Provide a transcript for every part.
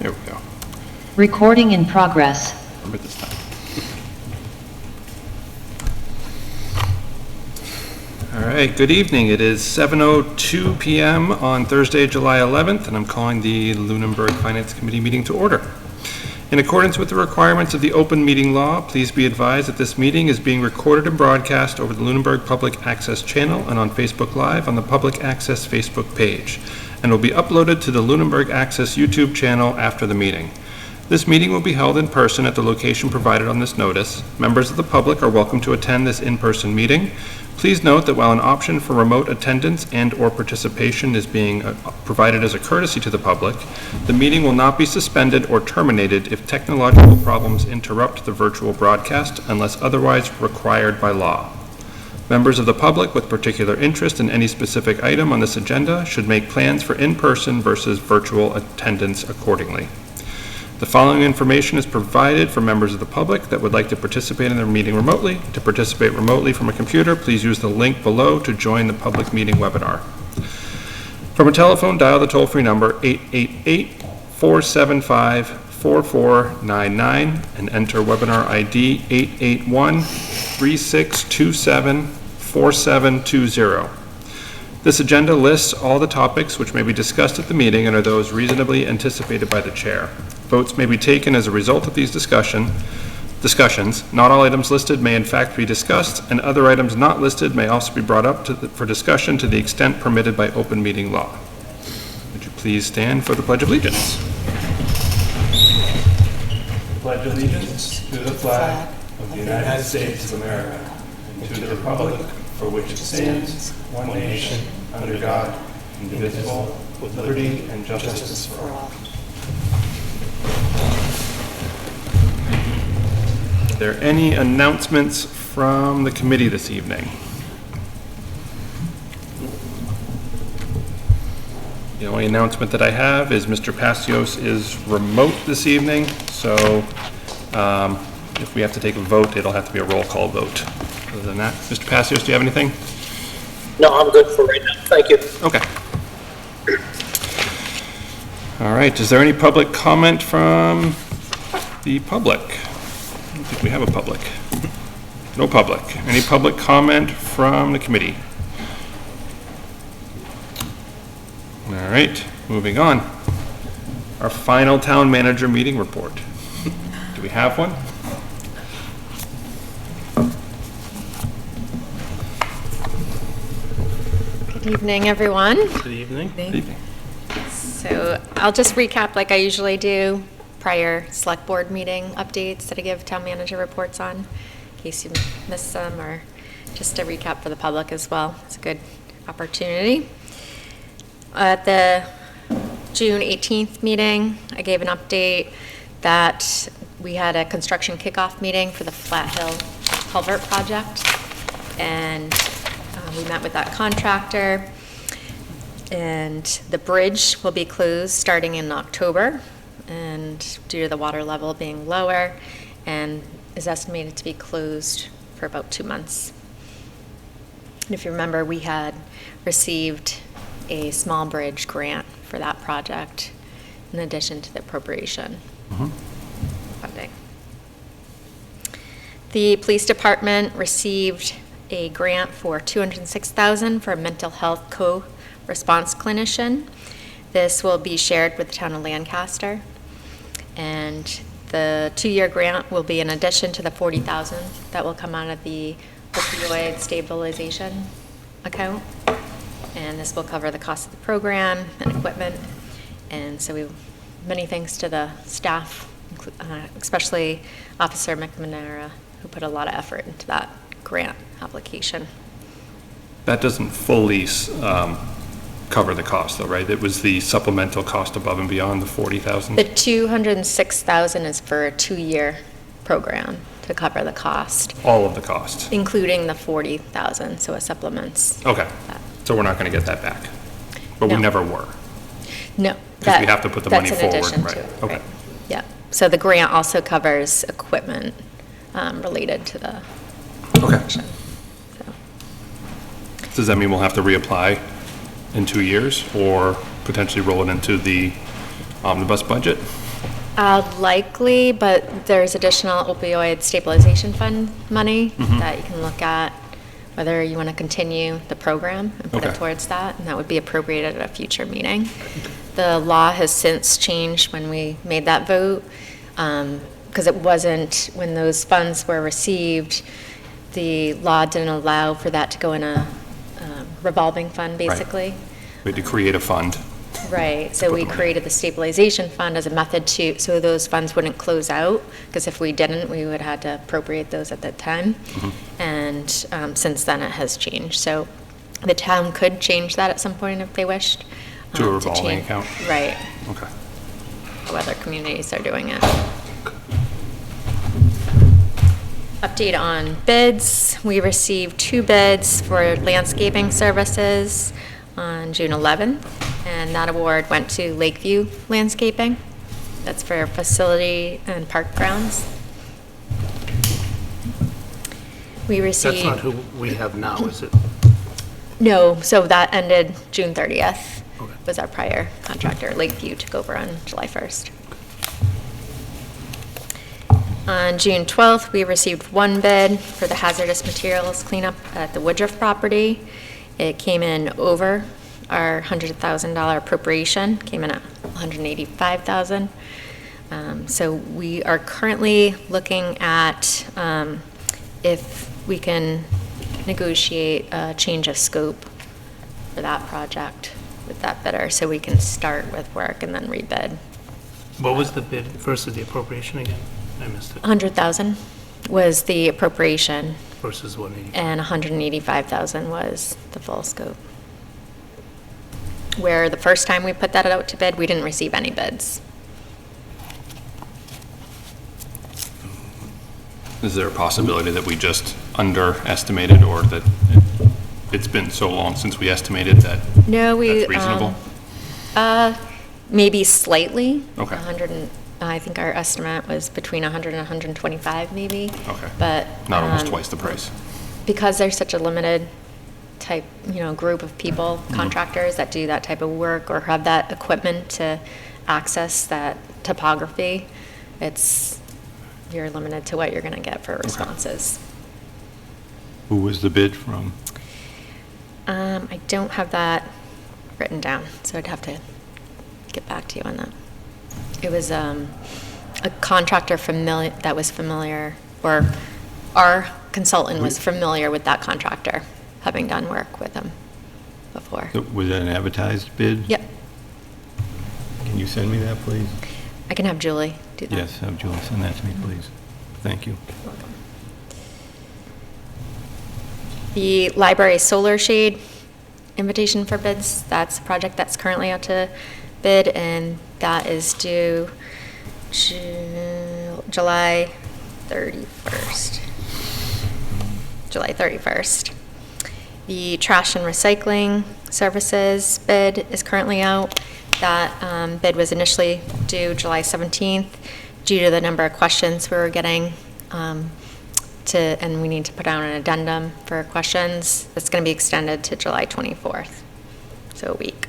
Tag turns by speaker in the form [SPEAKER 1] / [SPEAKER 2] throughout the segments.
[SPEAKER 1] There we go.
[SPEAKER 2] Recording in progress.
[SPEAKER 1] Remember this time. All right, good evening. It is 7:02 p.m. on Thursday, July 11th, and I'm calling the Lunenburg Finance Committee meeting to order. In accordance with the requirements of the open meeting law, please be advised that this meeting is being recorded and broadcast over the Lunenburg Public Access channel and on Facebook Live on the Public Access Facebook page, and will be uploaded to the Lunenburg Access YouTube channel after the meeting. This meeting will be held in person at the location provided on this notice. Members of the public are welcome to attend this in-person meeting. Please note that while an option for remote attendance and/or participation is being provided as a courtesy to the public, the meeting will not be suspended or terminated if technological problems interrupt the virtual broadcast unless otherwise required by law. Members of the public with particular interest in any specific item on this agenda should make plans for in-person versus virtual attendance accordingly. The following information is provided for members of the public that would like to participate in their meeting remotely. To participate remotely from a computer, please use the link below to join the public meeting webinar. From a telephone, dial the toll-free number 888-475-4499 and enter webinar ID 881-3627-4720. This agenda lists all the topics which may be discussed at the meeting and are those reasonably anticipated by the chair. Votes may be taken as a result of these discussions. Not all items listed may in fact be discussed, and other items not listed may also be brought up for discussion to the extent permitted by open meeting law. Would you please stand for the Pledge of Allegiance? Pledge allegiance to the flag of the United States of America and to the republic for which it stands, one nation, under God, indivisible, with liberty and justice for all. Are there any announcements from the committee this evening? The only announcement that I have is Mr. Passios is remote this evening, so if we have to take a vote, it'll have to be a roll call vote. Other than that, Mr. Passios, do you have anything?
[SPEAKER 3] No, I'm good for right now. Thank you.
[SPEAKER 1] Okay. All right, is there any public comment from the public? I don't think we have a public. No public. Any public comment from the committee? All right, moving on. Our final town manager meeting report. Do we have one?
[SPEAKER 4] Good evening, everyone.
[SPEAKER 1] Good evening. Good evening.
[SPEAKER 4] So I'll just recap like I usually do, prior select board meeting updates that I give town manager reports on, in case you missed some, or just a recap for the public as well. It's a good opportunity. At the June 18th meeting, I gave an update that we had a construction kickoff meeting for the Flat Hill Culvert project, and we met with that contractor, and the bridge will be closed starting in October, and due to the water level being lower, and is estimated to be closed for about 2 months. And if you remember, we had received a small bridge grant for that project in addition to the appropriation funding. The police department received a grant for $206,000 for a mental health co-response clinician. This will be shared with the town of Lancaster, and the 2-year grant will be in addition to the $40,000 that will come out of the opioid stabilization account, and this will cover the cost of the program and equipment. And so we many thanks to the staff, especially Officer McNamara, who put a lot of effort into that grant application.
[SPEAKER 1] That doesn't fully cover the cost though, right? It was the supplemental cost above and beyond the $40,000?
[SPEAKER 4] The $206,000 is for a 2-year program to cover the cost.
[SPEAKER 1] All of the cost?
[SPEAKER 4] Including the $40,000, so it supplements.
[SPEAKER 1] Okay,
[SPEAKER 4] that.
[SPEAKER 1] So we're not going to get that back? But we
[SPEAKER 4] No.
[SPEAKER 1] never were?
[SPEAKER 4] No.
[SPEAKER 1] Because we have to put the money forward,
[SPEAKER 4] that's in addition
[SPEAKER 1] right?
[SPEAKER 4] to it,
[SPEAKER 1] Okay.
[SPEAKER 4] right. Yeah, so the grant also covers equipment related to the
[SPEAKER 1] Okay.
[SPEAKER 4] action. So.
[SPEAKER 1] Does that mean we'll have to reapply in 2 years or potentially roll it into the omnibus budget?
[SPEAKER 4] Likely, but there's additional opioid stabilization fund money that you can look at, whether you want to continue the program and put it
[SPEAKER 1] Okay.
[SPEAKER 4] towards that, and that would be appropriated at a future meeting. The law has since changed when we made that vote, because it wasn't, when those funds were received, the law didn't allow for that to go in a revolving fund, basically.
[SPEAKER 1] We had to create a fund.
[SPEAKER 4] Right, so
[SPEAKER 1] put
[SPEAKER 4] we
[SPEAKER 1] the money in.
[SPEAKER 4] created the stabilization fund as a method to, so those funds wouldn't close out, because if we didn't, we would have had to appropriate those at that time. And since then, it has changed. So the town could change that at some point if they wished.
[SPEAKER 1] To a
[SPEAKER 4] to
[SPEAKER 1] revolving
[SPEAKER 4] change-
[SPEAKER 1] account?
[SPEAKER 4] Right,
[SPEAKER 1] Okay.
[SPEAKER 4] how other communities are doing it. Update on bids. We received 2 bids for landscaping services on June 11th, and that award went to Lakeview Landscaping. That's for facility and park grounds. We received...
[SPEAKER 5] That's not who we have now, is it?
[SPEAKER 4] No, so that ended June 30th,
[SPEAKER 5] Okay.
[SPEAKER 4] was our prior contractor. Lakeview took over on July 1st. On June 12th, we received 1 bid for the hazardous materials cleanup at the Woodruff property. It came in over our $100,000 appropriation, came in at $185,000. So we are currently looking at if we can negotiate a change of scope for that project with that bidder, so we can start with work and then rebid.
[SPEAKER 5] What was the bid versus the appropriation again? I missed it.
[SPEAKER 4] 100,000 was the appropriation,
[SPEAKER 5] Versus 180.
[SPEAKER 4] and 185,000 was the full scope. Where the first time we put that out to bid, we didn't receive any bids.
[SPEAKER 1] Is there a possibility that we just underestimated, or that it's been so long since we estimated that
[SPEAKER 4] No, we...
[SPEAKER 1] that's reasonable?
[SPEAKER 4] Maybe slightly.
[SPEAKER 1] Okay.
[SPEAKER 4] 100 and, I think our estimate was between 100 and 125 maybe.
[SPEAKER 1] Okay.
[SPEAKER 4] But...
[SPEAKER 1] Not almost twice the price.
[SPEAKER 4] Because there's such a limited type, group of people, contractors that do that type of work or have that equipment to access that topography, you're limited to what you're going to get for responses.
[SPEAKER 6] Who was the bid from?
[SPEAKER 4] I don't have that written down, so I'd have to get back to you on that. It was a contractor that was familiar, or our consultant was familiar with that contractor, having done work with him before.
[SPEAKER 6] Was that an advertised bid?
[SPEAKER 4] Yep,
[SPEAKER 6] Can you send me that, please?
[SPEAKER 4] I can have Julie do that.
[SPEAKER 6] Yes, have Julie send that to me, please. Thank you.
[SPEAKER 4] The library solar shade invitation for bids, that's a project that's currently out to bid, and that is due July 31st. July 31st. The trash and recycling services bid is currently out. That bid was initially due July 17th. Due to the number of questions we were getting, and we need to put out an addendum for questions, it's going to be extended to July 24th, so a week.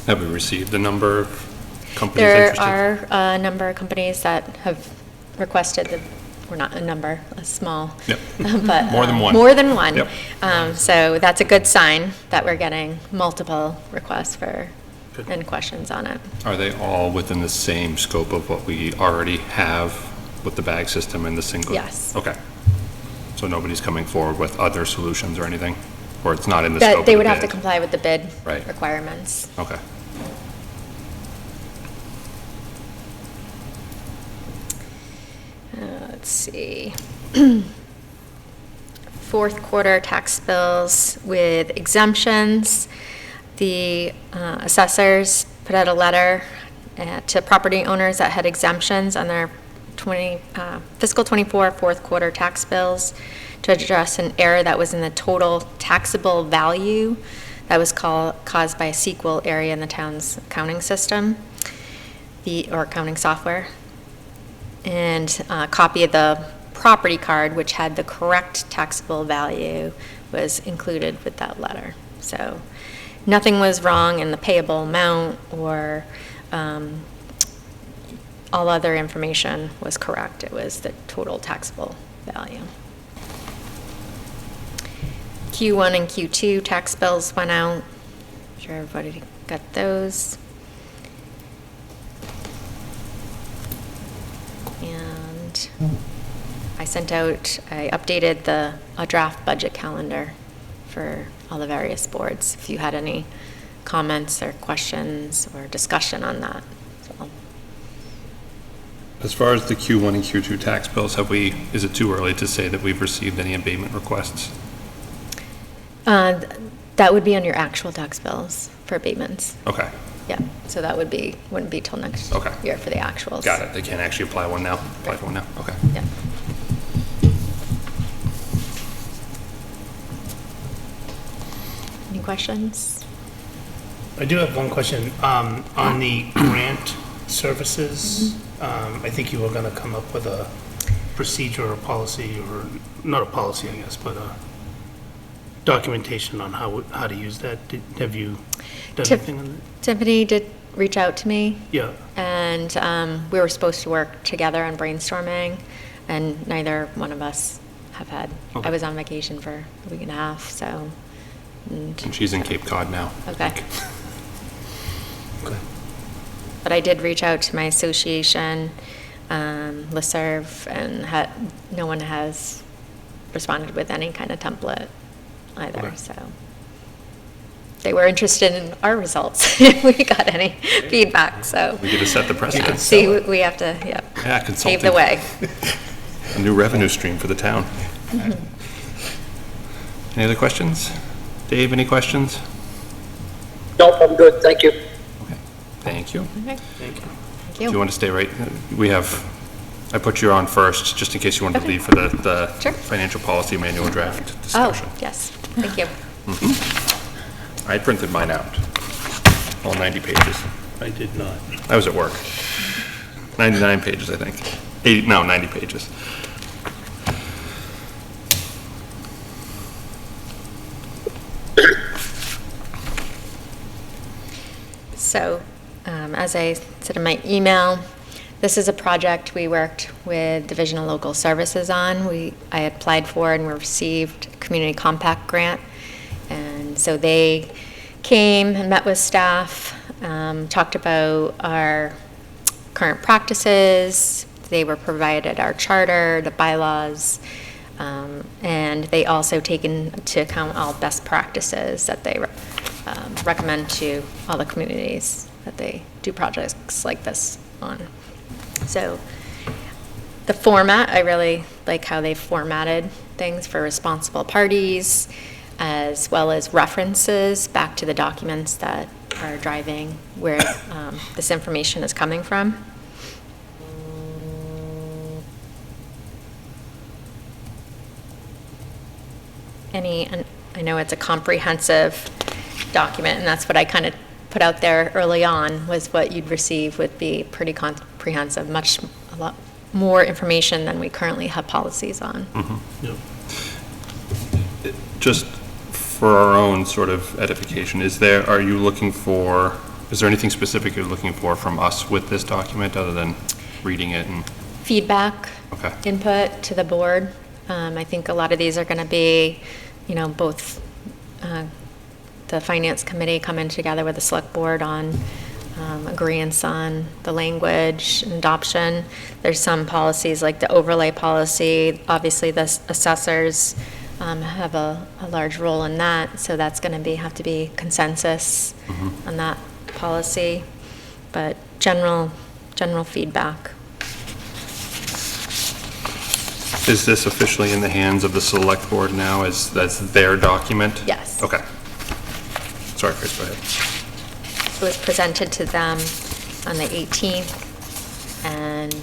[SPEAKER 1] Have we received a number of companies
[SPEAKER 4] There
[SPEAKER 1] interested?
[SPEAKER 4] are a number of companies that have requested we're not a number, a small,
[SPEAKER 1] Yep.
[SPEAKER 4] but.
[SPEAKER 1] More than one.
[SPEAKER 4] More than one.
[SPEAKER 1] Yep.
[SPEAKER 4] So that's a good sign that we're getting multiple requests and questions on it.
[SPEAKER 1] Are they all within the same scope of what we already have with the bag system and the single?
[SPEAKER 4] Yes.
[SPEAKER 1] Okay. So nobody's coming forward with other solutions or anything? Or it's not in the scope of
[SPEAKER 4] That
[SPEAKER 1] the
[SPEAKER 4] they would have to
[SPEAKER 1] bid?
[SPEAKER 4] comply with the bid
[SPEAKER 1] Right.
[SPEAKER 4] requirements.
[SPEAKER 1] Okay.
[SPEAKER 4] Let's see. Fourth quarter tax bills with exemptions. The assessors put out a letter to property owners that had exemptions on their fiscal '24 fourth quarter tax bills to address an error that was in the total taxable value that was caused by a SQL area in the town's accounting system, or accounting software. And a copy of the property card, which had the correct taxable value, was included with that letter. So nothing was wrong in the payable amount or all other information was correct. It was the total taxable value. Q1 and Q2 tax bills went out. I'm sure everybody got those. And I updated a draft budget calendar for all the various boards, if you had any comments or questions or discussion on that. So,
[SPEAKER 1] As far as the Q1 and Q2 tax bills, is it too early to say that we've received any abatement requests?
[SPEAKER 4] that would be on your actual tax bills for abatements.
[SPEAKER 1] Okay,
[SPEAKER 4] Yeah, so that wouldn't be till next
[SPEAKER 1] Okay.
[SPEAKER 4] year for the actuals.
[SPEAKER 1] got it. They can't actually apply for one now? Okay.
[SPEAKER 4] Yeah. Any questions?
[SPEAKER 5] I do have one question. On the grant services, I think you were going to come up with a procedure or policy, or not a policy, I guess, but a documentation on how to use that. Have you done
[SPEAKER 4] Tip-
[SPEAKER 5] anything on that?
[SPEAKER 4] Tiffany did reach out to me,
[SPEAKER 5] Yeah.
[SPEAKER 4] and we were supposed to work together on brainstorming, and neither one of us have had.
[SPEAKER 5] Okay.
[SPEAKER 4] I was on vacation for a week and a half, so.
[SPEAKER 1] And she's in Cape Cod now.
[SPEAKER 4] Okay.
[SPEAKER 5] Okay.
[SPEAKER 4] But I did reach out to my association, listserv, and no one has responded with any kind of template either,
[SPEAKER 5] Okay.
[SPEAKER 4] so. They were interested in our results, if we got any feedback, so.
[SPEAKER 1] We get to set the precedent.
[SPEAKER 4] See, we have to, yeah.
[SPEAKER 1] Yeah, consulting.
[SPEAKER 4] Pave the way.
[SPEAKER 1] A new revenue stream for the town. Any other questions? Dave, any questions?
[SPEAKER 3] Nope, I'm good, thank you.
[SPEAKER 1] Thank you.
[SPEAKER 4] Okay,
[SPEAKER 5] Thank you.
[SPEAKER 4] thank
[SPEAKER 1] Do you
[SPEAKER 4] you.
[SPEAKER 1] want to stay right? I put you on first, just in case you wanted to
[SPEAKER 4] Okay.
[SPEAKER 1] leave for the
[SPEAKER 4] Sure.
[SPEAKER 1] financial policy manual draft
[SPEAKER 4] Oh,
[SPEAKER 1] discussion.
[SPEAKER 4] yes, thank you.
[SPEAKER 1] I printed mine out, all 90 pages.
[SPEAKER 5] I did not.
[SPEAKER 1] I was at work. 99 pages, I think. 90 pages.
[SPEAKER 4] So, as I said in my email, this is a project we worked with Division of Local Services on. I applied for and received a Community Compact grant. And so they came and met with staff, talked about our current practices. They were provided our charter, the bylaws, and they also take into account all best practices that they recommend to all the communities that they do projects like this on. So the format, I really like how they formatted things for responsible parties, as well as references back to the documents that are driving where this information is coming from. And I know it's a comprehensive document, and that's what I kind of put out there early on, was what you'd receive would be pretty comprehensive, a lot more information than we currently have policies on.
[SPEAKER 5] Yep.
[SPEAKER 1] Just for our own sort of edification, is there anything specific you're looking for from us with this document, other than reading it and?
[SPEAKER 4] Feedback,
[SPEAKER 1] Okay.
[SPEAKER 4] input to the board. I think a lot of these are going to be, both the finance committee coming together with the select board on agreeance on the language and adoption. There's some policies like the overlay policy. Obviously, the assessors have a large role in that, so that's going to have to be consensus on that policy. But general feedback.
[SPEAKER 1] Is this officially in the hands of the select board now as their document?
[SPEAKER 4] Yes.
[SPEAKER 1] Okay. Sorry, Chris, go ahead.
[SPEAKER 4] It was presented to them on the 18th, and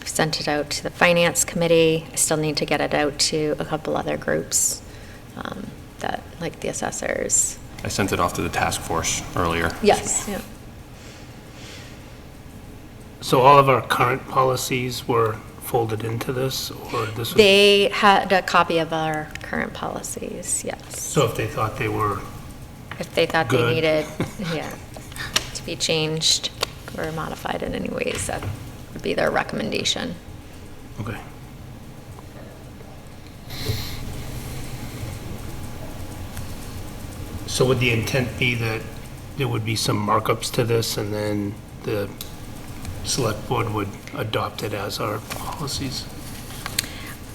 [SPEAKER 4] sent it out to the finance committee. I still need to get it out to a couple other groups like the assessors.
[SPEAKER 1] I sent it off to the task force earlier.
[SPEAKER 4] Yes, yeah.
[SPEAKER 5] So all of our current policies were folded into this, or this was?
[SPEAKER 4] They had a copy of our current policies, yes.
[SPEAKER 5] So if they thought they were,
[SPEAKER 4] If they thought they
[SPEAKER 5] Good.
[SPEAKER 4] needed, yeah, to be changed, or modified in any ways, that would be their recommendation.
[SPEAKER 5] Okay. So would the intent be that there would be some markups to this, and then the select board would adopt it as our policies?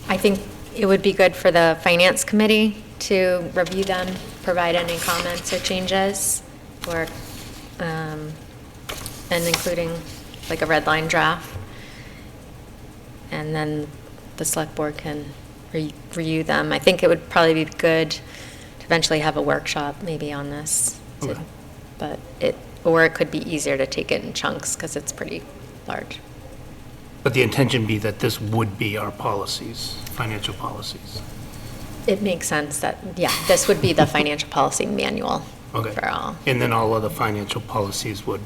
[SPEAKER 4] I think it would be good for the finance committee to review them, provide any comments or changes, or, and including like a red line draft. And then the select board can review them. I think it would probably be good to eventually have a workshop maybe on this. too.
[SPEAKER 5] Okay.
[SPEAKER 4] But or it could be easier to take it in chunks because it's pretty large.
[SPEAKER 5] But the intention be that this would be our policies, financial policies?
[SPEAKER 4] It makes sense that, yeah, this would be the financial policy manual
[SPEAKER 5] Okay.
[SPEAKER 4] for all.
[SPEAKER 5] And then all other financial policies would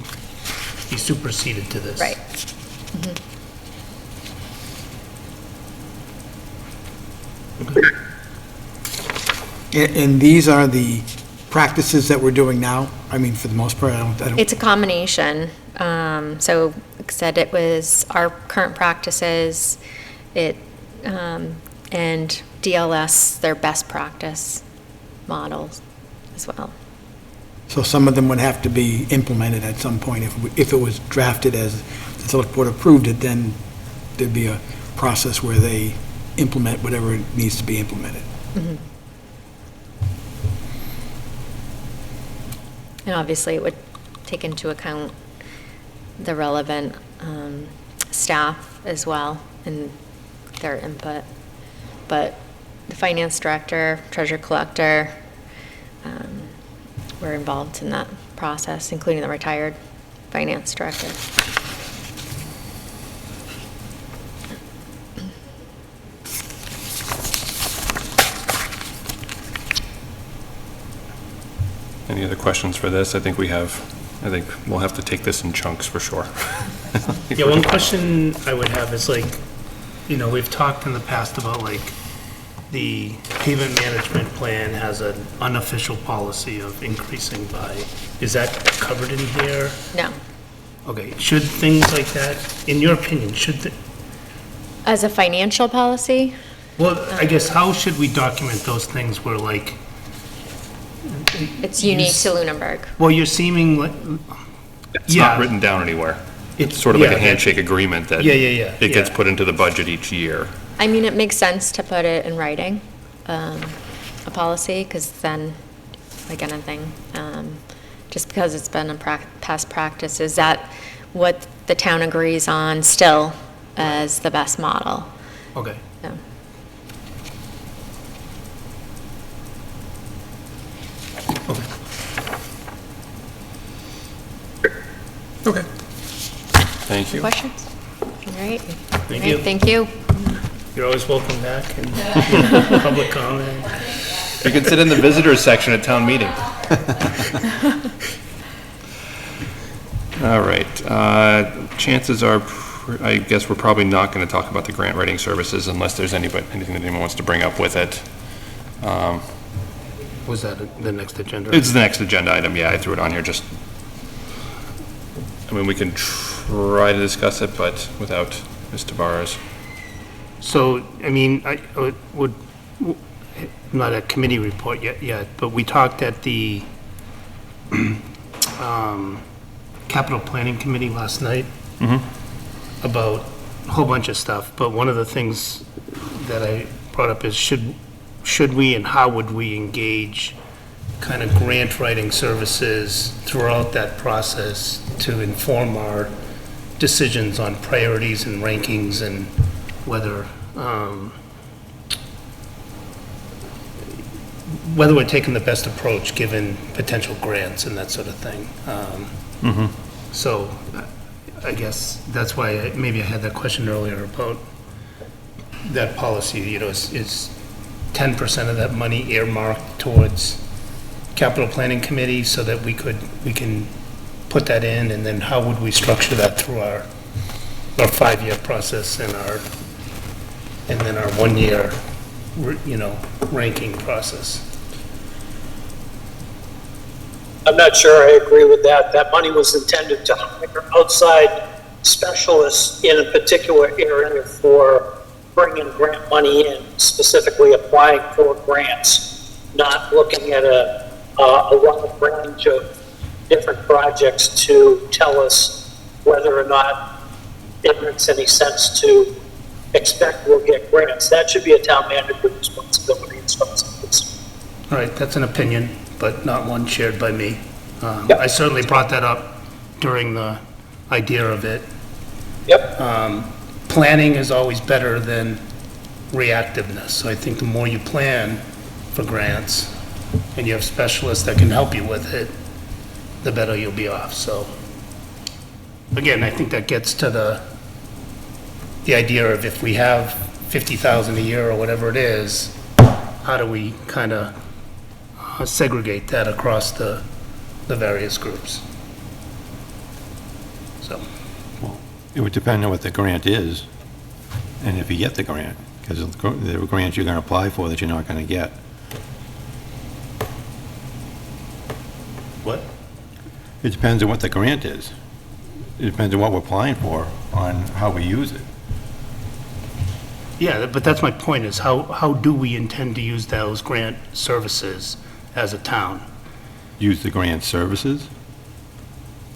[SPEAKER 5] be superseded to this?
[SPEAKER 4] Right.
[SPEAKER 7] And these are the practices that we're doing now? I mean, for the most part, I don't.
[SPEAKER 4] It's a combination. So, like I said, it was our current practices, and DLS, their best practice models as well.
[SPEAKER 7] So some of them would have to be implemented at some point. If it was drafted as the select board approved it, then there'd be a process where they implement whatever needs to be implemented.
[SPEAKER 4] And obviously, it would take into account the relevant staff as well and their input. But the finance director, treasurer collector, were involved in that process, including the retired finance director.
[SPEAKER 1] Any other questions for this? I think we'll have to take this in chunks for sure.
[SPEAKER 5] Yeah, one question I would have is like, we've talked in the past about like, the pavement management plan has an unofficial policy of increasing by, is that covered in here?
[SPEAKER 4] No.
[SPEAKER 5] Okay, should things like that, in your opinion,
[SPEAKER 4] As a financial policy,
[SPEAKER 5] well, I guess, how should we document those things where like,
[SPEAKER 4] it's unique to Lunenburg.
[SPEAKER 5] well, you're seeming like,
[SPEAKER 1] It's
[SPEAKER 5] Yeah.
[SPEAKER 1] not written down anywhere.
[SPEAKER 5] It's-
[SPEAKER 1] It's sort of like
[SPEAKER 5] yeah,
[SPEAKER 1] a handshake agreement that
[SPEAKER 5] Yeah, yeah, yeah,
[SPEAKER 1] it gets
[SPEAKER 5] yeah.
[SPEAKER 1] put into the budget each year.
[SPEAKER 4] I mean, it makes sense to put it in writing, a policy, because then, like anything, just because it's been a past practice, is that what the town agrees on still as the best model?
[SPEAKER 5] okay.
[SPEAKER 4] Yeah.
[SPEAKER 1] Okay. Thank you.
[SPEAKER 4] Questions? All right.
[SPEAKER 5] Thank
[SPEAKER 4] All right,
[SPEAKER 5] you.
[SPEAKER 4] Thank you.
[SPEAKER 5] You're always welcome back and public comment.
[SPEAKER 1] You can sit in the visitors section at town meeting. All right, chances are, I guess we're probably not going to talk about the grant writing services unless there's anything that anyone wants to bring up with it.
[SPEAKER 5] Was that the next agenda?
[SPEAKER 1] It's the next agenda item, yeah, I threw it on here just, I mean, we can try to discuss it, but without Ms. Tavares.
[SPEAKER 5] So, I mean, I would, not a committee report yet, but we talked at the capital planning committee last night about a whole bunch of stuff, but one of the things that I brought up is should we and how would we engage kind of grant writing services throughout that process to inform our decisions on priorities and rankings and whether we're taking the best approach given potential grants and that sort of thing. So I guess that's why maybe I had that question earlier about that policy, is 10% of that money earmarked towards capital planning committee so that we can put that in, and then how would we structure that through our 5-year process and then our 1-year, ranking process?
[SPEAKER 3] I'm not sure I agree with that. That money was intended to hire outside specialists in a particular area for bringing grant money in, specifically applying for grants, not looking at a wide range of different projects to tell us whether or not it makes any sense to expect we'll get grants. That should be a town manager responsibility in some sense.
[SPEAKER 5] All right, that's an opinion, but not one shared by me.
[SPEAKER 3] Yep.
[SPEAKER 5] I certainly brought that up during the idea of it.
[SPEAKER 3] Yep,
[SPEAKER 5] Planning is always better than reactiveness. So I think the more you plan for grants and you have specialists that can help you with it, the better you'll be off. So again, I think that gets to the idea of if we have 50,000 a year or whatever it is, how do we kind of segregate that across the various groups? So,
[SPEAKER 6] It would depend on what the grant is, and if you get the grant, because there are grants you're going to apply for that you're not going to get.
[SPEAKER 5] what?
[SPEAKER 6] It depends on what the grant is. It depends on what we're applying for, on how we use it.
[SPEAKER 5] Yeah, but that's my point, is how do we intend to use those grant services as a town?
[SPEAKER 6] Use the grant services?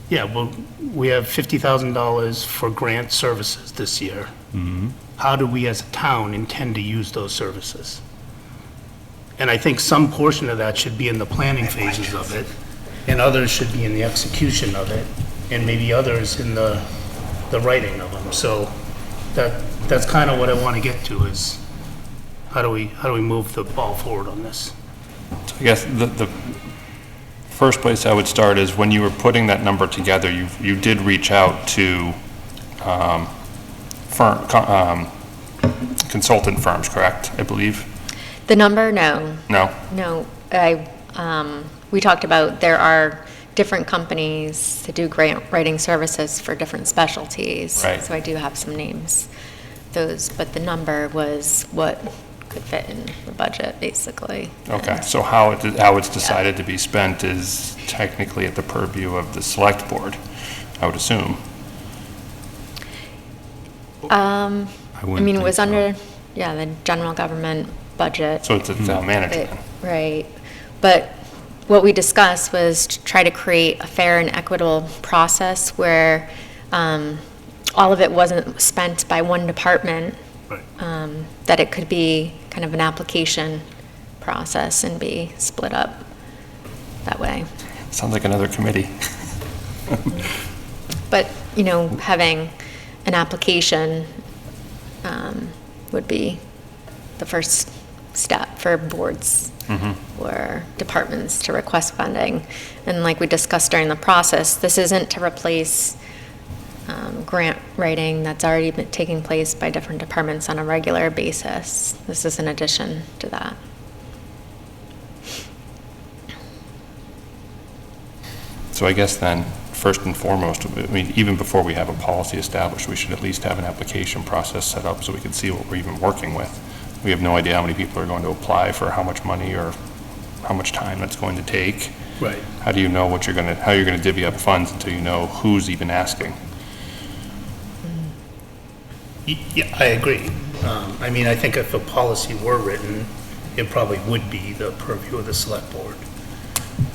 [SPEAKER 5] Yeah, well, we have $50,000 for grant services this year. How do we as a town intend to use those services? And I think some portion of that should be in the planning phases of it, and others should be in the execution of it, and maybe others in the writing of them. So that's kind of what I want to get to, is how do we move the ball forward on this?
[SPEAKER 1] I guess the first place I would start is when you were putting that number together, you did reach out to consultant firms, correct, I believe?
[SPEAKER 4] The number, no.
[SPEAKER 1] No?
[SPEAKER 4] No, we talked about there are different companies that do grant writing services for different specialties.
[SPEAKER 1] Right.
[SPEAKER 4] So I do have some names, but the number was what could fit in the budget, basically.
[SPEAKER 1] Okay, so how it's decided to be spent is technically at the purview of the select board, I would assume.
[SPEAKER 4] I
[SPEAKER 6] wouldn't
[SPEAKER 4] mean, it
[SPEAKER 6] think
[SPEAKER 4] was
[SPEAKER 6] so.
[SPEAKER 4] under, the general government budget.
[SPEAKER 1] So it's a town manager then.
[SPEAKER 4] Right. But what we discussed was to try to create a fair and equitable process where all of it wasn't spent by one department,
[SPEAKER 5] Right.
[SPEAKER 4] that it could be kind of an application process and be split up that way.
[SPEAKER 1] Sounds like another committee.
[SPEAKER 4] But, having an application would be the first step for boards or departments to request funding. And like we discussed during the process, this isn't to replace grant writing that's already been taking place by different departments on a regular basis. This is in addition to that.
[SPEAKER 1] So I guess then, first and foremost, I mean, even before we have a policy established, we should at least have an application process set up so we can see what we're even working with. We have no idea how many people are going to apply for how much money or how much time that's going to take.
[SPEAKER 5] Right.
[SPEAKER 1] How do you know how you're gonna divvy up funds until you know who's even asking?
[SPEAKER 5] Yeah, I agree. I mean, I think if a policy were written, it probably would be the purview of the select board.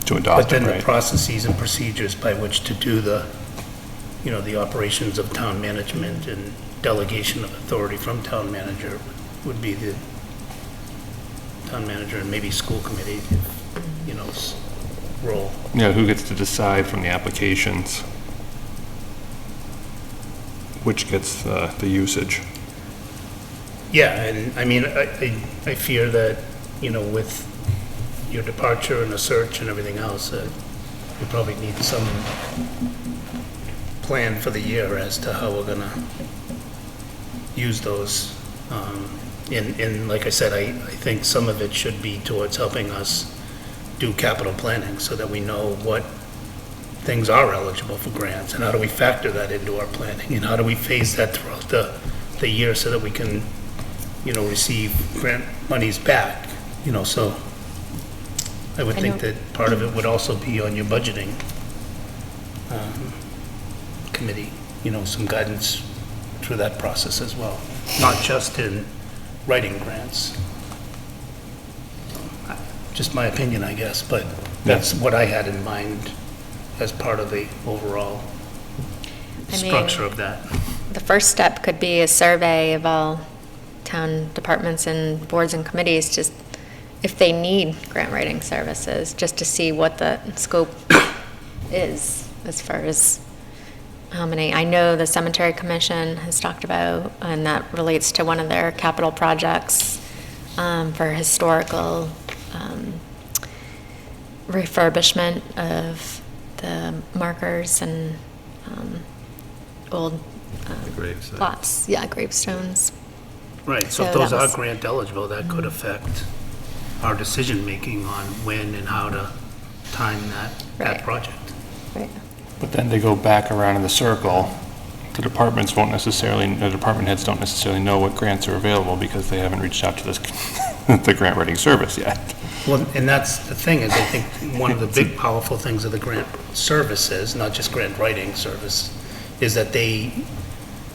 [SPEAKER 1] To
[SPEAKER 5] But
[SPEAKER 1] adopt it,
[SPEAKER 5] then the
[SPEAKER 1] right?
[SPEAKER 5] processes and procedures by which to do the operations of town management and delegation of authority from town manager would be the town manager and maybe school committee, role.
[SPEAKER 1] Yeah, who gets to decide from the applications which gets the usage?
[SPEAKER 5] Yeah, and I mean, I fear that, with your departure and the search and everything else, we probably need some plan for the year as to how we're gonna use those. And like I said, I think some of it should be towards helping us do capital planning so that we know what things are eligible for grants and how do we factor that into our planning and how do we phase that throughout the year so that we can, receive grant monies back, so I would
[SPEAKER 4] I
[SPEAKER 5] think
[SPEAKER 4] know-
[SPEAKER 5] that part of it would also be on your budgeting committee, some guidance through that process as well, not just in writing grants. Just my opinion, I guess, but that's what I had in mind as part of the overall
[SPEAKER 4] I mean-
[SPEAKER 5] structure of that.
[SPEAKER 4] The first step could be a survey of all town departments and boards and committees, just if they need grant writing services, just to see what the scope is as far as how many. I know the Cemetery Commission has talked about, and that relates to one of their capital projects for historical refurbishment of the markers and old
[SPEAKER 6] gravesite.
[SPEAKER 4] plots, yeah, gravestones.
[SPEAKER 5] Right, so if
[SPEAKER 4] So
[SPEAKER 5] those
[SPEAKER 4] that
[SPEAKER 5] are
[SPEAKER 4] was-
[SPEAKER 5] grant eligible, that could affect our decision-making on when and how to time that
[SPEAKER 4] Right.
[SPEAKER 5] project.
[SPEAKER 4] Right.
[SPEAKER 1] But then they go back around in the circle. The departments won't necessarily, the department heads don't necessarily know what grants are available because they haven't reached out to this, the grant writing service yet.
[SPEAKER 5] Well, and that's the thing, is I think one of the big powerful things of the grant services, not just grant writing service, is that they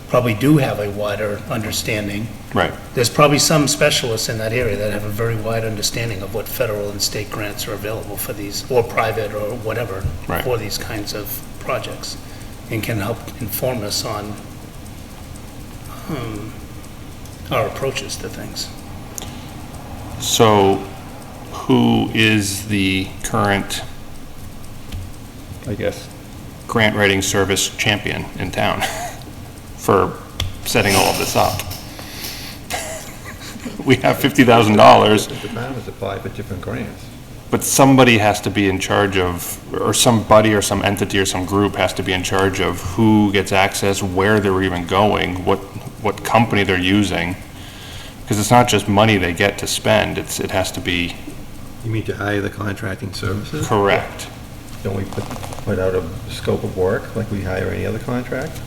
[SPEAKER 5] probably do have a wider understanding.
[SPEAKER 1] Right.
[SPEAKER 5] There's probably some specialists in that area that have a very wide understanding of what federal and state grants are available for these, or private, or whatever,
[SPEAKER 1] Right.
[SPEAKER 5] for these kinds of projects, and can help inform us on our approaches to things.
[SPEAKER 1] So who is the current, I guess, grant writing service champion in town for setting all of this up? We have $50,000,
[SPEAKER 6] The departments apply for different grants.
[SPEAKER 1] but somebody has to be in charge of, or somebody or some entity or some group has to be in charge of who gets access, where they're even going, what company they're using. Because it's not just money they get to spend, it has to be
[SPEAKER 6] You mean to hire the contracting services?
[SPEAKER 1] correct.
[SPEAKER 6] Don't we put out a scope of work like we hire any other contract?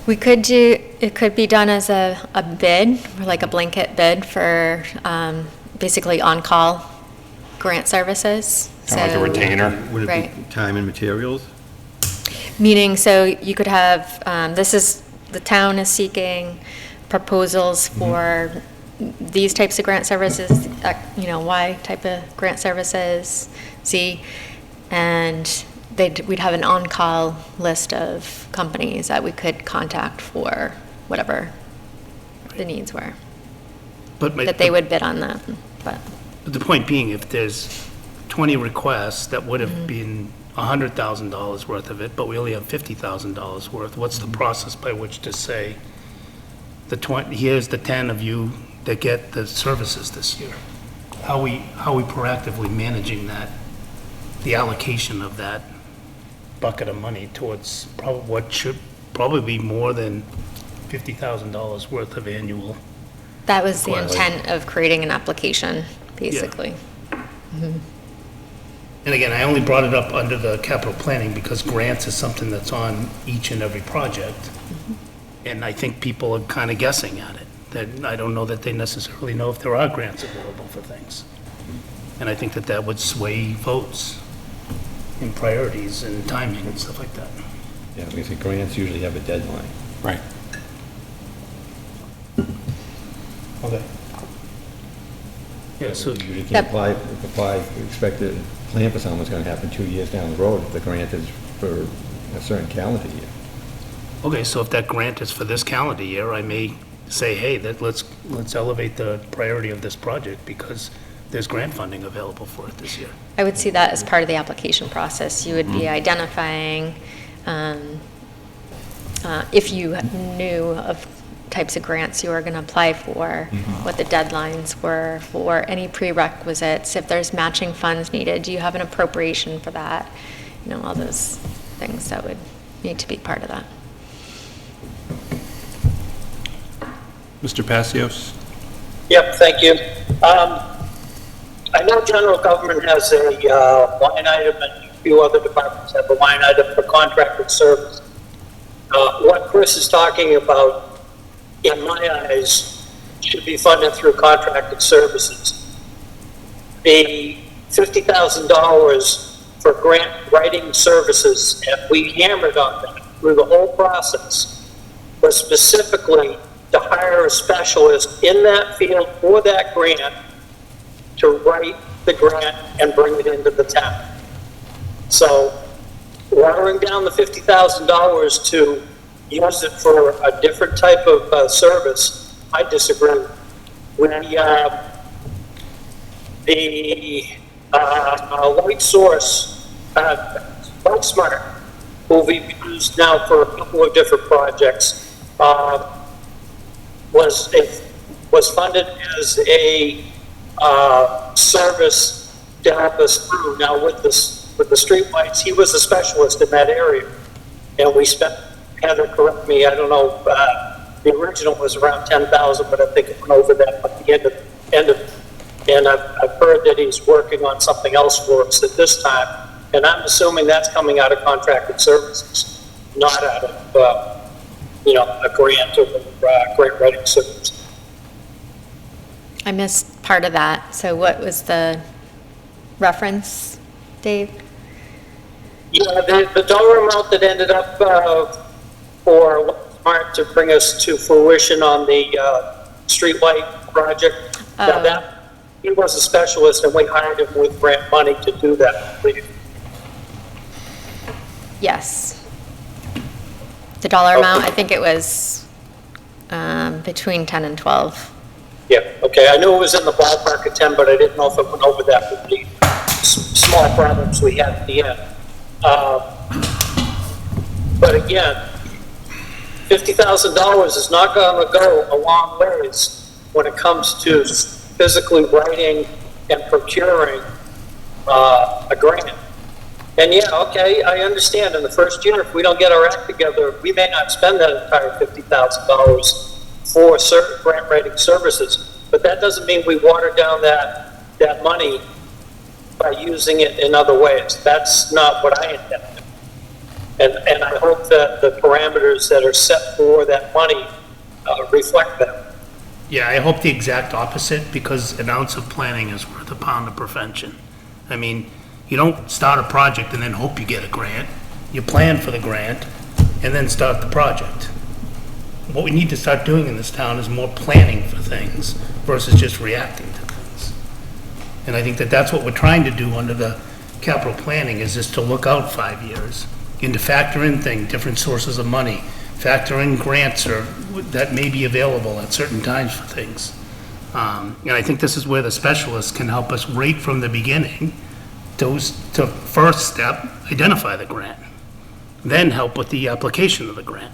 [SPEAKER 4] We could do, it could be done as a bid, or like a blanket bid for basically on-call grant services.
[SPEAKER 1] Kind of like a
[SPEAKER 4] So-
[SPEAKER 1] retainer.
[SPEAKER 6] Would it be
[SPEAKER 4] Right.
[SPEAKER 6] time and materials?
[SPEAKER 4] Meaning, so you could have, this is, the town is seeking proposals for these types of grant services, Y type of grant services, Z, and we'd have an on-call list of companies that we could contact for whatever the needs were,
[SPEAKER 5] But
[SPEAKER 4] that they would bid on that, but.
[SPEAKER 5] But the point being, if there's 20 requests, that would have been $100,000 worth of it, but we only have $50,000 worth, what's the process by which to say, here's the 10 of you that get the services this year? How we proactively managing that, the allocation of that bucket of money towards what should probably be more than $50,000 worth of annual.
[SPEAKER 4] That was the
[SPEAKER 5] Request.
[SPEAKER 4] intent of creating an application, basically.
[SPEAKER 5] And again, I only brought it up under the capital planning because grants is something that's on each and every project. And I think people are kind of guessing at it, that I don't know that they necessarily know if there are grants available for things. And I think that that would sway votes in priorities and timing and stuff like that.
[SPEAKER 6] Yeah, because the grants usually have a deadline.
[SPEAKER 1] Right.
[SPEAKER 5] Okay. Yeah, so,
[SPEAKER 6] You
[SPEAKER 4] Yep.
[SPEAKER 6] can't expect to plan for something that's gonna happen 2 years down the road if the grant is for a certain calendar year.
[SPEAKER 5] okay, so if that grant is for this calendar year, I may say, hey, let's elevate the priority of this project because there's grant funding available for it this year.
[SPEAKER 4] I would see that as part of the application process. You would be identifying, if you knew of types of grants you were going to apply for, what the deadlines were for any prerequisites, if there's matching funds needed, do you have an appropriation for that? All those things that would need to be part of that.
[SPEAKER 1] Mr. Passios?
[SPEAKER 3] Yep, thank you. I know general government has a line item, and a few other departments have a line item for contracted service. What Chris is talking about, in my eyes, should be funded through contracted services. The $50,000 for grant writing services, and we hammered on that through the whole process, was specifically to hire a specialist in that field for that grant to write the grant and bring it into the town. So watering down the $50,000 to use it for a different type of service, I disagree. The Light Source, Light Smart, who we've used now for a couple of different projects, was funded as a service to help us through. Now with the streetlights, he was a specialist in that area, and we spent, Heather, correct me, I don't know, the original was around 10,000, but I think it went over that at the end of, and I've heard that he's working on something else for us at this time, and I'm assuming that's coming out of contracted services, not out of, a grant or grant writing service.
[SPEAKER 4] I missed part of that. So what was the reference, Dave?
[SPEAKER 3] Yeah, the dollar amount that ended up for Smart to bring us to fruition on the streetlight project, now that he was a specialist, and we hired him with grant money to do that, I believe.
[SPEAKER 4] Yes. The dollar amount, I think it was between 10 and 12.
[SPEAKER 3] Yeah, okay, I knew it was in the ballpark of 10, but I didn't know if it went over that with the small problems we had at the end. But again, $50,000 is not going to go a long ways when it comes to physically writing and procuring a grant. And yeah, okay, I understand in the first year, if we don't get our act together, we may not spend that entire $50,000 for certain grant writing services, but that doesn't mean we water down that money by using it in other ways. That's not what I intended. And I hope that the parameters that are set for that money reflect that.
[SPEAKER 5] Yeah, I hope the exact opposite, because an ounce of planning is worth a pound of prevention. I mean, you don't start a project and then hope you get a grant. You plan for the grant and then start the project. What we need to start doing in this town is more planning for things versus just reacting to things. And I think that that's what we're trying to do under the capital planning, is just to look out 5 years and to factor in things, different sources of money, factor in grants or that may be available at certain times for things. And I think this is where the specialists can help us right from the beginning to first step, identify the grant, then help with the application of the grant.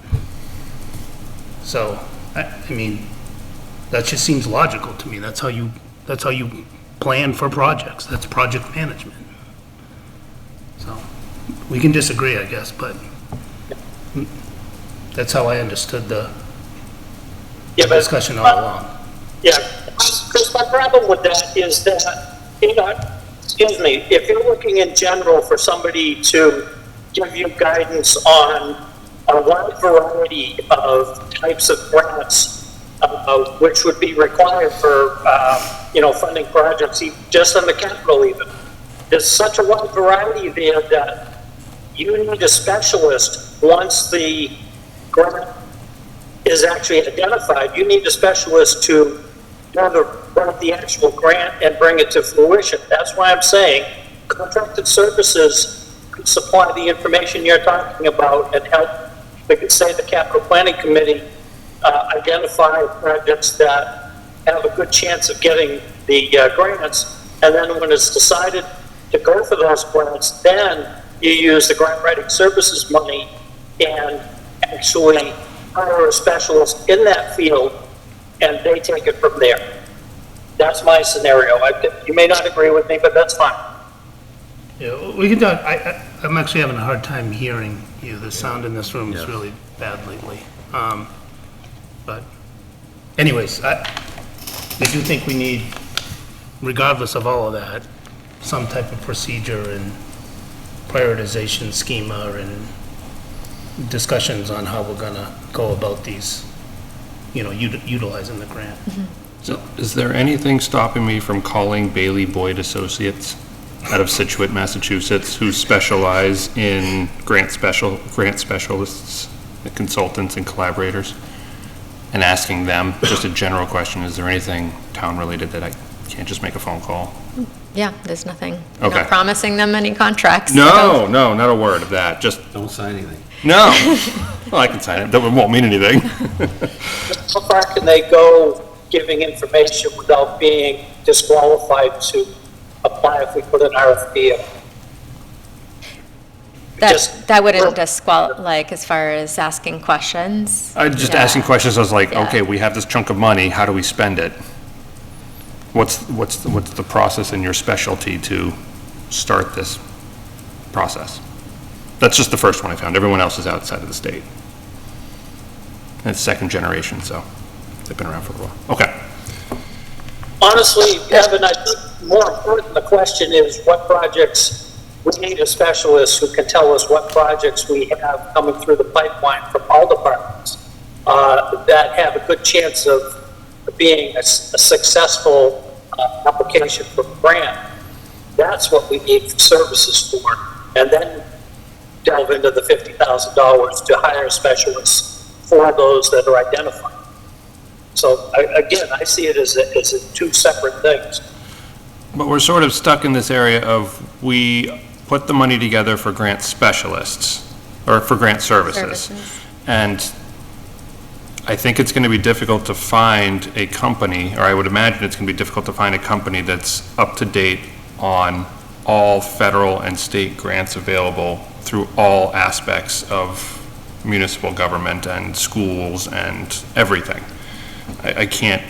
[SPEAKER 5] So, I mean, that just seems logical to me. That's how you plan for projects. That's project management. So, we can disagree, I guess, but that's how I understood the discussion all along.
[SPEAKER 3] Yeah, because my problem with that is that, excuse me, if you're looking in general for somebody to give you guidance on a wide variety of types of grants, which would be required for, funding projects, just on the capital even. There's such a wide variety there that you need a specialist once the grant is actually identified. You need a specialist to run the actual grant and bring it to fruition. That's why I'm saying contracted services could supply the information you're talking about and help, we could say, the capital planning committee identify projects that have a good chance of getting the grants, and then when it's decided to go for those grants, then you use the grant writing services money and actually hire a specialist in that field, and they take it from there. That's my scenario. You may not agree with me, but that's fine.
[SPEAKER 5] Yeah, we can talk. I'm actually having a hard time hearing you. The sound in this room is really bad lately. But anyways, I do think we need, regardless of all of that, some type of procedure and prioritization schema and discussions on how we're gonna go about these, utilizing the grant.
[SPEAKER 1] So is there anything stopping me from calling Bailey Boyd Associates out of Situate, Massachusetts, who specialize in grant specialists, consultants, and collaborators, and asking them just a general question, is there anything town-related that I can't just make a phone call?
[SPEAKER 4] Yeah, there's nothing. We're
[SPEAKER 1] Okay.
[SPEAKER 4] not promising them any contracts.
[SPEAKER 1] No, no, not a word of that, just,
[SPEAKER 6] Don't sign anything.
[SPEAKER 1] no. Well, I can sign it, that won't mean anything.
[SPEAKER 3] How far can they go giving information without being disqualified to apply if we put an RFP in? Just-
[SPEAKER 4] That wouldn't like, as far as asking questions.
[SPEAKER 1] I just
[SPEAKER 4] Yeah.
[SPEAKER 1] asking questions, I was like,
[SPEAKER 4] Yeah.
[SPEAKER 1] okay, we have this chunk of money, how do we spend it? What's the process in your specialty to start this process? That's just the first one I found. Everyone else is outside of the state. And it's second generation, so they've been around for a while. Okay.
[SPEAKER 3] Honestly, Evan, I think more important, the question is what projects, we need a specialist who can tell us what projects we have coming through the pipeline from all departments that have a good chance of being a successful application for grant. That's what we need services for. And then delve into the $50,000 to hire specialists for those that are identified. So again, I see it as two separate things.
[SPEAKER 1] But we're sort of stuck in this area of, we put the money together for grant specialists, or for grant services. And I think it's going to be difficult to find a company, or I would imagine it's going to be difficult to find a company that's up to date on all federal and state grants available through all aspects of municipal government and schools and everything. I can't,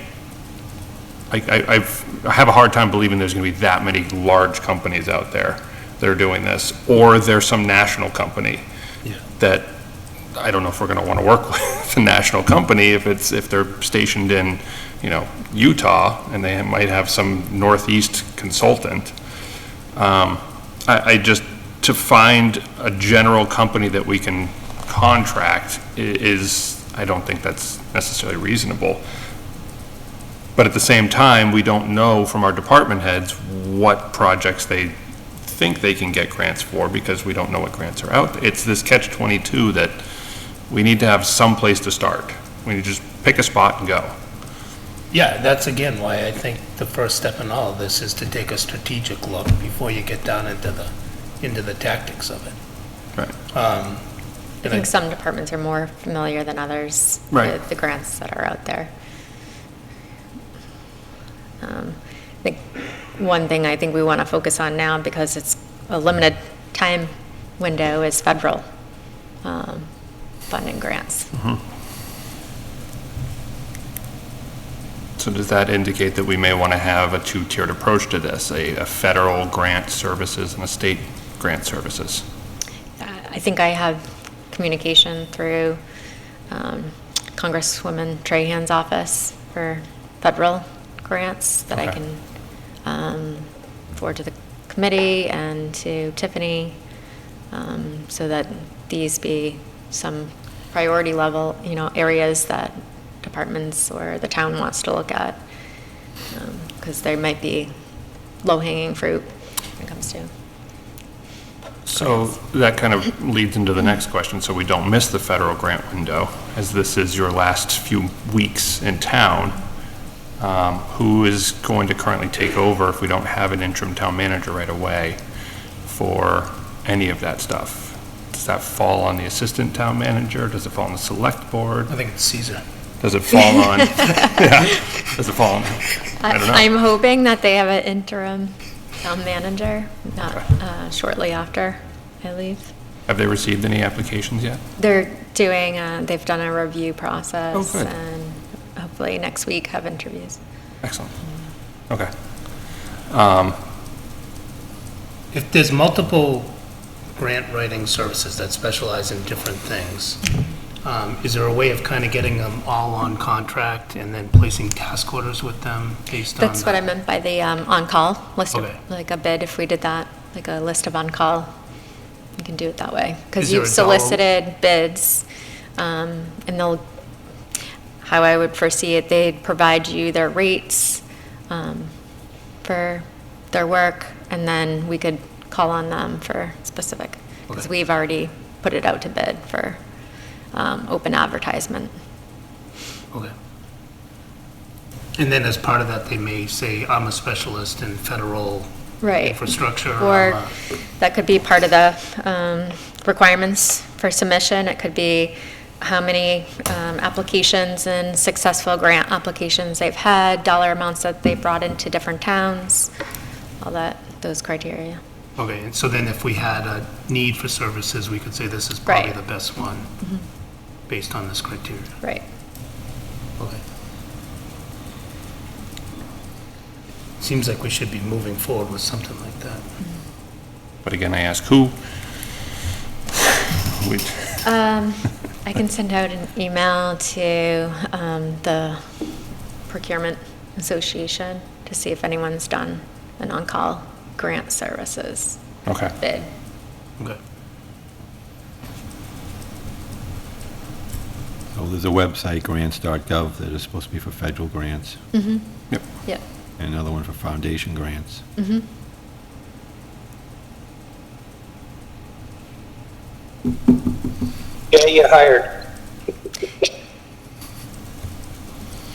[SPEAKER 1] I have a hard time believing there's going to be that many large companies out there that are doing this, or there's some national company that, I don't know if we're going to want to work with a national company if they're stationed in, Utah, and they might have some Northeast consultant. To find a general company that we can contract I don't think that's necessarily reasonable. But at the same time, we don't know from our department heads what projects they think they can get grants for, because we don't know what grants are out there. It's this catch-22 that we need to have some place to start. We need to just pick a spot and go.
[SPEAKER 5] Yeah, that's again why I think the first step in all of this is to take a strategic look before you get down into the tactics of it.
[SPEAKER 1] Right.
[SPEAKER 4] I think some departments are more familiar than others
[SPEAKER 1] Right.
[SPEAKER 4] with the grants that are out there. I think one thing I think we want to focus on now, because it's a limited time window, is federal funding grants.
[SPEAKER 1] So does that indicate that we may want to have a two-tiered approach to this, a federal grant services and a state grant services?
[SPEAKER 4] I think I have communication through Congresswoman Trahan's office for federal grants that I
[SPEAKER 1] Okay.
[SPEAKER 4] can forward to the committee and to Tiffany, so that these be some priority level, areas that departments or the town wants to look at, because there might be low-hanging fruit when it comes to.
[SPEAKER 1] So that kind of leads into the next question, so we don't miss the federal grant window, as this is your last few weeks in town. Who is going to currently take over if we don't have an interim town manager right away for any of that stuff? Does that fall on the assistant town manager? Does it fall on the select board?
[SPEAKER 5] I think it's Caesar.
[SPEAKER 1] Does it fall on, yeah, does it fall on, I don't know.
[SPEAKER 4] I'm hoping that they have an interim town manager, not shortly after I leave.
[SPEAKER 1] Have they received any applications yet?
[SPEAKER 4] They're doing, they've done a review process.
[SPEAKER 1] Oh, good.
[SPEAKER 4] And hopefully next week have interviews.
[SPEAKER 1] Excellent. Okay.
[SPEAKER 5] If there's multiple grant writing services that specialize in different things, is there a way of kind of getting them all on contract and then placing task orders with them based on?
[SPEAKER 4] That's what I meant by the on-call list,
[SPEAKER 5] Okay.
[SPEAKER 4] like a bid, if we did that, like a list of on-call, you can do it that way. Because
[SPEAKER 5] Is there
[SPEAKER 4] you've
[SPEAKER 5] a dollar-
[SPEAKER 4] solicited bids, and they'll, how I would foresee it, they'd provide you their rates for their work, and then we could call on them for specific, because
[SPEAKER 5] Okay.
[SPEAKER 4] we've already put it out to bid for open advertisement.
[SPEAKER 5] Okay. And then as part of that, they may say, I'm a specialist in federal
[SPEAKER 4] Right.
[SPEAKER 5] infrastructure.
[SPEAKER 4] Or
[SPEAKER 5] I'm
[SPEAKER 4] that could be part of the requirements for submission. It could be how many applications and successful grant applications they've had, dollar amounts that they brought into different towns, all that, those criteria.
[SPEAKER 5] Okay, and so then if we had a need for services, we could say this is probably
[SPEAKER 4] Right.
[SPEAKER 5] the best one, based on this criteria.
[SPEAKER 4] Right.
[SPEAKER 5] Okay. Seems like we should be moving forward with something like that.
[SPEAKER 1] But again, I ask who? Would-
[SPEAKER 4] I can send out an email to the Procurement Association to see if anyone's done an on-call grant services
[SPEAKER 1] Okay.
[SPEAKER 4] bid.
[SPEAKER 5] Okay.
[SPEAKER 6] So there's a website, grants.gov, that is supposed to be for federal grants,
[SPEAKER 1] Yep.
[SPEAKER 4] Yep.
[SPEAKER 6] and another one for foundation grants.
[SPEAKER 3] Yeah, you hired.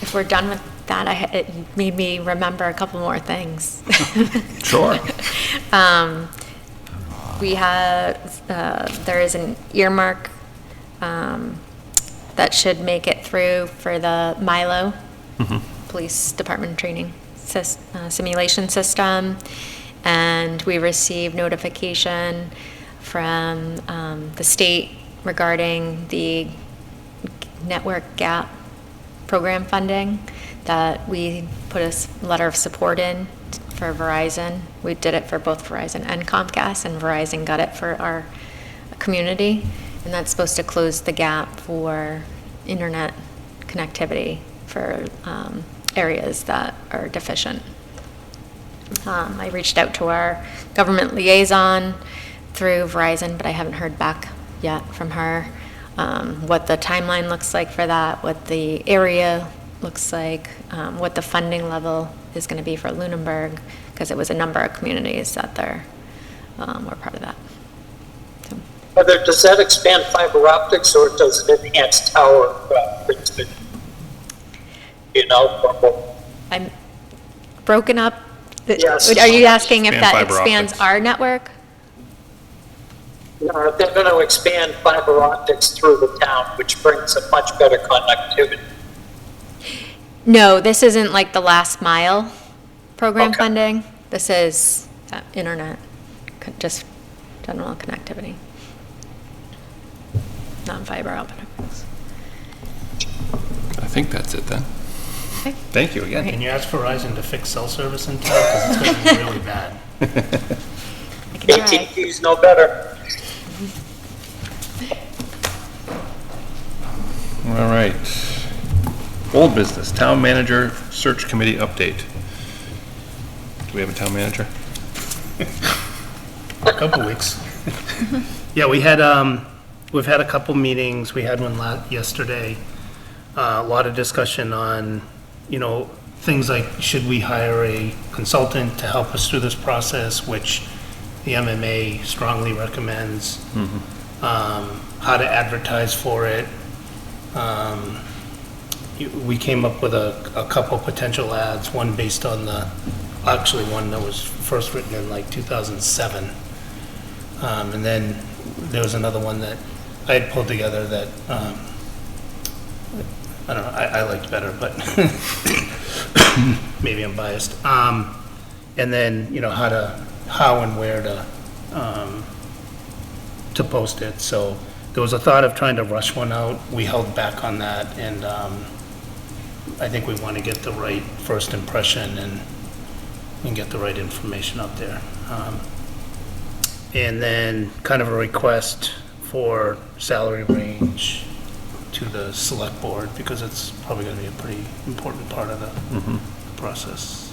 [SPEAKER 4] If we're done with that, it made me remember a couple more things.
[SPEAKER 1] Sure.
[SPEAKER 4] We have, there is an earmark that should make it through for the Milo Police Department Training Simulation System. And we received notification from the state regarding the Network Gap program funding that we put a letter of support in for Verizon. We did it for both Verizon and Comcast, and Verizon got it for our community. And that's supposed to close the gap for internet connectivity for areas that are deficient. I reached out to our government liaison through Verizon, but I haven't heard back yet from her. What the timeline looks like for that, what the area looks like, what the funding level is going to be for Lunenburg, because it was a number of communities that were part of that. So,
[SPEAKER 3] Whether, does that expand fiber optics or does it enhance tower transmission? You know,
[SPEAKER 4] I'm broken up.
[SPEAKER 3] Yes.
[SPEAKER 4] Are you asking if
[SPEAKER 1] Expand
[SPEAKER 4] that
[SPEAKER 1] fiber
[SPEAKER 4] expands
[SPEAKER 1] optics.
[SPEAKER 4] our network?
[SPEAKER 3] if they're going to expand fiber optics through the town, which brings a much better connectivity.
[SPEAKER 4] No, this isn't like the last mile program
[SPEAKER 3] Okay.
[SPEAKER 4] funding. This is internet, just general connectivity. Non-fiber optics.
[SPEAKER 1] I think that's it then.
[SPEAKER 4] Okay.
[SPEAKER 1] Thank you again.
[SPEAKER 5] Can you ask Verizon to fix cell service in town? Because it's going to be really bad.
[SPEAKER 4] I can try.
[SPEAKER 3] AT&T's no better.
[SPEAKER 1] All right. Old business, town manager search committee update. Do we have a town manager?
[SPEAKER 5] A couple weeks. Yeah, we've had a couple meetings. We had one yesterday. A lot of discussion on, things like, should we hire a consultant to help us through this process, which the MMA strongly recommends. How to advertise for it. We came up with a couple potential ads, one based on one that was first written in like 2007. And then there was another one that I had pulled together that, I don't know, I liked better, but maybe I'm biased. And then, how and where to post it. So there was a thought of trying to rush one out. We held back on that, and I think we want to get the right first impression and get the right information out there. And then kind of a request for salary range to the select board, because it's probably going to be a pretty important part of the process.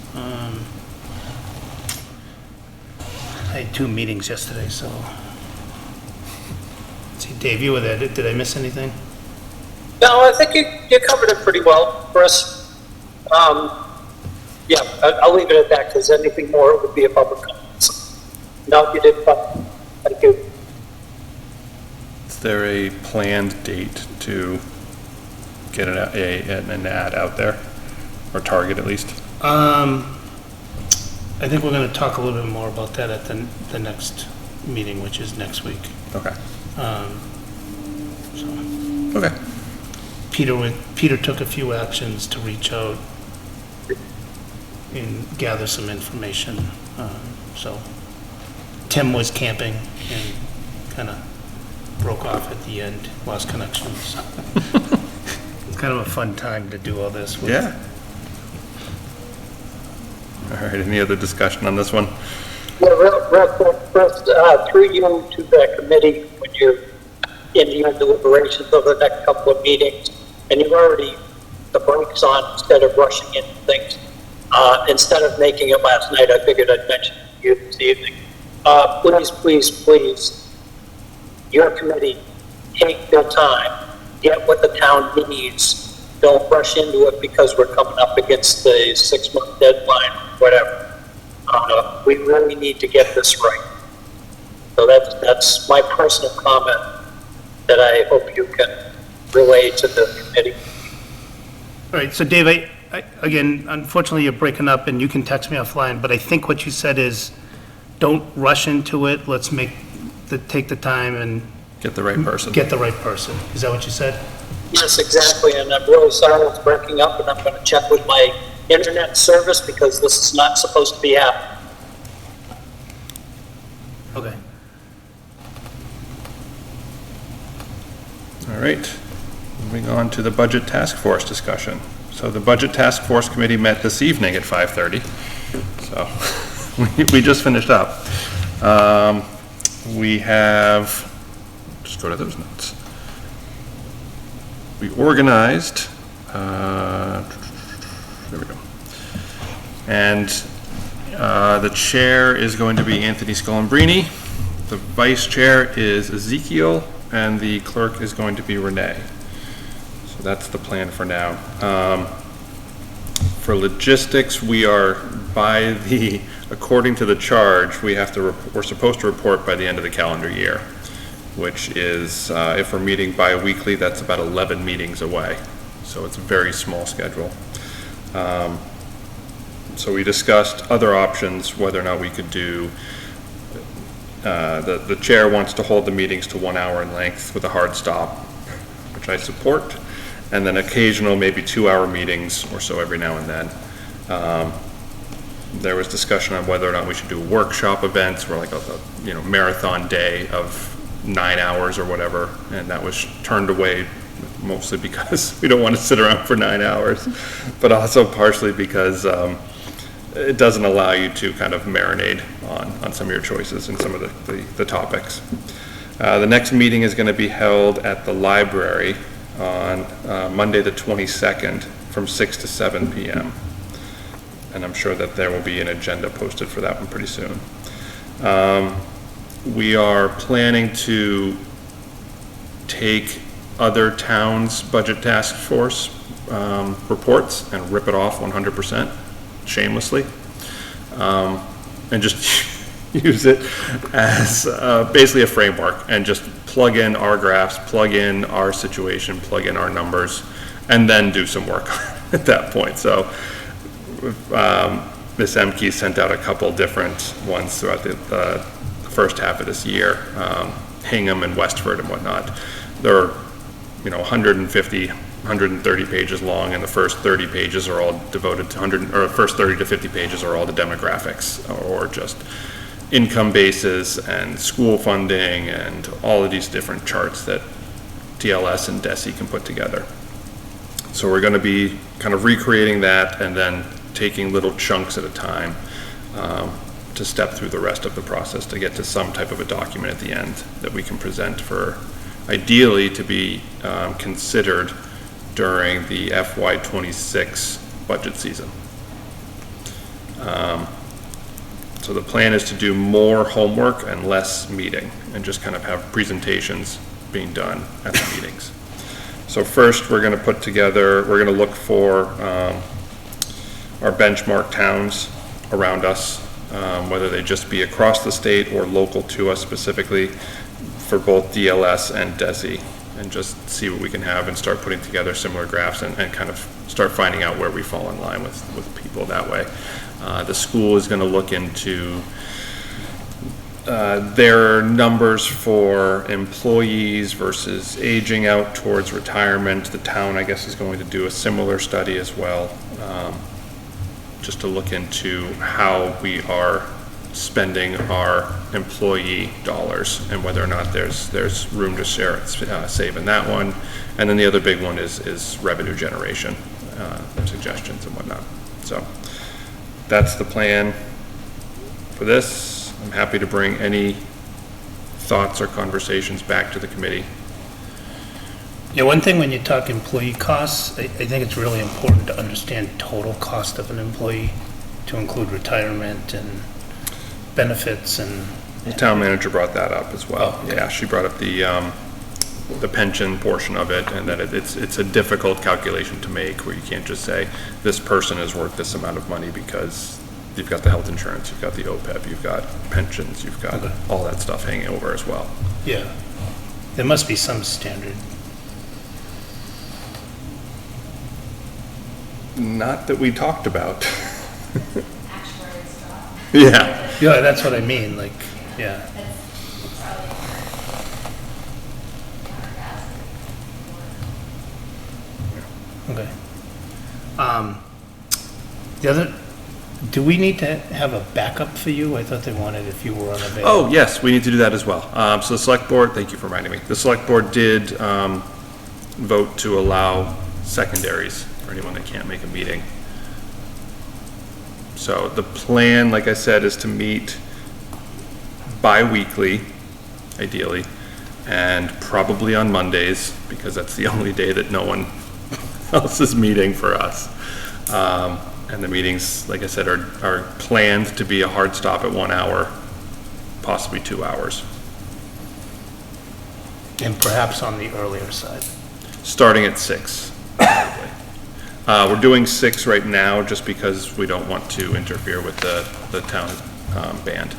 [SPEAKER 5] I had 2 meetings yesterday, so. Let's see, Dave, you were there. Did I miss anything?
[SPEAKER 3] No, I think you covered it pretty well, Chris. Yeah, I'll leave it at that, because anything more would be a public comment. No, you did fine. Thank you.
[SPEAKER 1] Is there a planned date to get an ad out there, or target at least?
[SPEAKER 5] I think we're going to talk a little bit more about that at the next meeting, which is next week.
[SPEAKER 1] Okay.
[SPEAKER 5] So
[SPEAKER 1] Okay.
[SPEAKER 5] Peter took a few actions to reach out and gather some information. So Tim was camping and kind of broke off at the end, lost connections. It's kind of a fun time to do all this with.
[SPEAKER 1] Yeah. All right, any other discussion on this one?
[SPEAKER 3] Yeah, real quick, first, through you to the committee, when you're in your deliberations over the next couple of meetings, and you've already, the brakes on instead of rushing into things. Instead of making it last night, I figured I'd mention it to you this evening. Please, your committee, take your time, get what the town needs. Don't rush into it because we're coming up against the 6-month deadline, whatever. We really need to get this right. So that's my personal comment that I hope you can relay to the committee.
[SPEAKER 5] All right, so Dave, again, unfortunately, you're breaking up, and you can text me offline, but I think what you said is, don't rush into it, let's take the time and
[SPEAKER 1] Get the right person.
[SPEAKER 5] get the right person. Is that what you said?
[SPEAKER 3] Yes, exactly, and I'm really sorry it's breaking up, and I'm going to check with my internet service because this is not supposed to be happening.
[SPEAKER 5] Okay.
[SPEAKER 1] All right, moving on to the Budget Task Force discussion. So the Budget Task Force Committee met this evening at 5:30, so we just finished up. We have, just go to those notes. We organized, there we go. And the chair is going to be Anthony Scalambrini, the vice chair is Ezekiel, and the clerk is going to be Renee. So that's the plan for now. For logistics, we are according to the charge, we're supposed to report by the end of the calendar year, which is, if we're meeting bi-weekly, that's about 11 meetings away. So it's a very small schedule. So we discussed other options, whether or not we could do, the chair wants to hold the meetings to 1 hour in length with a hard stop, which I support, and then occasional, maybe 2-hour meetings or so every now and then. There was discussion on whether or not we should do workshop events, where like a marathon day of 9 hours or whatever, and that was turned away mostly because we don't want to sit around for 9 hours, but also partially because it doesn't allow you to kind of marinate on some of your choices and some of the topics. The next meeting is going to be held at the library on Monday the 22nd from 6 to 7 p.m. And I'm sure that there will be an agenda posted for that one pretty soon. We are planning to take other towns' budget task force reports and rip it off 100% shamelessly, and just use it as basically a framework and just plug in our graphs, plug in our situation, plug in our numbers, and then do some work at that point. So Ms. Emke sent out a couple different ones throughout the first half of this year, Hingham and Westford and whatnot. They're 150, 130 pages long, and the first 30 pages are all devoted to first 30 to 50 pages are all the demographics, or just income bases and school funding and all of these different charts that TLS and DESI can put together. So we're going to be kind of recreating that and then taking little chunks at a time to step through the rest of the process to get to some type of a document at the end that we can present for, ideally, to be considered during the FY26 budget season. So the plan is to do more homework and less meeting, and just kind of have presentations being done at the meetings. So first, we're going to look for our benchmark towns around us whether they just be across the state or local to us specifically for both DLS and DESI, and just see what we can have and start putting together similar graphs and kind of start finding out where we fall in line with people that way. The school is going to look into their numbers for employees versus aging out towards retirement. The town, I guess, is going to do a similar study as well, just to look into how we are spending our employee dollars and whether or not there's room to save in that one. And then the other big one is revenue generation, suggestions and whatnot. So that's the plan for this. I'm happy to bring any thoughts or conversations back to the committee.
[SPEAKER 5] Yeah, one thing when you talk employee costs, I think it's really important to understand total cost of an employee, to include retirement and benefits and.
[SPEAKER 1] The town manager brought that up as well.
[SPEAKER 5] Oh, okay.
[SPEAKER 1] Yeah, she brought up the pension portion of it, and that it's a difficult calculation to make, where you can't just say, this person is worth this amount of money, because you've got the health insurance, you've got the OPEB, you've got pensions, you've got
[SPEAKER 5] Okay.
[SPEAKER 1] all that stuff hanging over as well.
[SPEAKER 5] Yeah, there must be some standard.
[SPEAKER 1] Not that we talked about. Yeah.
[SPEAKER 5] Yeah, that's what I mean, like, yeah. Okay. The other, do we need to have a backup for you? I thought they wanted if you were unavailable.
[SPEAKER 1] Oh, yes, we need to do that as well. So the select board, thank you for reminding me. The select board did vote to allow secondaries for anyone that can't make a meeting. So the plan, like I said, is to meet bi-weekly, ideally, and probably on Mondays, because that's the only day that no one else is meeting for us. And the meetings, like I said, are planned to be a hard stop at 1 hour, possibly 2 hours,
[SPEAKER 5] And perhaps on the earlier side.
[SPEAKER 1] starting at 6. Probably. We're doing 6 right now just because we don't want to interfere with the town band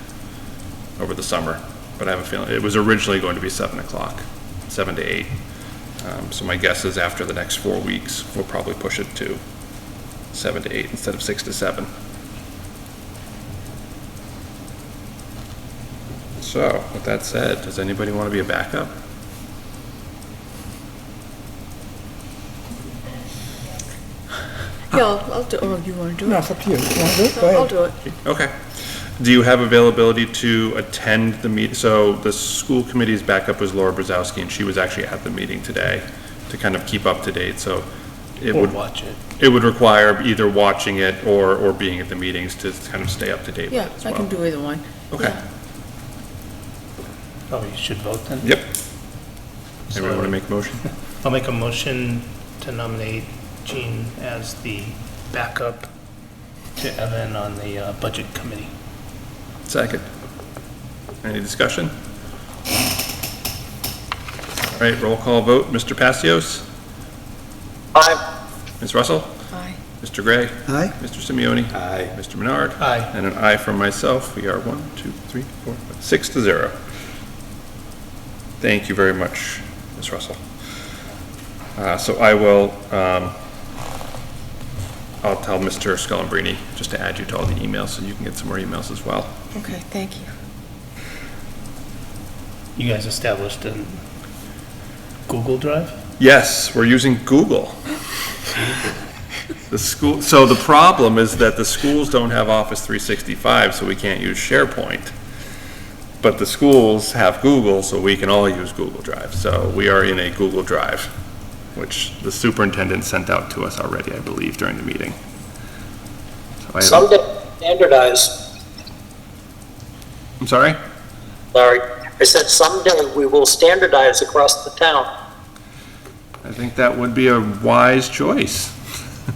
[SPEAKER 1] over the summer. But I have a feeling, it was originally going to be 7 o'clock, 7 to 8. So my guess is after the next 4 weeks, we'll probably push it to 7 to 8 instead of 6 to 7. So, with that said, does anybody want to be a backup?
[SPEAKER 8] Yeah, I'll do, oh, you want to do
[SPEAKER 7] No,
[SPEAKER 8] it?
[SPEAKER 7] it's up to you. You want to do it? Go
[SPEAKER 8] I'll
[SPEAKER 7] ahead.
[SPEAKER 8] do it.
[SPEAKER 1] Okay. Do you have availability to attend the meet? So the school committee's backup was Laura Brzezowski, and she was actually at the meeting today to kind of keep up to date. So it
[SPEAKER 5] Or
[SPEAKER 1] would
[SPEAKER 5] watch it.
[SPEAKER 1] require either watching it or being at the meetings to kind of stay up to date with
[SPEAKER 8] Yeah,
[SPEAKER 1] it as
[SPEAKER 8] I
[SPEAKER 1] well.
[SPEAKER 8] can do either one.
[SPEAKER 1] Okay.
[SPEAKER 8] Yeah.
[SPEAKER 5] Oh, you should vote then?
[SPEAKER 1] Yep.
[SPEAKER 5] So
[SPEAKER 1] Everyone want to make a motion?
[SPEAKER 5] I'll make a motion to nominate Jean as the backup to Evan on the budget committee.
[SPEAKER 1] Second. Any discussion? All right, roll call vote. Mr. Pastios?
[SPEAKER 3] Aye.
[SPEAKER 1] Ms. Russell?
[SPEAKER 8] Aye.
[SPEAKER 1] Mr. Gray?
[SPEAKER 7] Aye?
[SPEAKER 1] Mr. Simeoni? Aye. Mr. Menard?
[SPEAKER 5] Aye.
[SPEAKER 1] And an aye from myself. We are 1, 2, 3, 4, 5, 6 to 0. Thank you very much, Ms. Russell. So I will, I'll tell Mr. Scullambrini just to add you to all the emails so you can get some more emails as well.
[SPEAKER 8] Okay, thank you.
[SPEAKER 5] You guys established a Google Drive?
[SPEAKER 1] Yes, we're using Google. The school, so the problem is that the schools don't have Office 365, so we can't use SharePoint. But the schools have Google, so we can all use Google Drive. So we are in a Google Drive, which the superintendent sent out to us already, I believe, during the meeting. So I
[SPEAKER 3] Someday standardize,
[SPEAKER 1] I'm sorry?
[SPEAKER 3] Larry. I said someday we will standardize across the town.
[SPEAKER 1] I think that would be a wise choice.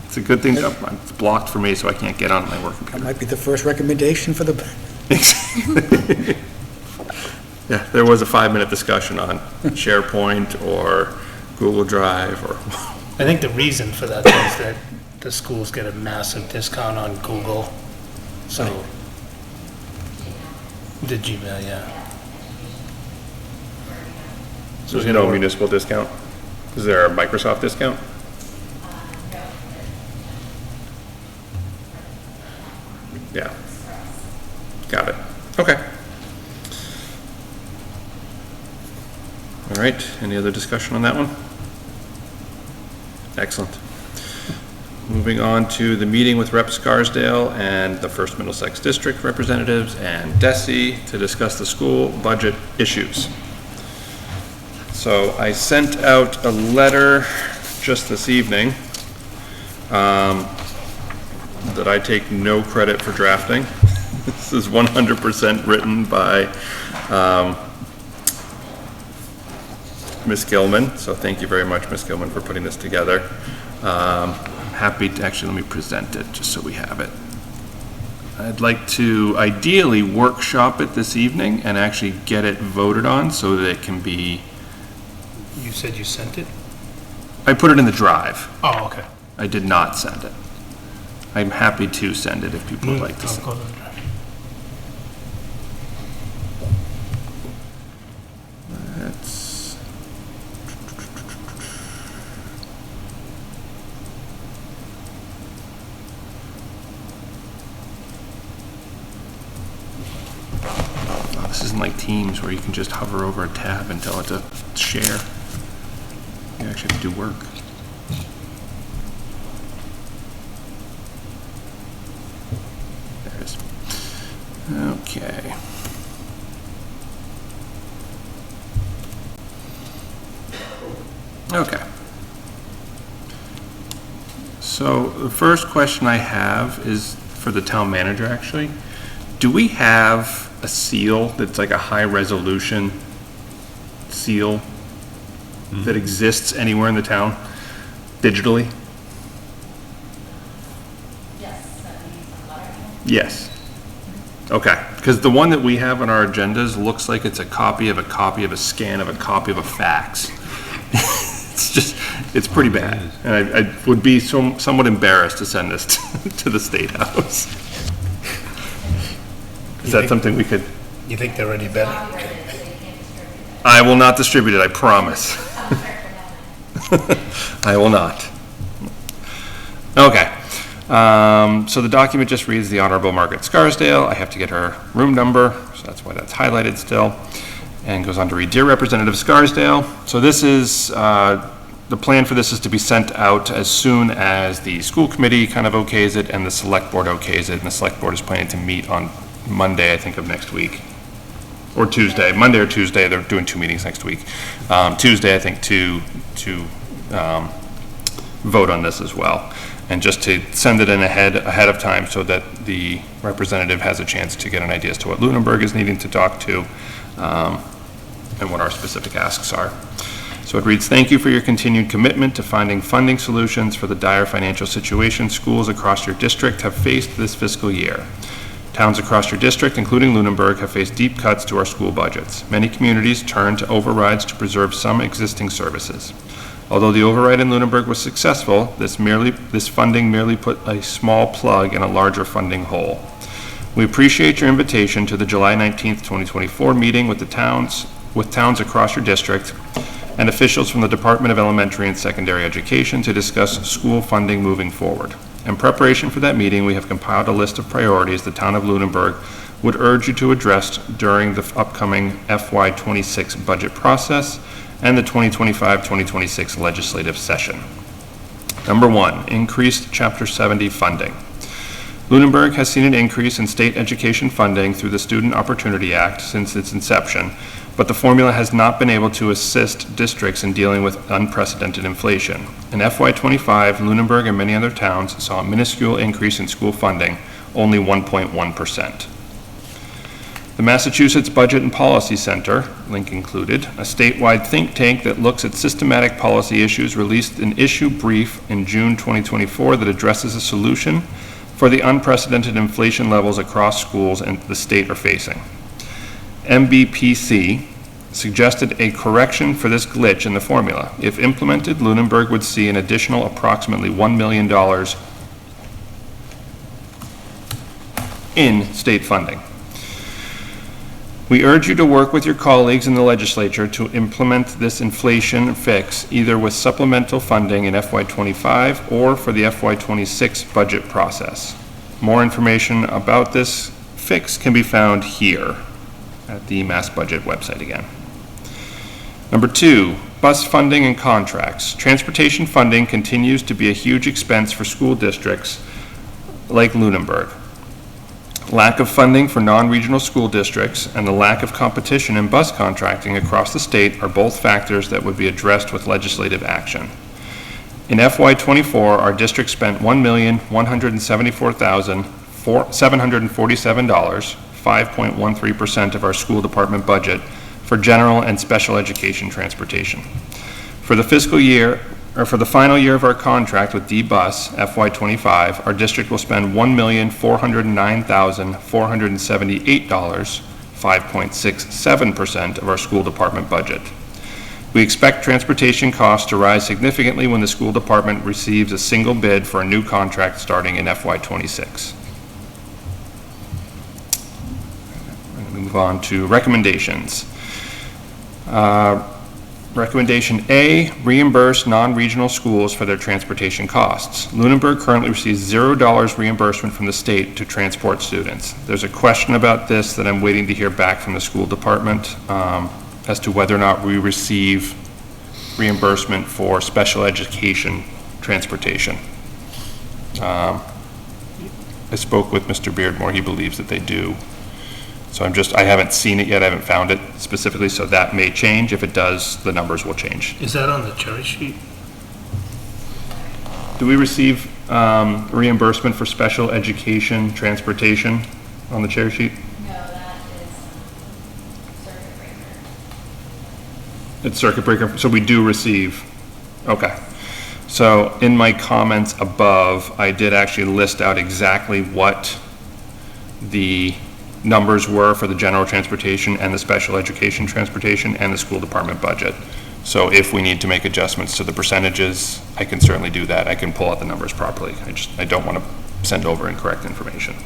[SPEAKER 1] It's a good thing that it's blocked for me, so I can't get on my work
[SPEAKER 7] That
[SPEAKER 1] computer.
[SPEAKER 7] might be the first recommendation for the,
[SPEAKER 1] Yeah, there was a 5-minute discussion on SharePoint or Google Drive or,
[SPEAKER 5] I think the reason for that is that the schools get a massive discount on Google. So The Gmail, yeah.
[SPEAKER 1] So there's no municipal discount? Is there a Microsoft discount? Yeah. Got it. Okay. All right, any other discussion on that one? Excellent. Moving on to the meeting with Rep. Scarsdale and the First Middlesex District representatives and DESI to discuss the school budget issues. So I sent out a letter just this evening that I take no credit for drafting. This is 100% written by Ms. Gilman, so thank you very much, Ms. Gilman, for putting this together. Happy to, actually, let me present it, just so we have it. I'd like to ideally workshop it this evening and actually get it voted on so that it can be,
[SPEAKER 5] You said you sent it?
[SPEAKER 1] I put it in the drive.
[SPEAKER 5] Oh, okay.
[SPEAKER 1] I did not send it. I'm happy to send it if people would like to
[SPEAKER 5] I'll
[SPEAKER 1] send it.
[SPEAKER 5] go to the drive.
[SPEAKER 1] That's, oh, this isn't like Teams where you can just hover over a tab and tell it to share. You actually have to do work. There it is. Okay. Okay. So the first question I have is for the town manager, actually. Do we have a seal that's like a high resolution seal that exists anywhere in the town digitally? Yes. Okay, because the one that we have on our agendas looks like it's a copy of a copy of a scan of a copy of a fax. It's just, it's pretty bad. And I would be somewhat embarrassed to send this to the State House. Is that something we could?
[SPEAKER 5] You think they're already better?
[SPEAKER 1] I will not distribute it, I promise. I will not. Okay. So the document just reads the Honorable Margaret Scarsdale. I have to get her room number, so that's why that's highlighted still. And goes on to read, Dear Representative Scarsdale. So this is, the plan for this is to be sent out as soon as the school committee kind of okays it and the select board okays it. And the select board is planning to meet on Monday, I think, of next week. Or Tuesday, Monday or Tuesday. They're doing 2 meetings next week. Tuesday, I think, to vote on this as well. And just to send it in ahead of time so that the representative has a chance to get an idea as to what Lunenburg is needing to talk to and what our specific asks are. So it reads, thank you for your continued commitment to finding funding solutions for the dire financial situation schools across your district have faced this fiscal year. Towns across your district, including Lunenburg, have faced deep cuts to our school budgets. Many communities turn to overrides to preserve some existing services. Although the override in Lunenburg was successful, this funding merely put a small plug in a larger funding hole. We appreciate your invitation to the July 19th, 2024 meeting with towns across your district and officials from the Department of Elementary and Secondary Education to discuss school funding moving forward. In preparation for that meeting, we have compiled a list of priorities the town of Lunenburg would urge you to address during the upcoming FY26 budget process and the 2025-2026 legislative session. Number 1, increased Chapter 70 funding. Lunenburg has seen an increase in state education funding through the Student Opportunity Act since its inception, but the formula has not been able to assist districts in dealing with unprecedented inflation. In FY25, Lunenburg and many other towns saw a minuscule increase in school funding, only 1.1%. The Massachusetts Budget and Policy Center, link included, a statewide think tank that looks at systematic policy issues, released an issue brief in June 2024 that addresses a solution for the unprecedented inflation levels across schools and the state are facing. MBPC suggested a correction for this glitch in the formula. If implemented, Lunenburg would see an additional approximately $1 million in state funding. We urge you to work with your colleagues in the legislature to implement this inflation fix, either with supplemental funding in FY25 or for the FY26 budget process. More information about this fix can be found here at the Mass Budget website again. Number 2, bus funding and contracts. Transportation funding continues to be a huge expense for school districts like Lunenburg. Lack of funding for non-regional school districts and the lack of competition in bus contracting across the state are both factors that would be addressed with legislative action. In FY24, our district spent $1,174,747, 5.13% of our school department budget, for general and special education transportation. For the fiscal year, or for the final year of our contract with D-Bus, FY25, our district will spend $1,409,478, 5.67% of our school department budget. We expect transportation costs to rise significantly when the school department receives a single bid for a new contract starting in FY26. Move on to recommendations. Recommendation A, reimburse non-regional schools for their transportation costs. Lunenburg currently receives $0 reimbursement from the state to transport students. There's a question about this that I'm waiting to hear back from the school department as to whether or not we receive reimbursement for special education transportation. I spoke with Mr. Beardmore. He believes that they do. So I haven't seen it yet, I haven't found it specifically, so that may change. If it does, the numbers will change.
[SPEAKER 5] Is that on the cherry sheet?
[SPEAKER 1] Do we receive reimbursement for special education transportation on the cherry sheet?
[SPEAKER 4] No, that is circuit breaker.
[SPEAKER 1] It's circuit breaker, so we do receive, okay. So in my comments above, I did actually list out exactly what the numbers were for the general transportation and the special education transportation and the school department budget. So if we need to make adjustments to the percentages, I can certainly do that. I can pull out the numbers properly. I don't want to send over incorrect information.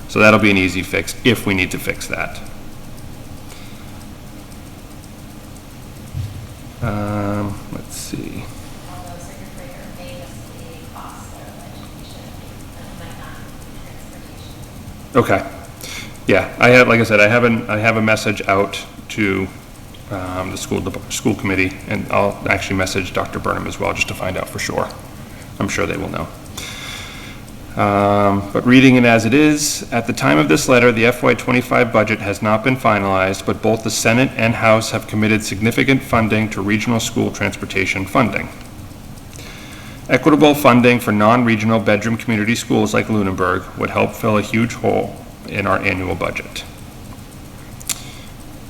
[SPEAKER 1] So that'll be an easy fix if we need to fix that. Let's see.
[SPEAKER 4] Although circuit breaker may just be cost of education, and it might not be transportation.
[SPEAKER 1] Okay. Yeah, like I said, I have a message out to the school committee, and I'll actually message Dr. Burnham as well, just to find out for sure. I'm sure they will know. But reading it as it is, at the time of this letter, the FY25 budget has not been finalized, but both the Senate and House have committed significant funding to regional school transportation funding. Equitable funding for non-regional bedroom community schools like Lunenburg would help fill a huge hole in our annual budget.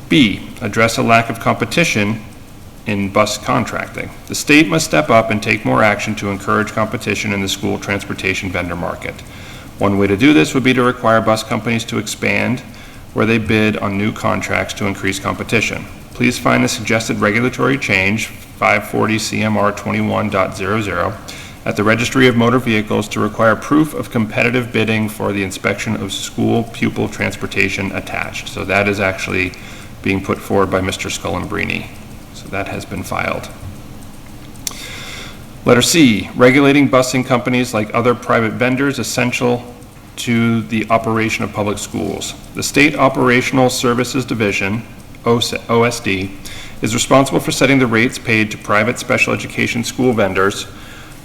[SPEAKER 1] B, address a lack of competition in bus contracting. The state must step up and take more action to encourage competition in the school transportation vendor market. One way to do this would be to require bus companies to expand where they bid on new contracts to increase competition. Please find the suggested regulatory change, 540 CMR 21.00, at the Registry of Motor Vehicles to require proof of competitive bidding for the inspection of school pupil transportation attached. So that is actually being put forward by Mr. Scullambrini. So that has been filed. Letter C, regulating busing companies like other private vendors essential to the operation of public schools. The State Operational Services Division, OSD, is responsible for setting the rates paid to private special education school vendors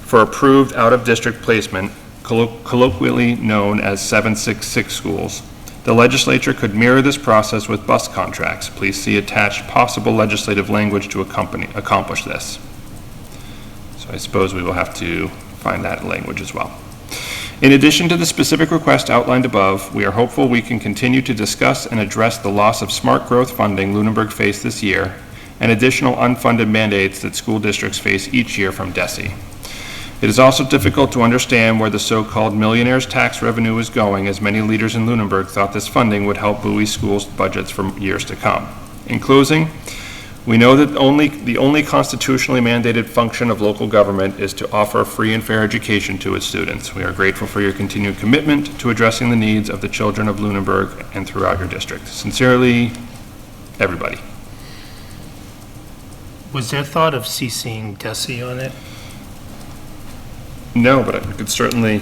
[SPEAKER 1] for approved out-of-district placement, colloquially known as 766 schools. The legislature could mirror this process with bus contracts. Please see attached possible legislative language to accomplish this. So I suppose we will have to find that language as well. In addition to the specific request outlined above, we are hopeful we can continue to discuss and address the loss of smart growth funding Lunenburg faced this year and additional unfunded mandates that school districts face each year from DESE. It is also difficult to understand where the so-called millionaire's tax revenue is going, as many leaders in Lunenburg thought this funding would help buoy schools' budgets for years to come. In closing, we know that the only constitutionally mandated function of local government is to offer free and fair education to its students. We are grateful for your continued commitment to addressing the needs of the children of Lunenburg and throughout your district. Sincerely, everybody.
[SPEAKER 5] Was there thought of CCing Desi on it?
[SPEAKER 1] No, but I could certainly,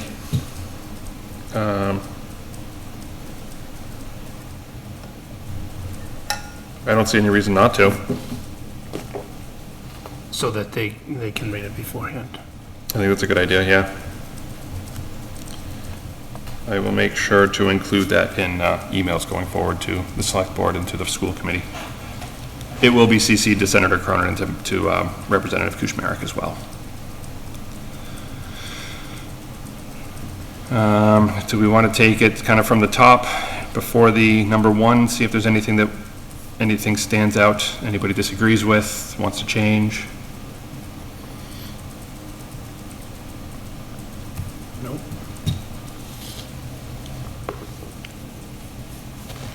[SPEAKER 1] I don't see any reason not to.
[SPEAKER 5] So that they can read it beforehand?
[SPEAKER 1] I think that's a good idea, yeah. I will make sure to include that in emails going forward to the select board and to the school committee. It will be CC'd to Senator Cronin and to Representative Kuchmarek as well. Do we want to take it kind of from the top before the number one, see if there's anything stands out, anybody disagrees with, wants to change?
[SPEAKER 5] Nope.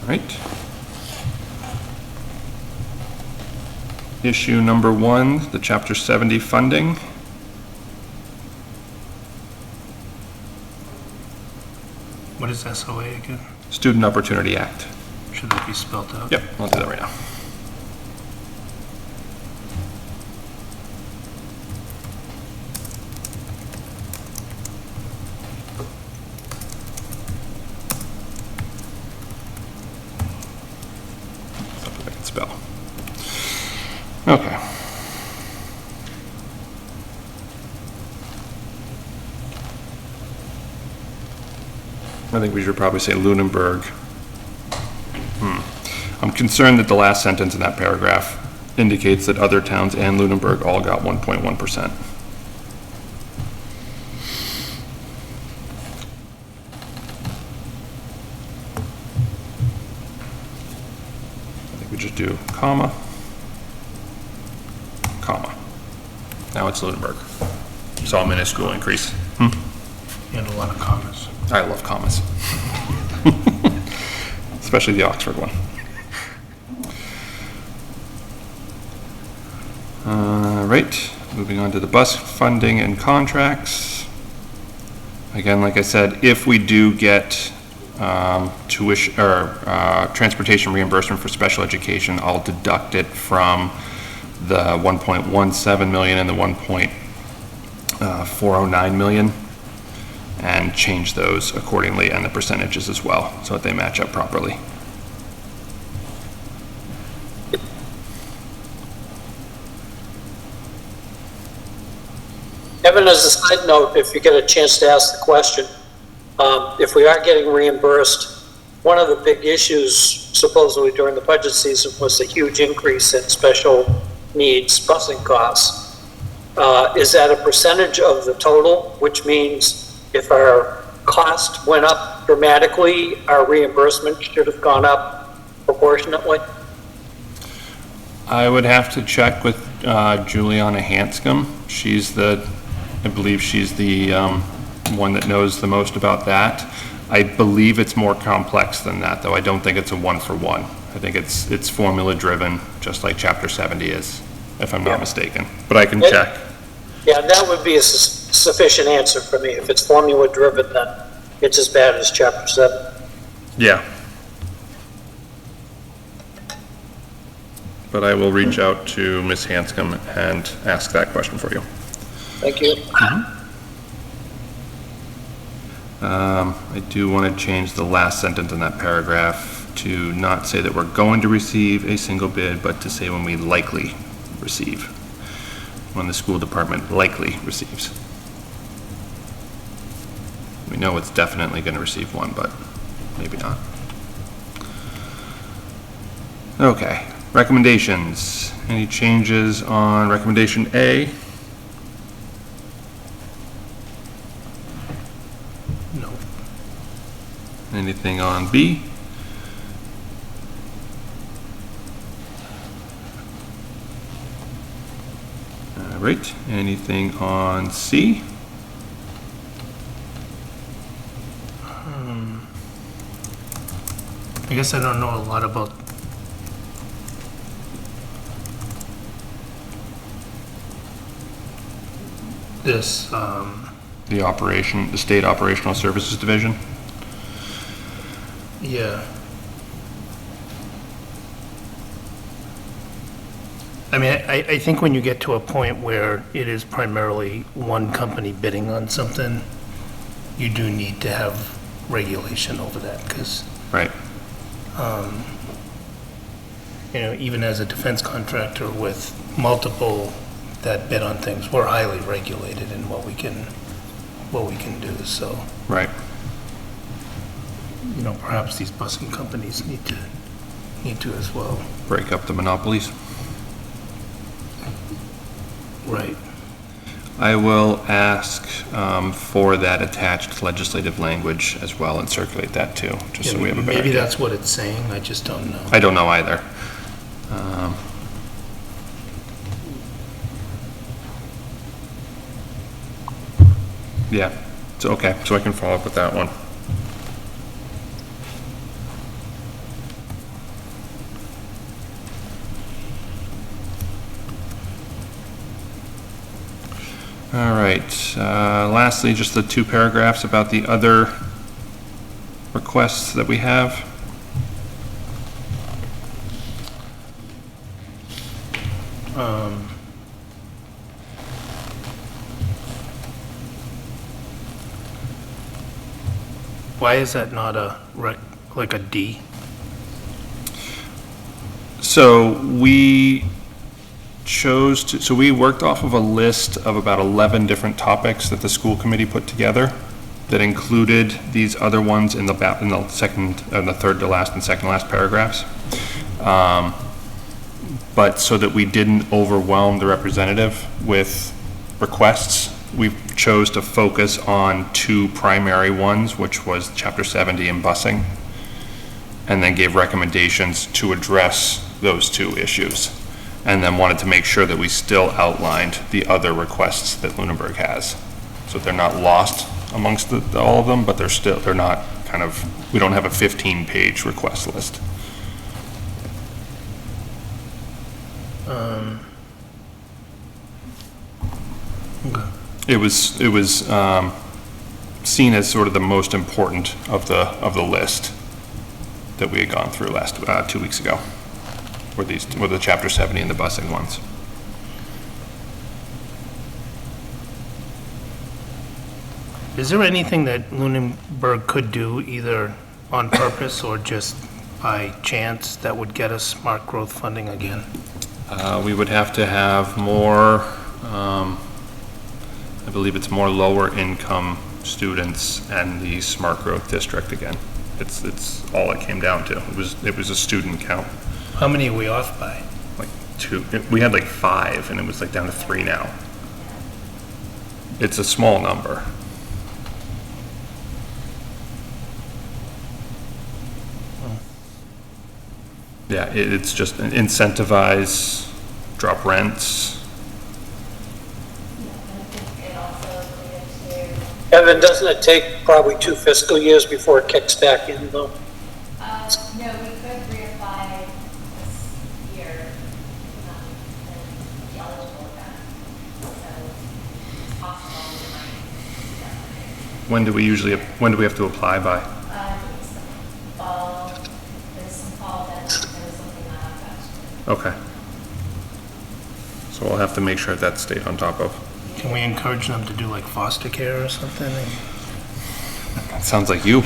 [SPEAKER 1] Right. Issue number one, the Chapter 70 funding.
[SPEAKER 5] What is SOA again?
[SPEAKER 1] Student Opportunity Act.
[SPEAKER 5] Should that be spelled out?
[SPEAKER 1] Yep, I'll do that right now. Something I can spell. Okay. I think we should probably say Lunenburg. I'm concerned that the last sentence in that paragraph indicates that other towns and Lunenburg all got 1.1%. I think we just do comma, comma. Now it's Lunenburg. Saw a minuscule increase.
[SPEAKER 5] And a lot of commas.
[SPEAKER 1] I love commas. Especially the Oxford one. Right, moving on to the bus funding and contracts. Again, like I said, if we do get tuition or transportation reimbursement for special education, I'll deduct it from the 1.17 million and the 1.409 million and change those accordingly and the percentages as well so that they match up properly.
[SPEAKER 3] Evan, as a side note, if you get a chance to ask the question, if we are getting reimbursed, one of the big issues supposedly during the budget season was a huge increase in special needs busing costs. Is that a percentage of the total, which means if our cost went up dramatically, our reimbursement should have gone up proportionately?
[SPEAKER 1] I would have to check with Juliana Hanscom. I believe she's the one that knows the most about that. I believe it's more complex than that, though. I don't think it's a one-for-one. I think it's formula-driven, just like Chapter 70 is, if I'm not mistaken. But I can check.
[SPEAKER 3] Yeah, that would be a sufficient answer for me. If it's formula-driven, then it's as bad as Chapter 7.
[SPEAKER 1] Yeah. But I will reach out to Ms. Hanscom and ask that question for you.
[SPEAKER 3] Thank you.
[SPEAKER 1] I do want to change the last sentence in that paragraph to not say that we're going to receive a single bid, but to say when we likely receive, when the school department likely receives. We know it's definitely going to receive one, but maybe not. Okay, recommendations. Any changes on recommendation A?
[SPEAKER 5] No.
[SPEAKER 1] Anything on B? All right, anything on C?
[SPEAKER 5] I guess I don't know a lot about this.
[SPEAKER 1] The State Operational Services Division?
[SPEAKER 5] Yeah. I mean, I think when you get to a point where it is primarily one company bidding on something, you do need to have regulation over that, because,
[SPEAKER 1] Right.
[SPEAKER 5] even as a defense contractor with multiple that bid on things, we're highly regulated in what we can do, so,
[SPEAKER 1] Right.
[SPEAKER 5] perhaps these busing companies need to as well.
[SPEAKER 1] Break up the monopolies.
[SPEAKER 5] Right.
[SPEAKER 1] I will ask for that attached legislative language as well and circulate that too, just so we have a better
[SPEAKER 5] Maybe
[SPEAKER 1] idea.
[SPEAKER 5] that's what it's saying, I just don't know.
[SPEAKER 1] I don't know either. Yeah, so, okay, so I can follow up with that one. All right, lastly, just the 2 paragraphs about the other requests that we have.
[SPEAKER 5] Why is that not like a D?
[SPEAKER 1] So we so we worked off of a list of about 11 different topics that the school committee put together that included these other ones in the third to last and second to last paragraphs. But so that we didn't overwhelm the representative with requests, we chose to focus on 2 primary ones, which was Chapter 70 and busing, and then gave recommendations to address those 2 issues. And then wanted to make sure that we still outlined the other requests that Lunenburg has. So they're not lost amongst all of them, but they're not we don't have a 15-page request list.
[SPEAKER 5] Okay.
[SPEAKER 1] It was seen as sort of the most important of the list that we had gone through 2 weeks ago. Were the Chapter 70 and the busing ones.
[SPEAKER 5] Is there anything that Lunenburg could do, either on purpose or just by chance, that would get us smart growth funding again?
[SPEAKER 1] We would have to have more, I believe it's more lower income students and the smart growth district again. It's all it came down to. It was a student count.
[SPEAKER 5] How many are we off by?
[SPEAKER 1] Like 2, we had like 5 and it was like down to 3 now. It's a small number. Yeah, it's just incentivize, drop rents.
[SPEAKER 3] Evan, doesn't it take probably 2 fiscal years before it kicks back in though?
[SPEAKER 4] No, we could reapply this year, and be eligible again. So it's possible we might.
[SPEAKER 1] When do we have to apply by?
[SPEAKER 4] It's the fall, there's some fall events, there's something like that.
[SPEAKER 1] Okay. So we'll have to make sure that stayed on top of.
[SPEAKER 5] Can we encourage them to do like foster care or something?
[SPEAKER 1] Sounds like you.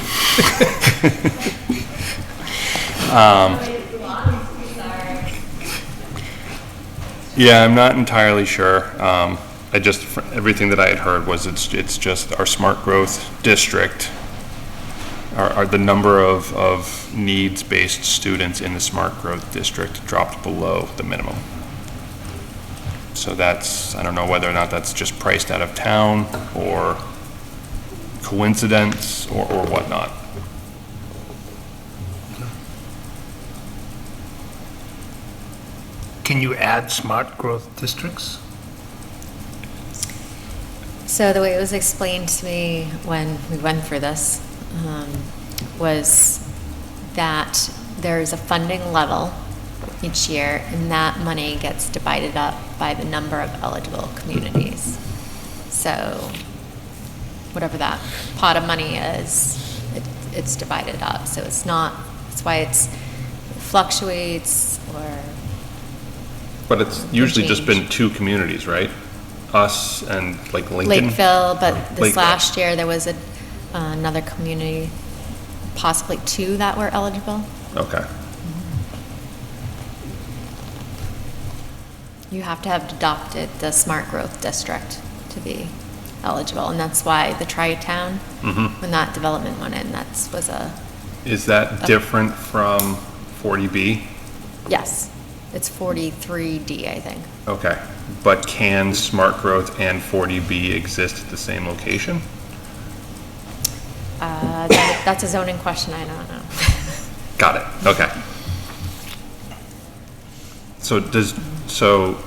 [SPEAKER 1] Yeah, I'm not entirely sure. Everything that I had heard was it's just our smart growth district, are the number of needs-based students in the smart growth district dropped below the minimum. So I don't know whether or not that's just priced out of town or coincidence or whatnot.
[SPEAKER 5] Can you add smart growth districts?
[SPEAKER 4] So the way it was explained to me when we went through this was that there's a funding level each year, and that money gets divided up by the number of eligible communities. So whatever that pot of money is, it's divided up. So it's not, that's why it fluctuates or...
[SPEAKER 1] But it's usually just
[SPEAKER 4] change.
[SPEAKER 1] been two communities, right? Us and like Lincoln?
[SPEAKER 4] Lakeville, but this
[SPEAKER 1] Lakeville.
[SPEAKER 4] last year, there was another community, possibly two that were eligible.
[SPEAKER 1] Okay,
[SPEAKER 4] You have to have adopted the smart growth district to be eligible, and that's why the Tri-Town, when that development went in, was a,
[SPEAKER 1] is that different from 40B?
[SPEAKER 4] yes, it's 43D, I think.
[SPEAKER 1] Okay, but can smart growth and 40B exist at the same location?
[SPEAKER 4] That's a zoning question, I don't know.
[SPEAKER 1] Got it, okay. So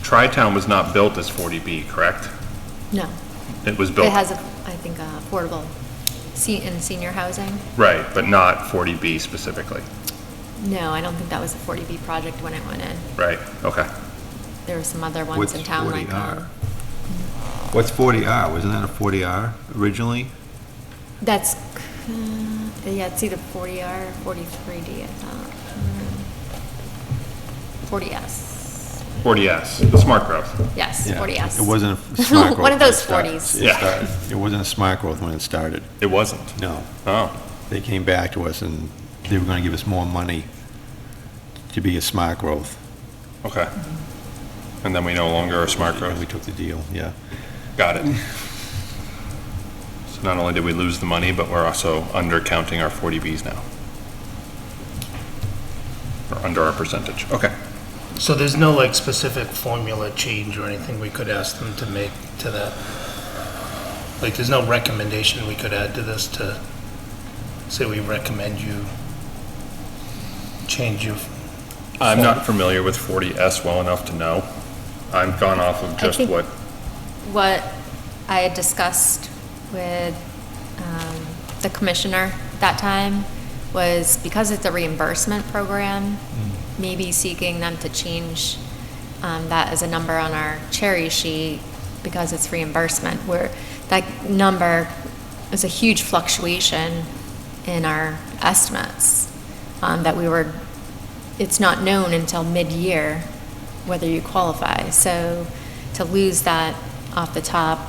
[SPEAKER 1] Tri-Town was not built as 40B, correct?
[SPEAKER 4] No.
[SPEAKER 1] It was built.
[SPEAKER 4] It has, I think, affordable in senior housing.
[SPEAKER 1] Right, but not 40B specifically,
[SPEAKER 4] No, I don't think that was a 40B project when it went in.
[SPEAKER 1] right? Okay.
[SPEAKER 4] There were some other ones
[SPEAKER 6] What's
[SPEAKER 4] in town like
[SPEAKER 6] 40R? What's 40R? Wasn't that a 40R originally?
[SPEAKER 4] That's, yeah, it's either 40R or 43D, I thought. 40S.
[SPEAKER 1] 40S, the smart growth.
[SPEAKER 4] Yes,
[SPEAKER 6] Yeah.
[SPEAKER 4] 40S.
[SPEAKER 6] It wasn't a smart growth.
[SPEAKER 4] One of
[SPEAKER 6] when it
[SPEAKER 4] those
[SPEAKER 6] started.
[SPEAKER 4] 40s.
[SPEAKER 1] Yeah.
[SPEAKER 6] It wasn't a smart growth when it started.
[SPEAKER 1] It wasn't?
[SPEAKER 6] No.
[SPEAKER 1] Oh,
[SPEAKER 6] They came back to us and they were going to give us more money to be a smart growth.
[SPEAKER 1] okay. And then we no longer are smart
[SPEAKER 6] And we
[SPEAKER 1] growth?
[SPEAKER 6] took the deal, yeah.
[SPEAKER 1] Got it. So not only did we lose the money, but we're also undercounting our 40Bs now. Or under our percentage, okay.
[SPEAKER 5] So there's no like specific formula change or anything we could ask them to make to that? Like, there's no recommendation we could add to this to say we recommend you change your,
[SPEAKER 1] I'm not familiar with 40S well enough to know. I've gone off of just
[SPEAKER 4] think-
[SPEAKER 1] what,
[SPEAKER 4] What I had discussed with the commissioner that time was because it's a reimbursement program, maybe seeking them to change that as a number on our cherry sheet because it's reimbursement, where that number is a huge fluctuation in our estimates, that it's not known until mid-year whether you qualify. So to lose that off the top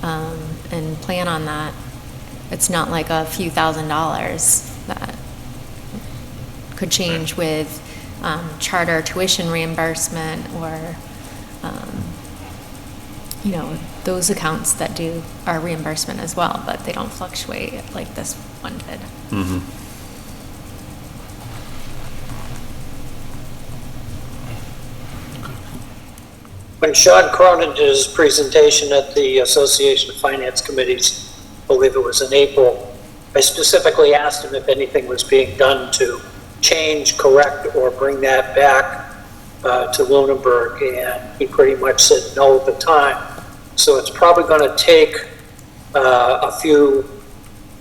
[SPEAKER 4] and plan on that, it's not like a few $1,000s that could change with charter tuition reimbursement or, those accounts that do our reimbursement as well, but they don't fluctuate like this one did.
[SPEAKER 3] When Sean Cronin did his presentation at the Association of Finance Committees, I believe it was in April, I specifically asked him if anything was being done to change, correct, or bring that back to Lunenburg, and he pretty much said no at the time. So it's probably going to take a few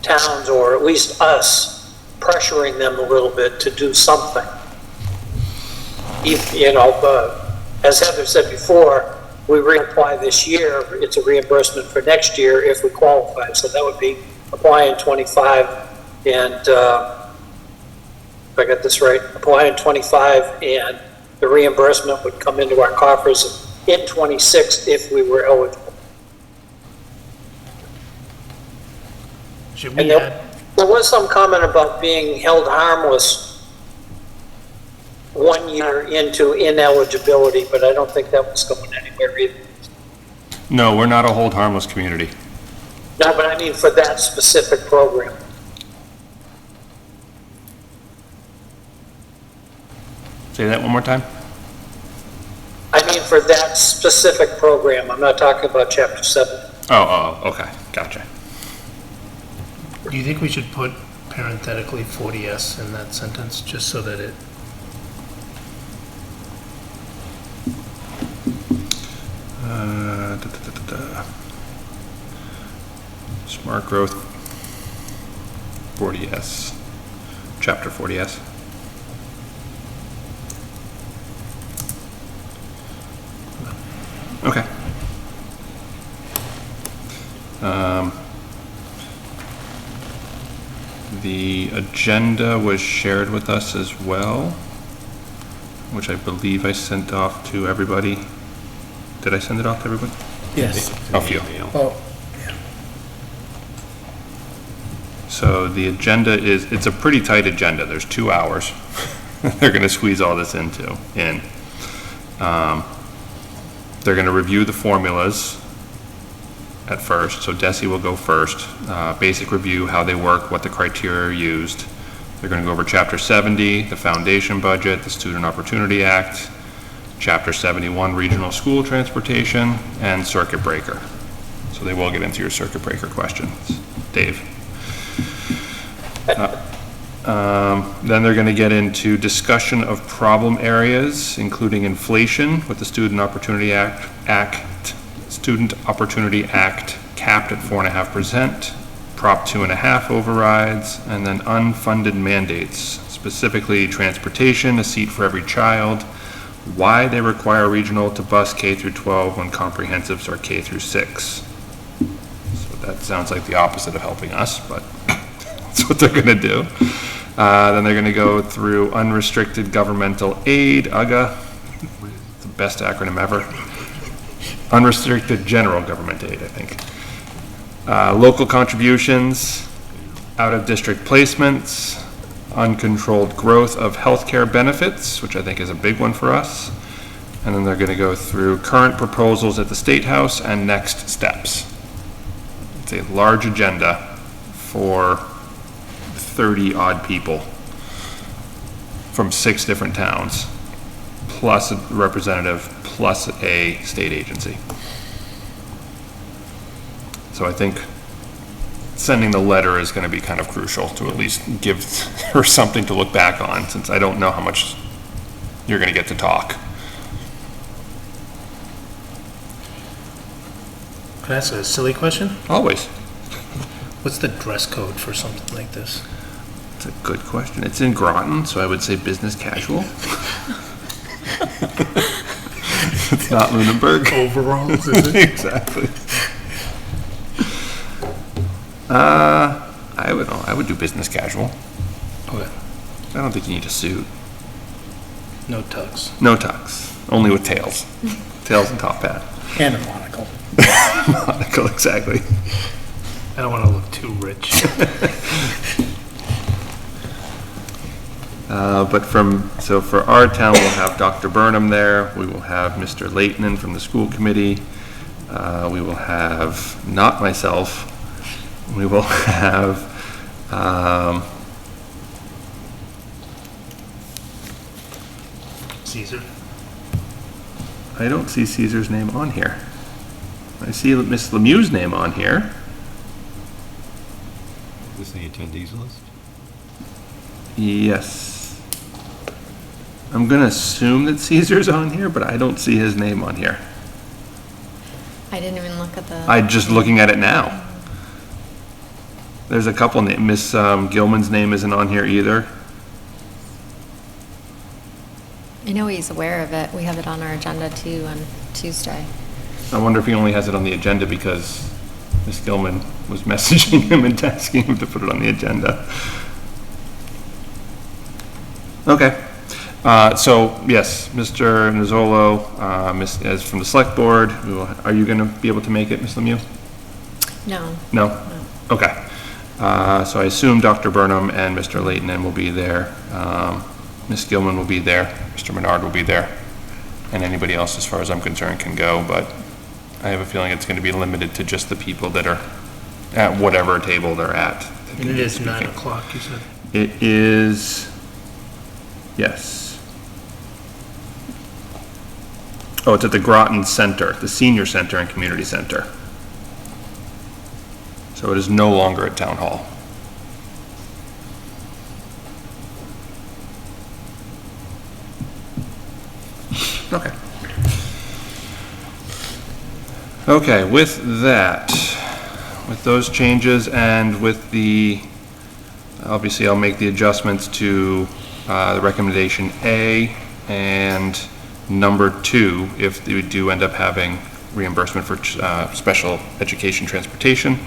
[SPEAKER 3] towns, or at least us, pressuring them a little bit to do something. As Heather said before, we reapply this year, it's a reimbursement for next year if we qualify. So that would be applying 25 and, if I got this right, applying 25 and the reimbursement would come into our coffers in 26 if we were eligible.
[SPEAKER 5] should
[SPEAKER 3] And
[SPEAKER 5] we add?
[SPEAKER 3] there was some comment about being held harmless 1 year into ineligibility, but I don't think that was going anywhere either.
[SPEAKER 1] no, we're not a hold harmless community.
[SPEAKER 3] No, but I mean for that specific program.
[SPEAKER 1] Say that one more time?
[SPEAKER 3] I mean for that specific program. I'm not talking about Chapter 7.
[SPEAKER 1] Oh, okay, gotcha.
[SPEAKER 5] Do you think we should put parenthetically 40S in that sentence, just so that it,
[SPEAKER 1] Smart growth, 40S, chapter 40S. Okay. The agenda was shared with us as well. which I believe I sent off to everybody. Did I send it off to everybody?
[SPEAKER 7] Yes.
[SPEAKER 1] A few.
[SPEAKER 7] Oh,
[SPEAKER 1] So the agenda it's a pretty tight agenda. There's 2 hours. They're going to squeeze all this in. They're going to review the formulas at first. So Desi will go first. Basic review, how they work, what the criteria are used. They're going to go over Chapter 70, the foundation budget, the Student Opportunity Act, Chapter 71, regional school transportation, and circuit breaker. So they will get into your circuit breaker questions. Dave. Then they're going to get into discussion of problem areas, including inflation with the Student Opportunity Act, Student Opportunity Act capped at 4.5%, Prop 2.5 overrides, and then unfunded mandates, specifically transportation, a seat for every child, why they require regional to bus K through 12 when comprehensives are K through 6. So that sounds like the opposite of helping us, but that's what they're going to do. Then they're going to go through unrestricted governmental aid, UGA, the best acronym ever. Unrestricted general government aid, I think. Local contributions, out-of-district placements, uncontrolled growth of healthcare benefits, which I think is a big one for us. And then they're going to go through current proposals at the State House and next steps. It's a large agenda for 30-odd people from 6 different towns, plus a representative, plus a state agency. So I think sending the letter is going to be kind of crucial to at least give her something to look back on, since I don't know how much you're going to get to talk.
[SPEAKER 5] Can I ask a silly question?
[SPEAKER 1] Always.
[SPEAKER 5] What's the dress code for something like this?
[SPEAKER 1] It's a good question. It's in Groton, so I would say business casual. It's not Lunenburg.
[SPEAKER 5] Overalls, is it?
[SPEAKER 1] Exactly. I would do business casual.
[SPEAKER 5] Okay.
[SPEAKER 1] I don't think you need a suit.
[SPEAKER 5] No tux.
[SPEAKER 1] No tux, only with tails. Tails and top hat.
[SPEAKER 7] and a monocle.
[SPEAKER 1] Monocle, exactly.
[SPEAKER 5] I don't want to look too rich.
[SPEAKER 1] So for our town, we'll have Dr. Burnham there. We will have Mr. Leighton from the school committee. We will have, not myself, we will have,
[SPEAKER 5] Caesar.
[SPEAKER 1] I don't see Caesar's name on here. I see Miss Lemieux's name on here.
[SPEAKER 6] Is this the attendees list?
[SPEAKER 1] Yes. I'm gonna assume that Caesar's on here, but I don't see his name on here.
[SPEAKER 4] I didn't even look at the.
[SPEAKER 1] I'm just looking at it now. There's a couple, Miss Gilman's name isn't on here either.
[SPEAKER 4] I know he's aware of it. We have it on our agenda too on Tuesday.
[SPEAKER 1] I wonder if he only has it on the agenda because Miss Gilman was messaging him and asking him to put it on the agenda. Okay. So, yes, Mr. Nizzolo, as from the select board, are you going to be able to make it, Ms. Lemieux?
[SPEAKER 4] No.
[SPEAKER 1] No? Okay. So I assume Dr. Burnham and Mr. Leighton will be there. Ms. Gilman will be there. Mr. Menard will be there. And anybody else, as far as I'm concerned, can go, but I have a feeling it's going to be limited to just the people that are at whatever table they're at.
[SPEAKER 5] And it is 9 o'clock, you said?
[SPEAKER 1] It is, yes. Oh, it's at the Groton Center, the Senior Center and Community Center. So it is no longer at Town Hall. Okay. Okay, with that, with those changes and with the, obviously I'll make the adjustments to the recommendation A and number 2 if we do end up having reimbursement for special education transportation,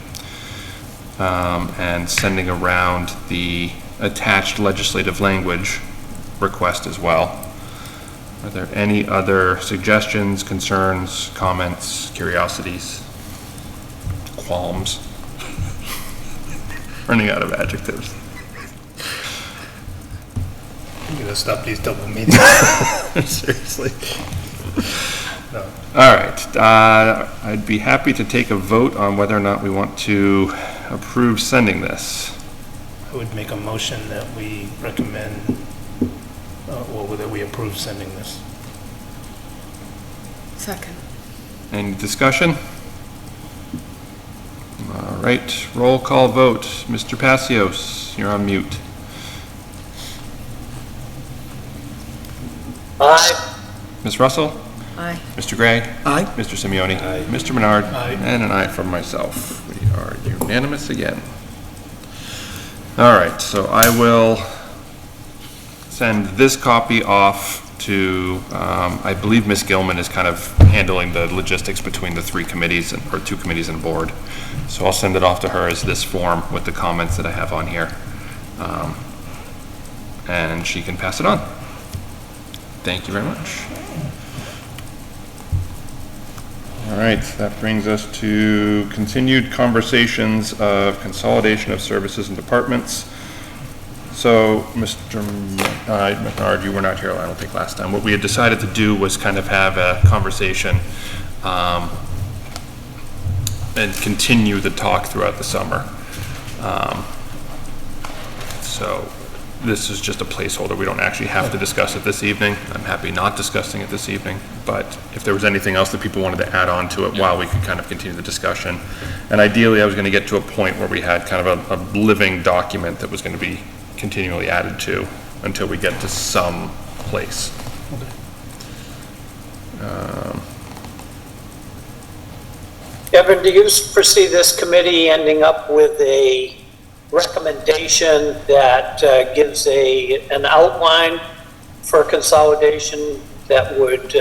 [SPEAKER 1] and sending around the attached legislative language request as well. Are there any other suggestions, concerns, comments, curiosities, qualms? Running out of adjectives.
[SPEAKER 5] I'm gonna stop these double meetings.
[SPEAKER 1] Seriously.
[SPEAKER 5] No.
[SPEAKER 1] All right, I'd be happy to take a vote on whether or not we want to approve sending this.
[SPEAKER 5] I would make a motion that we recommend, or that we approve sending this.
[SPEAKER 8] Second.
[SPEAKER 1] Any discussion? All right, roll call vote. Mr. Passios, you're on mute.
[SPEAKER 3] Aye.
[SPEAKER 1] Ms. Russell?
[SPEAKER 8] Aye.
[SPEAKER 1] Mr. Gray?
[SPEAKER 7] Aye.
[SPEAKER 1] Mr. Simeoni? Mr. Menard?
[SPEAKER 5] Aye.
[SPEAKER 1] And an aye from myself. We are unanimous again. All right, so I will send this copy off to, I believe Ms. Gilman is kind of handling the logistics between the three committees, or two committees and board. So I'll send it off to her as this form with the comments that I have on here. And she can pass it on. Thank you very much. All right, that brings us to continued conversations of consolidation of services and departments. So, Mr. Menard, you were not here, I don't think, last time. What we had decided to do was kind of have a conversation and continue the talk throughout the summer. So this is just a placeholder. We don't actually have to discuss it this evening. I'm happy not discussing it this evening, but if there was anything else that people wanted to add on to it while we could kind of continue the discussion. And ideally, I was going to get to a point where we had kind of a living document that was going to be continually added to until we get to some place.
[SPEAKER 3] Evan, do you foresee this committee ending up with a recommendation that gives an outline for consolidation that would,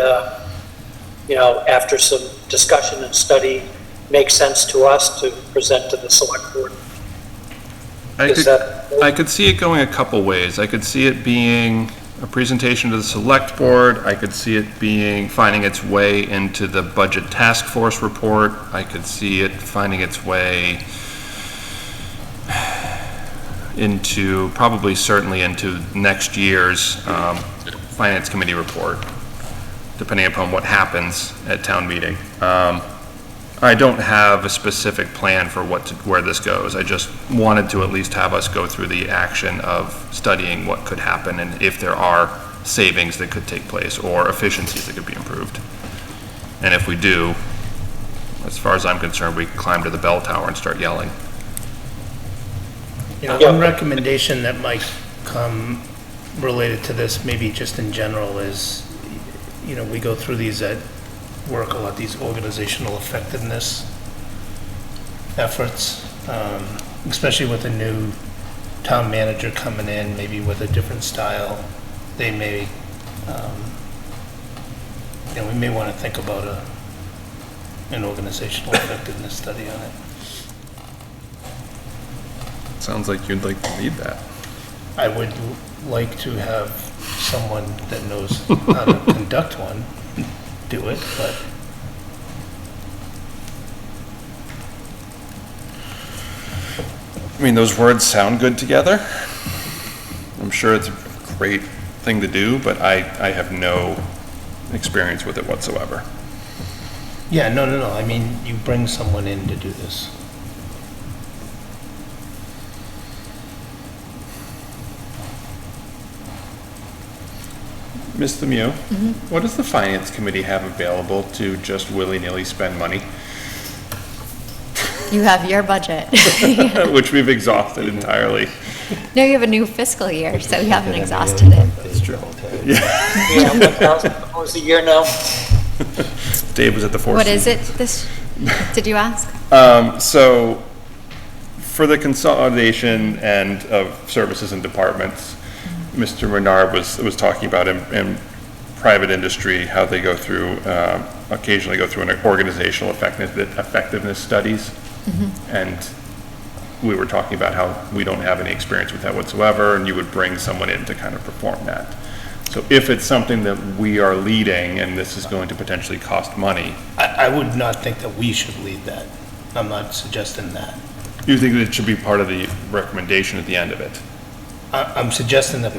[SPEAKER 3] after some discussion and study, make sense to us to present to the select board?
[SPEAKER 1] I could see it going a couple ways. I could see it being a presentation to the select board. I could see it finding its way into the budget task force report. I could see it finding its way into, probably certainly into next year's finance committee report, depending upon what happens at town meeting. I don't have a specific plan for where this goes. I just wanted to at least have us go through the action of studying what could happen and if there are savings that could take place or efficiencies that could be improved. And if we do, as far as I'm concerned, we climb to the bell tower and start yelling.
[SPEAKER 5] One recommendation that might come related to this, maybe just in general, is, we go through these at work a lot, these organizational effectiveness efforts, especially with a new town manager coming in, maybe with a different style. They may, we may want to think about an organizational effectiveness study on it.
[SPEAKER 1] Sounds like you'd like to lead that.
[SPEAKER 5] I would like to have someone that knows how to conduct one do it, but
[SPEAKER 1] I mean, those words sound good together. I'm sure it's a great thing to do, but I have no experience with it whatsoever.
[SPEAKER 5] yeah, no. I mean, you bring someone in to do this.
[SPEAKER 1] Ms. Lemieux, what does the finance committee have available to just willy-nilly spend money,
[SPEAKER 4] You have your budget.
[SPEAKER 1] which we've exhausted entirely?
[SPEAKER 4] No, you have a new fiscal year, so you haven't exhausted it.
[SPEAKER 1] That's true.
[SPEAKER 3] Yeah, $1,000 a year now.
[SPEAKER 1] Dave was at the Four
[SPEAKER 4] What is
[SPEAKER 1] Seasons.
[SPEAKER 4] it did you ask?
[SPEAKER 1] So, for the consolidation and of services and departments, Mr. Menard was talking about in private industry, how they go through, occasionally go through an organizational effectiveness studies. And we were talking about how we don't have any experience with that whatsoever, and you would bring someone in to kind of perform that. So if it's something that we are leading and this is going to potentially cost money,
[SPEAKER 5] I would not think that we should lead that. I'm not suggesting that.
[SPEAKER 1] you think that it should be part of the recommendation at the end of it?
[SPEAKER 5] I'm suggesting that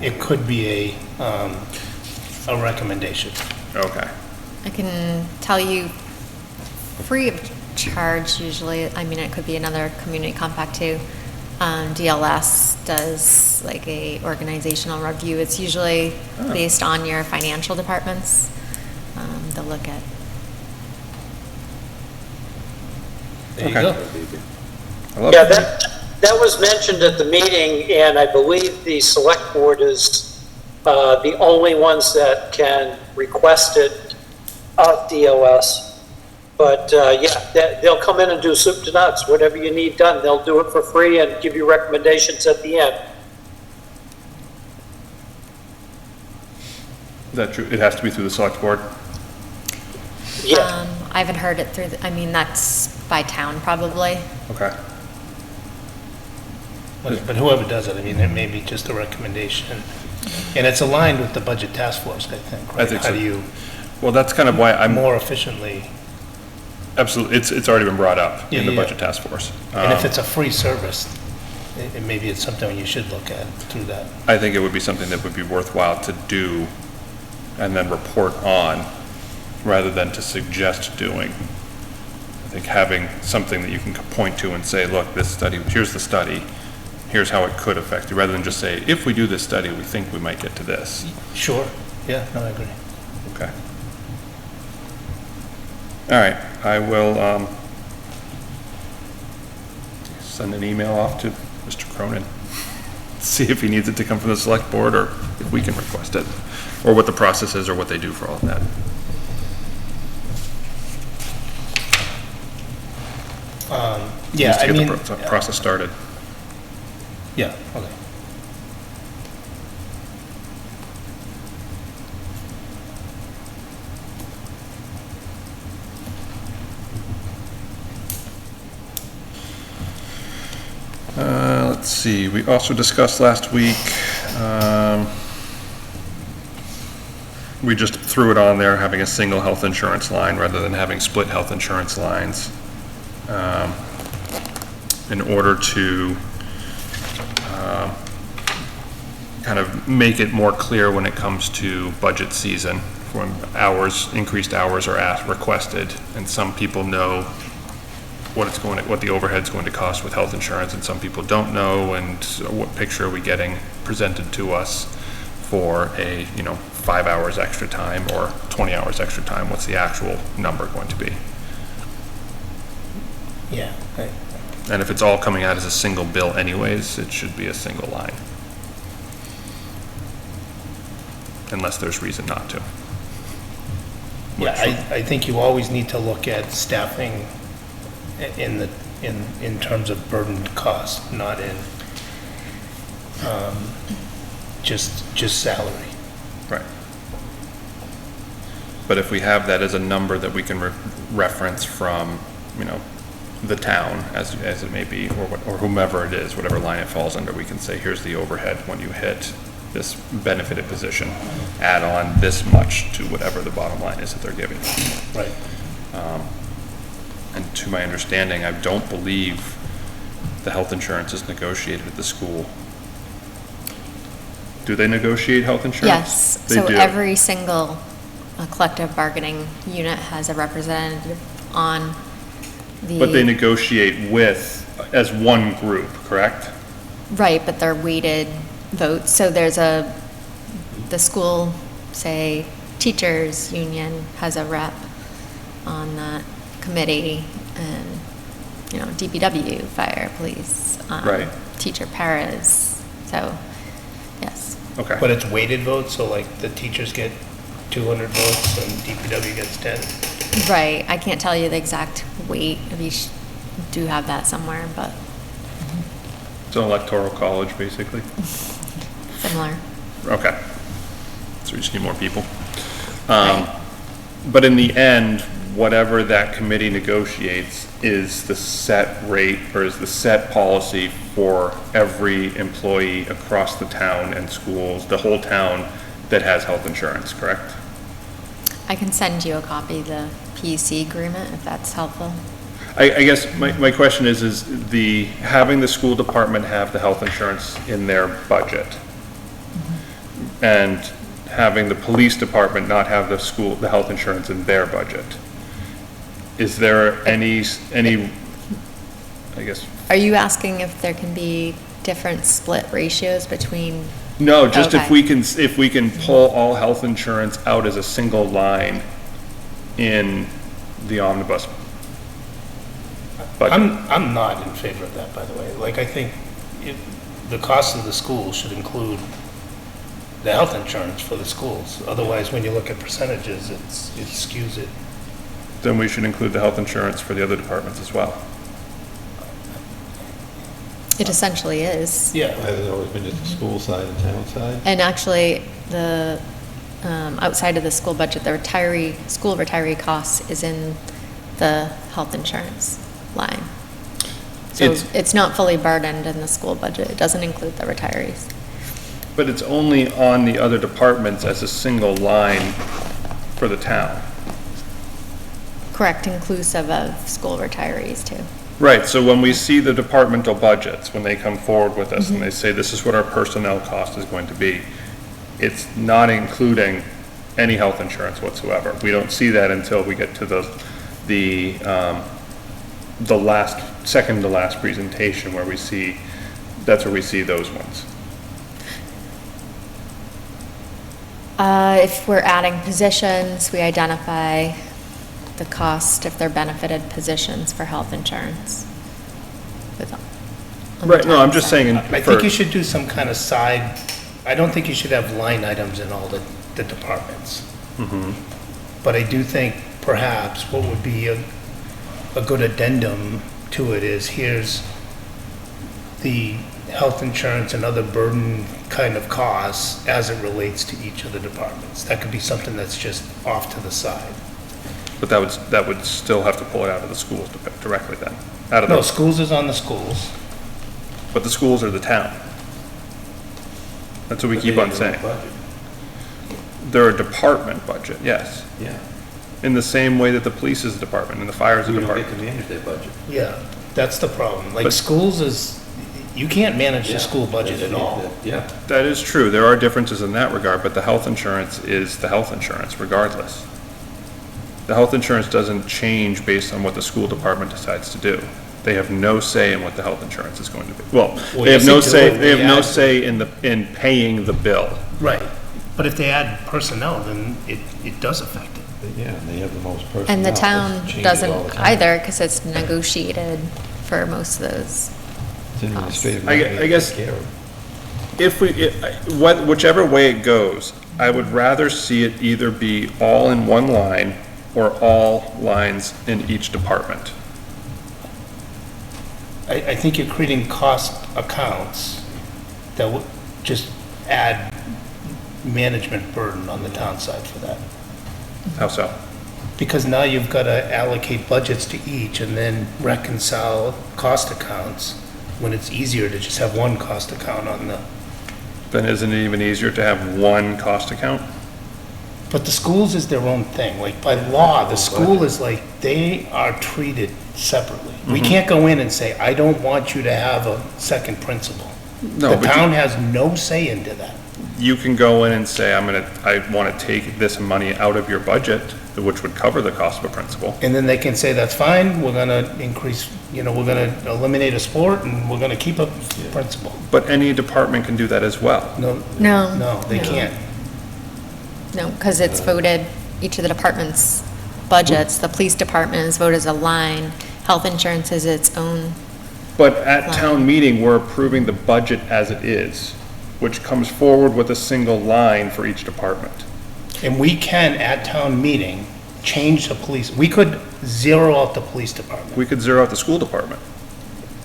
[SPEAKER 5] it could be a recommendation.
[SPEAKER 1] Okay.
[SPEAKER 4] I can tell you, free of charge usually, I mean, it could be another community compact too. DLS does like a organizational review. It's usually based on your financial departments. They'll look at.
[SPEAKER 5] There you
[SPEAKER 1] Okay.
[SPEAKER 5] go.
[SPEAKER 1] I love
[SPEAKER 3] Yeah,
[SPEAKER 1] that.
[SPEAKER 3] that was mentioned at the meeting, and I believe the select board is the only ones that can request it of DOS. But, they'll come in and do soup to nuts, whatever you need done, they'll do it for free and give you recommendations at the end.
[SPEAKER 1] Is that true? It has to be through the select board?
[SPEAKER 3] Yeah,
[SPEAKER 4] I haven't heard it through, I mean, that's by town probably.
[SPEAKER 1] Okay.
[SPEAKER 5] But whoever does it, I mean, it may be just a recommendation. And it's aligned with the budget task force, I think, right?
[SPEAKER 1] I think so.
[SPEAKER 5] How do you
[SPEAKER 1] Well, that's kind of why I'm,
[SPEAKER 5] more efficiently,
[SPEAKER 1] absolutely, it's already been brought up in the
[SPEAKER 5] Yeah, yeah.
[SPEAKER 1] budget task force.
[SPEAKER 5] and if it's a free service, maybe it's something you should look at through that.
[SPEAKER 1] I think it would be something that would be worthwhile to do and then report on, rather than to suggest doing. I think having something that you can point to and say, look, this study, here's the study, here's how it could affect you, rather than just say, if we do this study, we think we might get to this.
[SPEAKER 5] Sure, yeah, no, I agree.
[SPEAKER 1] Okay. All right, I will, send an email off to Mr. Cronin, see if he needs it to come from the select board, or if we can request it, or what the process is, or what they do for all of that.
[SPEAKER 5] Yeah,
[SPEAKER 1] Just to
[SPEAKER 5] I
[SPEAKER 1] get
[SPEAKER 5] mean,
[SPEAKER 1] the process started.
[SPEAKER 5] yeah, okay.
[SPEAKER 1] Let's see, we also discussed last week, we just threw it on there, having a single health insurance line rather than having split health insurance lines, in order to kind of make it more clear when it comes to budget season, when hours, increased hours are requested, and some people know what the overhead's going to cost with health insurance, and some people don't know, and what picture are we getting presented to us for a, 5 hours extra time or 20 hours extra time, what's the actual number going to be?
[SPEAKER 5] Yeah,
[SPEAKER 1] And if it's all coming out as a single bill anyways, it should be a single line. Unless there's reason not to.
[SPEAKER 5] yeah, I think you always need to look at staffing in terms of burdened cost, not in, just salary.
[SPEAKER 1] Right. But if we have that as a number that we can reference from, the town, as it may be, or whomever it is, whatever line it falls under, we can say, here's the overhead when you hit this benefited position, add on this much to whatever the bottom line is that they're giving.
[SPEAKER 5] Right.
[SPEAKER 1] And to my understanding, I don't believe the health insurance is negotiated at the school. Do they negotiate health insurance?
[SPEAKER 4] Yes,
[SPEAKER 1] They
[SPEAKER 4] so
[SPEAKER 1] do.
[SPEAKER 4] every single collective bargaining unit has a representative on the.
[SPEAKER 1] But they negotiate as one group, correct?
[SPEAKER 4] Right, but they're weighted votes, so there's the school, say, teachers union has a rep on that committee, and, DPW, fire, police.
[SPEAKER 1] Right.
[SPEAKER 4] Teacher paras, so, yes.
[SPEAKER 1] Okay.
[SPEAKER 5] But it's weighted votes, so like the teachers get 200 votes and DPW gets 10?
[SPEAKER 4] Right, I can't tell you the exact weight of each, do have that somewhere, but
[SPEAKER 1] It's an electoral college, basically.
[SPEAKER 4] similar.
[SPEAKER 1] Okay. So we just need more people. But in the end, whatever that committee negotiates is the set rate, or is the set policy for every employee across the town and schools. The whole town that has health insurance, correct?
[SPEAKER 4] I can send you a copy of the PEC agreement if that's helpful.
[SPEAKER 1] I guess my question is having the school department have the health insurance in their budget and having the police department not have the health insurance in their budget. Is there any, I guess,
[SPEAKER 4] Are you asking if there can be different split ratios between?
[SPEAKER 1] no, just if
[SPEAKER 4] Okay.
[SPEAKER 1] we can pull all health insurance out as a single line in the omnibus budget?
[SPEAKER 5] I'm not in favor of that, by the way. Like, I think the cost of the school should include the health insurance for the schools. Otherwise, when you look at percentages, it skews it.
[SPEAKER 1] Then we should include the health insurance for the other departments as well.
[SPEAKER 4] It essentially is.
[SPEAKER 5] Yeah.
[SPEAKER 6] Has it always been just the school side and town side?
[SPEAKER 4] And actually, the, outside of the school budget, the school retiree costs is in the health insurance line. So it's not fully burdened in the school budget. It doesn't include the retirees.
[SPEAKER 1] But it's only on the other departments as a single line for the town.
[SPEAKER 4] Correct, inclusive of school retirees too.
[SPEAKER 1] Right, so when we see the departmental budgets, when they come forward with us and they say, this is what our personnel cost is going to be, it's not including any health insurance whatsoever. We don't see that until we get to the second to last presentation where that's where we see those ones.
[SPEAKER 4] If we're adding positions, we identify the cost if they're benefited positions for health insurance. on the
[SPEAKER 1] Right, no, I'm just
[SPEAKER 4] town side.
[SPEAKER 1] saying.
[SPEAKER 5] I think you should do some kind of side, I don't think you should have line items in all the departments. But I do think perhaps what would be a good addendum to it is, here's the health insurance and other burden kind of costs as it relates to each of the departments. That could be something that's just off to the side.
[SPEAKER 1] But that would still have to pull it out of the schools directly then, out of
[SPEAKER 5] No,
[SPEAKER 1] the,
[SPEAKER 5] schools is on the schools.
[SPEAKER 1] but the schools are the town. That's what we keep on saying. They're a department budget, yes.
[SPEAKER 6] Yeah.
[SPEAKER 1] In the same way that the police is a department and the fire is a
[SPEAKER 6] We don't get
[SPEAKER 1] department.
[SPEAKER 6] to manage their budget.
[SPEAKER 5] Yeah, that's the problem. Like,
[SPEAKER 1] But-
[SPEAKER 5] schools is, you can't manage the school budget at all.
[SPEAKER 6] Yeah.
[SPEAKER 1] That is true. There are differences in that regard, but the health insurance is the health insurance regardless. The health insurance doesn't change based on what the school department decides to do. They have no say in what the health insurance is going to be. Well, they have
[SPEAKER 5] yes,
[SPEAKER 1] no
[SPEAKER 5] they do.
[SPEAKER 1] say, they have
[SPEAKER 5] We
[SPEAKER 1] no
[SPEAKER 5] add-
[SPEAKER 1] say in paying the bill.
[SPEAKER 5] Right, but if they add personnel, then it does affect it.
[SPEAKER 6] Yeah, and they have the most personnel.
[SPEAKER 4] And the
[SPEAKER 6] It
[SPEAKER 4] town
[SPEAKER 6] changes all
[SPEAKER 4] doesn't
[SPEAKER 6] the time.
[SPEAKER 4] either, because it's negotiated for most of those.
[SPEAKER 6] It's administrative.
[SPEAKER 1] I guess-
[SPEAKER 6] Take care of it.
[SPEAKER 1] If whichever way it goes, I would rather see it either be all in one line or all lines in each department.
[SPEAKER 5] I think you're creating cost accounts that would just add management burden on the town side for that.
[SPEAKER 1] How so?
[SPEAKER 5] Because now you've got to allocate budgets to each and then reconcile cost accounts, when it's easier to just have one cost account on the,
[SPEAKER 1] Then isn't it even easier to have one cost account?
[SPEAKER 5] but the schools is their own thing. Like, by law, the school is like, they are treated separately. We can't go in and say, I don't want you to have a second principal.
[SPEAKER 1] No,
[SPEAKER 5] The
[SPEAKER 1] but
[SPEAKER 5] town has no say into that.
[SPEAKER 1] you can go in and say, I want to take this money out of your budget, which would cover the cost of a principal.
[SPEAKER 5] And then they can say, that's fine, we're gonna increase, we're gonna eliminate a sport and we're gonna keep a principal.
[SPEAKER 1] But any department can do that as well.
[SPEAKER 5] No,
[SPEAKER 4] No.
[SPEAKER 5] no, they can't.
[SPEAKER 4] No, because it's voted, each of the department's budgets, the police department is voted as a line, health insurance is its own.
[SPEAKER 1] But at town meeting, we're approving the budget as it is, which comes forward with a single line for each department.
[SPEAKER 5] And we can, at town meeting, change the police, we could zero out the police department.
[SPEAKER 1] We could zero out the school department.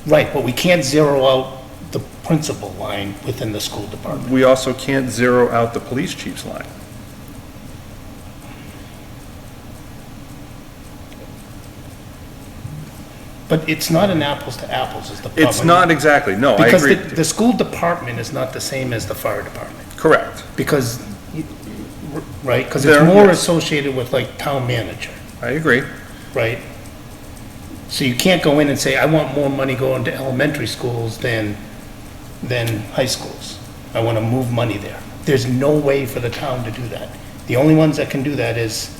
[SPEAKER 5] Right, but we can't zero out the principal line within the school department.
[SPEAKER 1] We also can't zero out the police chief's line.
[SPEAKER 5] But it's not an apples to apples is the problem.
[SPEAKER 1] It's not exactly, no, I
[SPEAKER 5] Because
[SPEAKER 1] agree.
[SPEAKER 5] the school department is not the same as the fire department.
[SPEAKER 1] Correct.
[SPEAKER 5] Because right? Because it's
[SPEAKER 1] There-
[SPEAKER 5] more
[SPEAKER 1] yes.
[SPEAKER 5] associated with like town manager,
[SPEAKER 1] I agree.
[SPEAKER 5] right? So you can't go in and say, I want more money going to elementary schools than high schools. I want to move money there. There's no way for the town to do that. The only ones that can do that is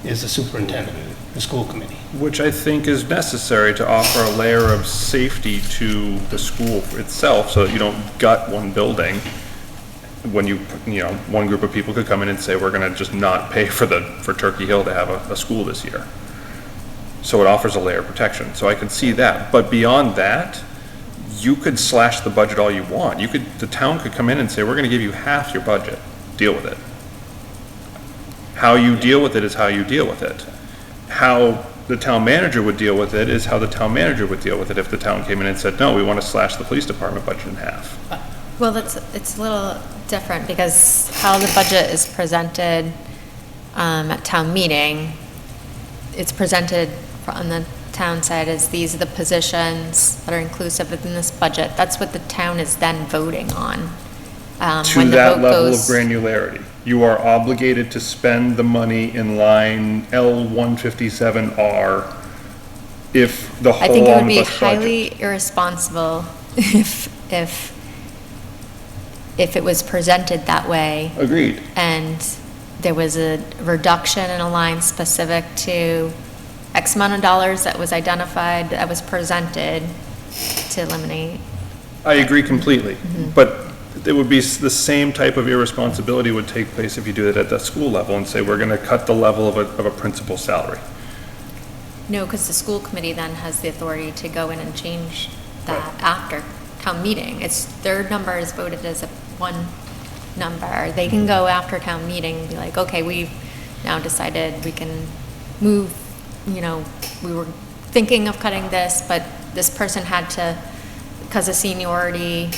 [SPEAKER 5] the superintendent, the school committee.
[SPEAKER 1] Which I think is necessary to offer a layer of safety to the school itself, so that you don't gut one building. When one group of people could come in and say, we're gonna just not pay for Turkey Hill to have a school this year. So it offers a layer of protection, so I can see that. But beyond that, you could slash the budget all you want. The town could come in and say, we're gonna give you half your budget, deal with it. How you deal with it is how you deal with it. How the town manager would deal with it is how the town manager would deal with it if the town came in and said, no, we want to slash the police department budget in half.
[SPEAKER 4] Well, it's a little different because how the budget is presented at town meeting, it's presented on the town side as these are the positions that are inclusive within this budget. That's what the town is then voting on.
[SPEAKER 1] To
[SPEAKER 4] When the
[SPEAKER 1] that
[SPEAKER 4] vote
[SPEAKER 1] level of
[SPEAKER 4] goes-
[SPEAKER 1] granularity. You are obligated to spend the money in line L157R if the
[SPEAKER 4] I
[SPEAKER 1] whole
[SPEAKER 4] think it would be
[SPEAKER 1] omnibus budget.
[SPEAKER 4] highly irresponsible if it was presented that way
[SPEAKER 1] Agreed.
[SPEAKER 4] and there was a reduction in a line specific to X amount of dollars that was identified, that was presented to eliminate.
[SPEAKER 1] I agree completely,
[SPEAKER 4] Mm-hmm.
[SPEAKER 1] but it would be the same type of irresponsibility would take place if you do it at the school level and say, we're gonna cut the level of a principal's salary.
[SPEAKER 4] No, because the school committee then has the authority to go in and change that after town meeting. It's, their number is voted as one number. They can go after town meeting and be like, okay, we've now decided we can move, we were thinking of cutting this, but this person had to, because of seniority,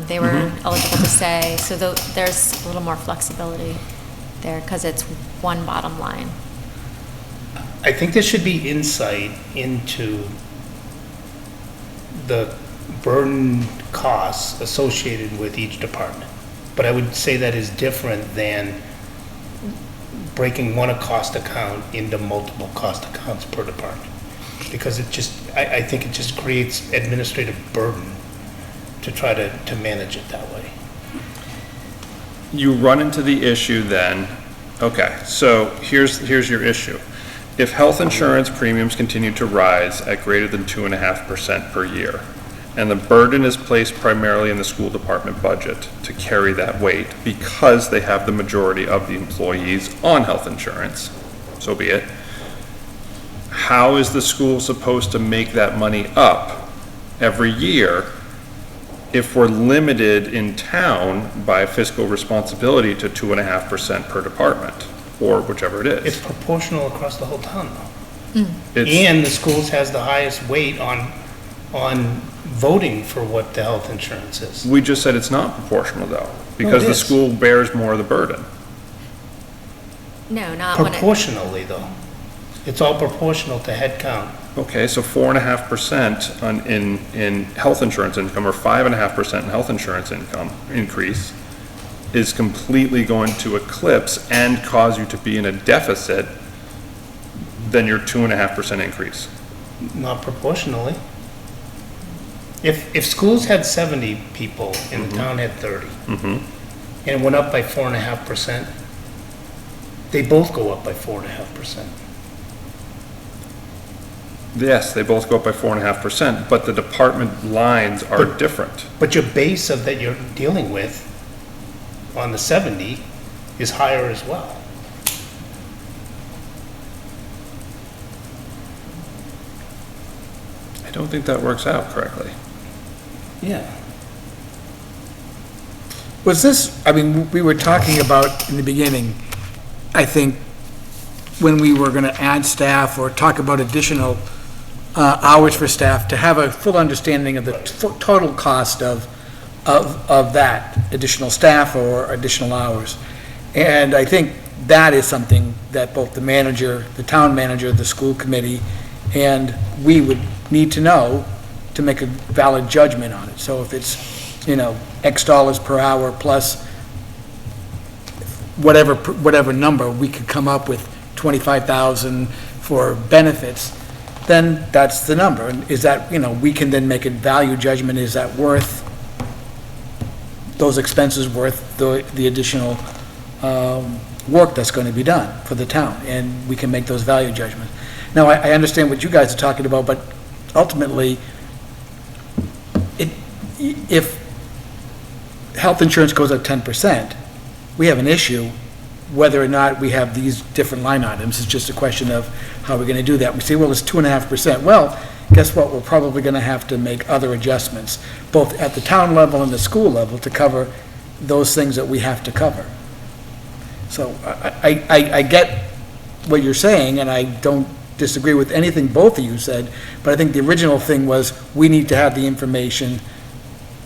[SPEAKER 4] they were eligible to stay. So there's a little more flexibility there because it's one bottom line.
[SPEAKER 5] I think there should be insight into the burden costs associated with each department. But I would say that is different than breaking one cost account into multiple cost accounts per department. Because I think it just creates administrative burden to try to manage it that way.
[SPEAKER 1] You run into the issue then, okay, so here's your issue. If health insurance premiums continue to rise at greater than 2.5% per year, and the burden is placed primarily in the school department budget to carry that weight because they have the majority of the employees on health insurance, so be it, how is the school supposed to make that money up every year if we're limited in town by fiscal responsibility to 2.5% per department, or whichever it
[SPEAKER 5] It's
[SPEAKER 1] is?
[SPEAKER 5] proportional across the whole town though.
[SPEAKER 1] It's-
[SPEAKER 5] And the schools has the highest weight on voting for what the health insurance is.
[SPEAKER 1] We just said it's not proportional though, because
[SPEAKER 5] it
[SPEAKER 1] the
[SPEAKER 5] is.
[SPEAKER 1] school bears more of the burden.
[SPEAKER 4] No, not when it,
[SPEAKER 5] Proportionally though. It's all proportional to head count.
[SPEAKER 1] Okay, so 4.5% in health insurance income, or 5.5% in health insurance income increase is completely going to eclipse and cause you to be in a deficit than your 2.5% increase.
[SPEAKER 5] Not proportionally. If schools had 70 people and the town had 30, and it went up by 4.5%, they both go up by 4.5%.
[SPEAKER 1] Yes, they both go up by 4.5%, but the department lines are different.
[SPEAKER 5] But your base of that you're dealing with on the 70 is higher as well.
[SPEAKER 1] I don't think that works out correctly.
[SPEAKER 5] Yeah.
[SPEAKER 7] Was this, we were talking about in the beginning, I think, when we were going to add staff or talk about additional hours for staff, to have a full understanding of the total cost of that additional staff or additional hours. And I think that is something that both the manager, the town manager, the school committee, and we would need to know to make a valid judgment on it. So if it's, X dollars per hour plus whatever number, we could come up with 25,000 for benefits, then that's the number. And is that, we can then make a value judgment, is that worth, those expenses worth the additional work that's going to be done for the town? And we can make those value judgments. Now, I understand what you guys are talking about, but ultimately, if health insurance goes up 10%, we have an issue whether or not we have these different line items. It's just a question of how we're going to do that. We say, well, it's 2.5%. Well, guess what? We're probably going to have to make other adjustments, both at the town level and the school level, to cover those things that we have to cover. So I get what you're saying, and I don't disagree with anything both of you said, but I think the original thing was we need to have the information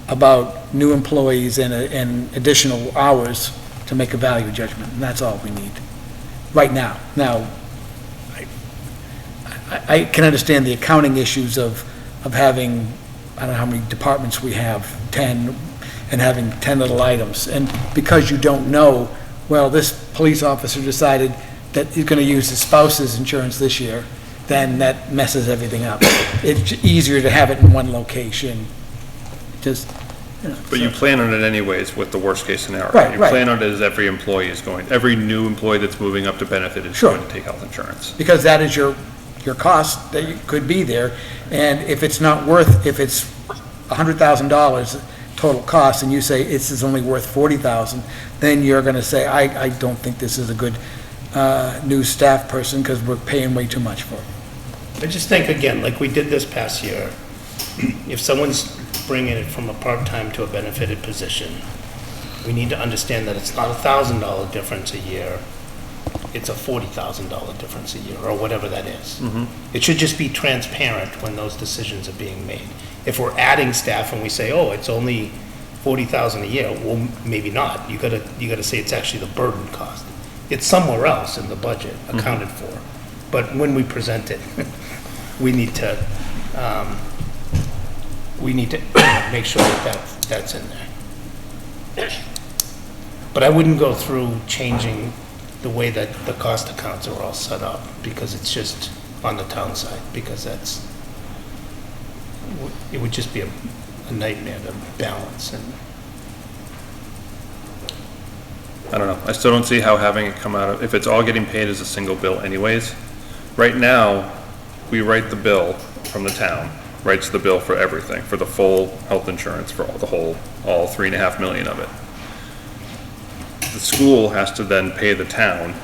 [SPEAKER 7] about new employees and additional hours to make a value judgment, and that's all we need right now. Now, I can understand the accounting issues of having, I don't know how many departments we have, 10, and having 10 little items. And because you don't know, well, this police officer decided that he's going to use his spouse's insurance this year, then that messes everything up. It's easier to have it in one location, just,
[SPEAKER 1] But you plan on it anyways with the worst-case scenario.
[SPEAKER 7] Right,
[SPEAKER 1] You
[SPEAKER 7] right.
[SPEAKER 1] plan on it as every employee is going, every new employee that's moving up to benefit is
[SPEAKER 7] Sure.
[SPEAKER 1] going to take health insurance.
[SPEAKER 7] because that is your cost that could be there. And if it's not worth, if it's $100,000 total cost, and you say this is only worth $40,000, then you're going to say, I don't think this is a good new staff person because we're paying way too much for it.
[SPEAKER 5] I just think, again, like we did this past year, if someone's bringing it from a part-time to a benefited position, we need to understand that it's not $1,000 difference a year, it's a $40,000 difference a year, or whatever that is. It should just be transparent when those decisions are being made. If we're adding staff and we say, oh, it's only $40,000 a year, well, maybe not. You gotta say it's actually the burden cost. It's somewhere else in the budget accounted for. But when we present it, we need to make sure that that's in there. But I wouldn't go through changing the way that the cost accounts are all set up, because it's just on the town side, because it would just be a nightmare to balance. And
[SPEAKER 1] I don't know. I still don't see how having it come out of, if it's all getting paid as a single bill anyways. Right now, we write the bill from the town, writes the bill for everything, for the full health insurance, for all 3.5 million of it. The school has to then pay the town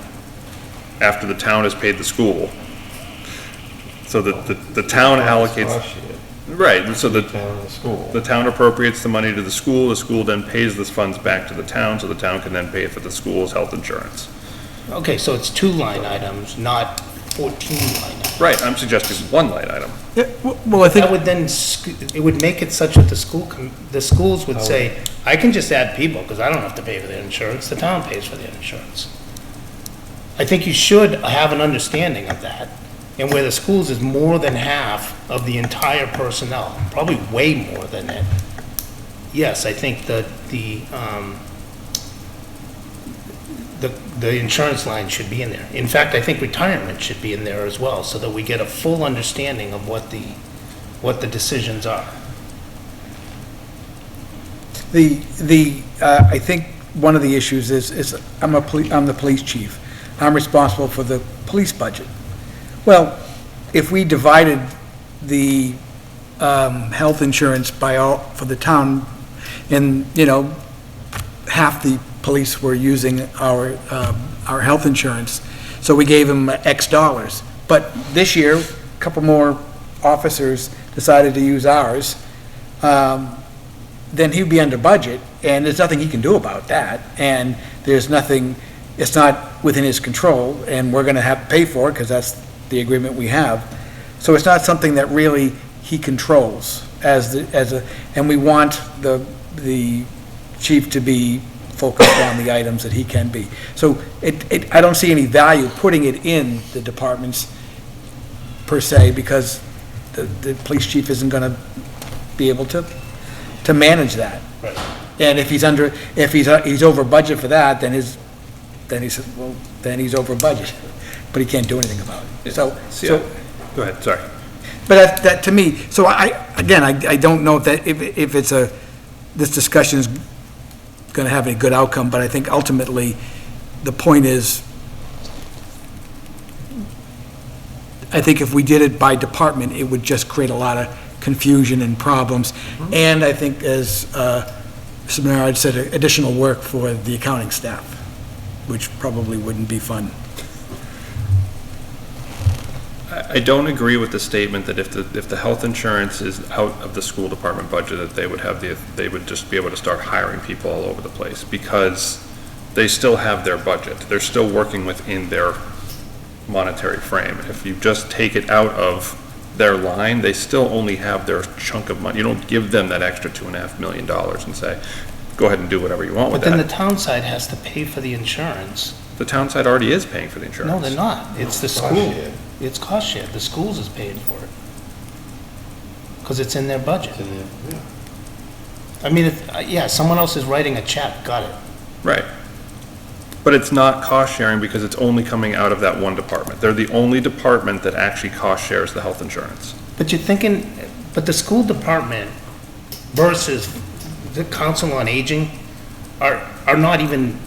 [SPEAKER 1] after the town has paid the school. So that the town allocates, right, so the town appropriates the money to the school then pays those funds back to the town, so the town can then pay for the school's health insurance.
[SPEAKER 5] okay, so it's 2 line items, not 14 line items.
[SPEAKER 1] Right, I'm suggesting one line item.
[SPEAKER 7] Well, I think,
[SPEAKER 5] That would then, it would make it such that the schools would say, I can just add people because I don't have to pay for their insurance, the town pays for their insurance. I think you should have an understanding of that, and where the schools is more than half of the entire personnel, probably way more than it. Yes, I think that the insurance line should be in there. In fact, I think retirement should be in there as well, so that we get a full understanding of what the decisions are.
[SPEAKER 7] I think one of the issues is I'm the police chief. I'm responsible for the police budget. Well, if we divided the health insurance for the town, and, half the police were using our health insurance, so we gave them X dollars. But this year, a couple more officers decided to use ours, then he'd be under budget, and there's nothing he can do about that. And there's nothing, it's not within his control, and we're gonna have to pay for it, because that's the agreement we have. So it's not something that really he controls and we want the chief to be focused on the items that he can be. So I don't see any value putting it in the departments per se, because the police chief isn't gonna be able to manage that.
[SPEAKER 5] Right.
[SPEAKER 7] And if he's over budget for that, then then he said, well, then he's over budget, but he can't do anything about it. So,
[SPEAKER 1] Go ahead, sorry.
[SPEAKER 7] but that, to me, so I don't know if it's this discussion's gonna have a good outcome, but I think ultimately, the point is, I think if we did it by department, it would just create a lot of confusion and problems. And I think, as Mr. Menard said, additional work for the accounting staff, which probably wouldn't be fun.
[SPEAKER 1] I don't agree with the statement that if the health insurance is out of the school department budget, that they would just be able to start hiring people all over the place, because they still have their budget. They're still working within their monetary frame. If you just take it out of their line, they still only have their chunk of money. You don't give them that extra $2.5 million and say, go ahead and do whatever you want with
[SPEAKER 5] But then the
[SPEAKER 1] that.
[SPEAKER 5] town side has to pay for the insurance.
[SPEAKER 1] The town side already is paying for the insurance.
[SPEAKER 5] No, they're not. It's the school. It's cost shared. The schools is paying for it. Because it's in their budget. I mean, yeah, someone else is writing a check, got it.
[SPEAKER 1] Right. But it's not cost sharing because it's only coming out of that one department. They're the only department that actually cost shares the health insurance.
[SPEAKER 5] But you're thinking, but the school department versus the council on aging are not even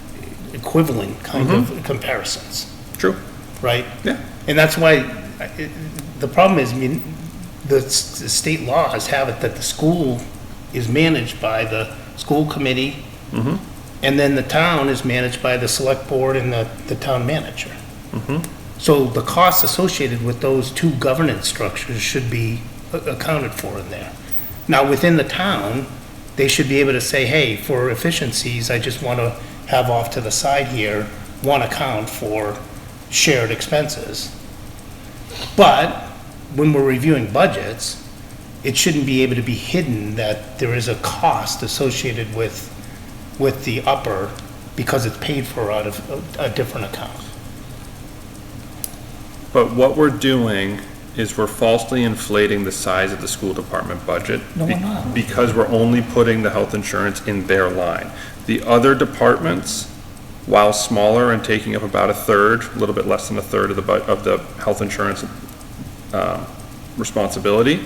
[SPEAKER 5] equivalent kind of comparisons,
[SPEAKER 1] True.
[SPEAKER 5] right?
[SPEAKER 1] Yeah.
[SPEAKER 5] And that's why, the problem is, I mean, the state laws have it that the school is managed by the school committee, and then the town is managed by the select board and the town manager. So the costs associated with those two governance structures should be accounted for in there. Now, within the town, they should be able to say, hey, for efficiencies, I just want to have off to the side here one account for shared expenses. But when we're reviewing budgets, it shouldn't be able to be hidden that there is a cost associated with the upper because it's paid for out of a different account.
[SPEAKER 1] But what we're doing is we're falsely inflating the size of the school department budget.
[SPEAKER 5] No, we're not.
[SPEAKER 1] Because we're only putting the health insurance in their line. The other departments, while smaller and taking up about a third, a little bit less than a third of the health insurance responsibility,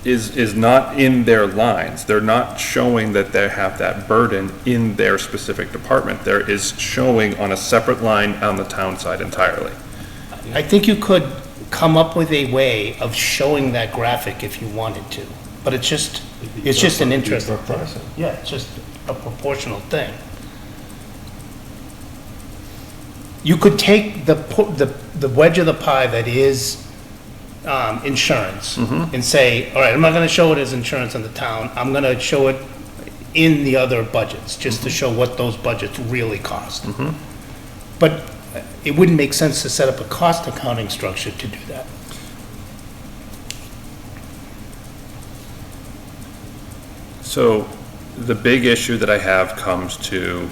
[SPEAKER 1] is not in their lines. They're not showing that they have that burden in their specific department. There is showing on a separate line on the town side entirely.
[SPEAKER 5] I think you could come up with a way of showing that graphic if you wanted to, but it's just an interesting thing. Yeah, it's just a proportional thing. You could take the wedge of the pie that is insurance and say, all right, I'm not going to show it as insurance in the town. I'm going to show it in the other budgets, just to show what those budgets really cost. But it wouldn't make sense to set up a cost accounting structure to do that.
[SPEAKER 1] So the big issue that I have comes to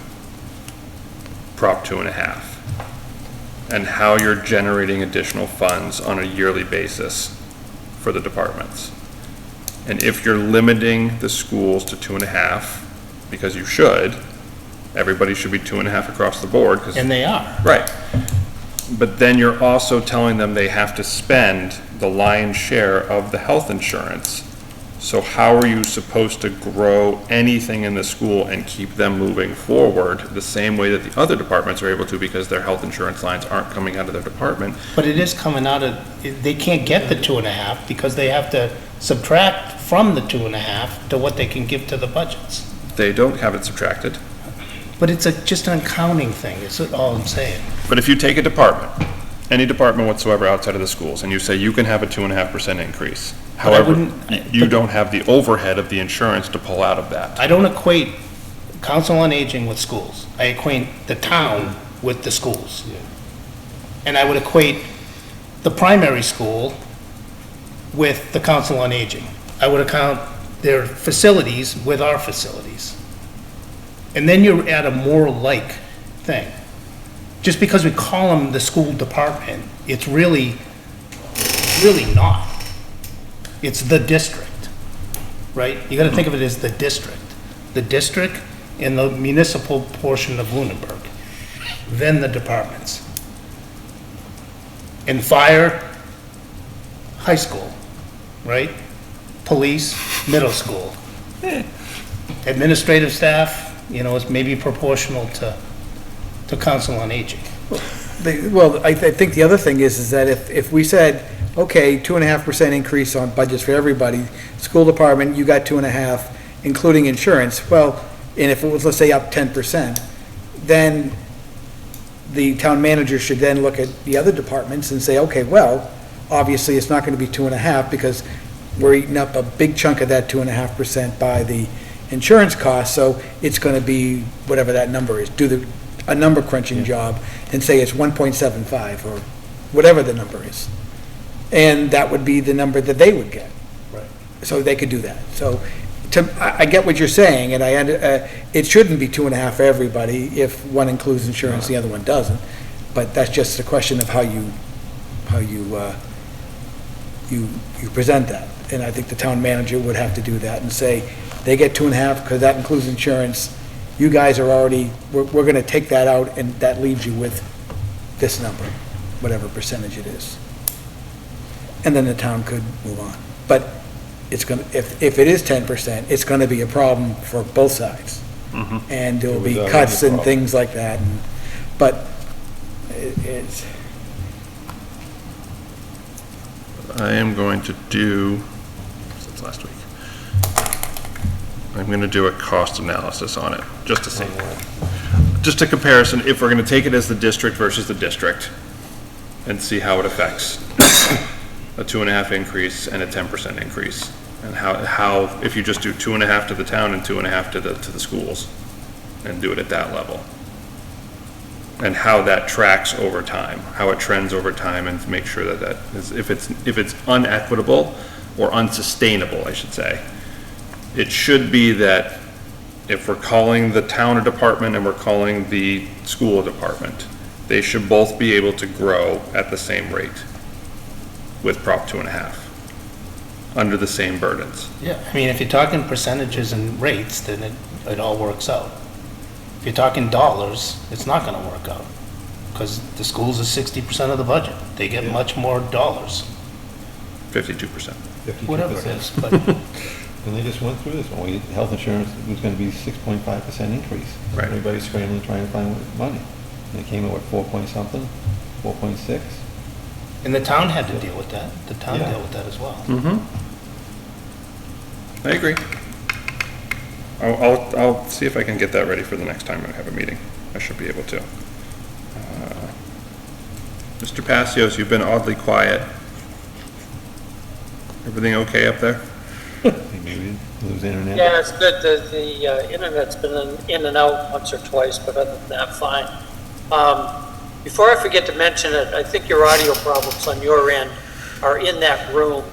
[SPEAKER 1] Prop 2.5 and how you're generating additional funds on a yearly basis for the departments. And if you're limiting the schools to 2.5, because you should, everybody should be 2.5 across the board.
[SPEAKER 5] And they are.
[SPEAKER 1] Right. But then you're also telling them they have to spend the lion's share of the health insurance. So how are you supposed to grow anything in the school and keep them moving forward the same way that the other departments are able to, because their health insurance lines aren't coming out of their department?
[SPEAKER 5] But it is coming out of, they can't get the 2.5 because they have to subtract from the 2.5 to what they can give to the budgets.
[SPEAKER 1] They don't have it subtracted.
[SPEAKER 5] But it's just an accounting thing, is all I'm saying.
[SPEAKER 1] But if you take a department, any department whatsoever outside of the schools, and you say you can have a 2.5% increase,
[SPEAKER 5] But I
[SPEAKER 1] however,
[SPEAKER 5] wouldn't-
[SPEAKER 1] you don't have the overhead of the insurance to pull out of that.
[SPEAKER 5] I don't equate council on aging with schools. I equate the town with the schools. And I would equate the primary school with the council on aging. I would account their facilities with our facilities. And then you're at a more like thing. Just because we call them the school department, it's really not. It's the district, right? You gotta think of it as the district. The district and the municipal portion of Lunenburg. then the departments. In fire, high school, right? Police, middle school. Administrative staff, is maybe proportional to council on aging.
[SPEAKER 7] Well, I think the other thing is that if we said, okay, 2.5% increase on budgets for everybody, school department, you got 2.5, including insurance, well, and if it was, let's say, up 10%, then the town manager should then look at the other departments and say, okay, well, obviously, it's not going to be 2.5 because we're eating up a big chunk of that 2.5% by the insurance cost, so it's going to be whatever that number is. Do a number crunching job and say it's 1.75 or whatever the number is. And that would be the number that they would get.
[SPEAKER 5] Right.
[SPEAKER 7] So they could do that. So I get what you're saying, and it shouldn't be 2.5 for everybody if one includes insurance, the other one doesn't. But that's just a question of how you present that. And I think the town manager would have to do that and say, they get 2.5 because that includes insurance. You guys are already, we're going to take that out and that leaves you with this number, whatever percentage it is. And then the town could move on. But it's going to, if it is 10%, it's going to be a problem for both sides. And there'll be
[SPEAKER 6] already a
[SPEAKER 7] cuts and
[SPEAKER 6] problem.
[SPEAKER 7] things like that. But it's,
[SPEAKER 1] I am going to do, since last week, I'm going to do a cost analysis on it, just to see. Just a comparison, if we're going to take it as the district versus the district, and see how it affects a 2.5 increase and a 10% increase. And how, if you just do 2.5 to the town and 2.5 to the schools, and do it at that level. And how that tracks over time, how it trends over time, and to make sure that is, if it's unequitable or unsustainable, I should say, it should be that if we're calling the town a department and we're calling the school a department, they should both be able to grow at the same rate with Prop 2.5, under the same burdens.
[SPEAKER 5] Yeah, I mean, if you're talking percentages and rates, then it all works out. If you're talking dollars, it's not gonna work out, because the schools are 60% of the budget. They get much more dollars,
[SPEAKER 1] 52%.
[SPEAKER 5] whatever it is, but,
[SPEAKER 6] And they just went through this, health insurance was gonna be 6.5% increase.
[SPEAKER 1] Right.
[SPEAKER 6] Everybody's scrambling, trying to find money. And it came in, what, 4 point something, 4.6?
[SPEAKER 5] and the town had to deal with that. The town
[SPEAKER 6] Yeah.
[SPEAKER 5] dealt with that as well.
[SPEAKER 1] I agree. I'll see if I can get that ready for the next time I have a meeting. I should be able to. Mr. Passios, you've been oddly quiet. Everything okay up there?
[SPEAKER 6] Maybe lose internet.
[SPEAKER 3] Yeah, it's good. The internet's been in and out once or twice, but other than that, fine. Before I forget to mention it, I think your audio problems on your end are in that room.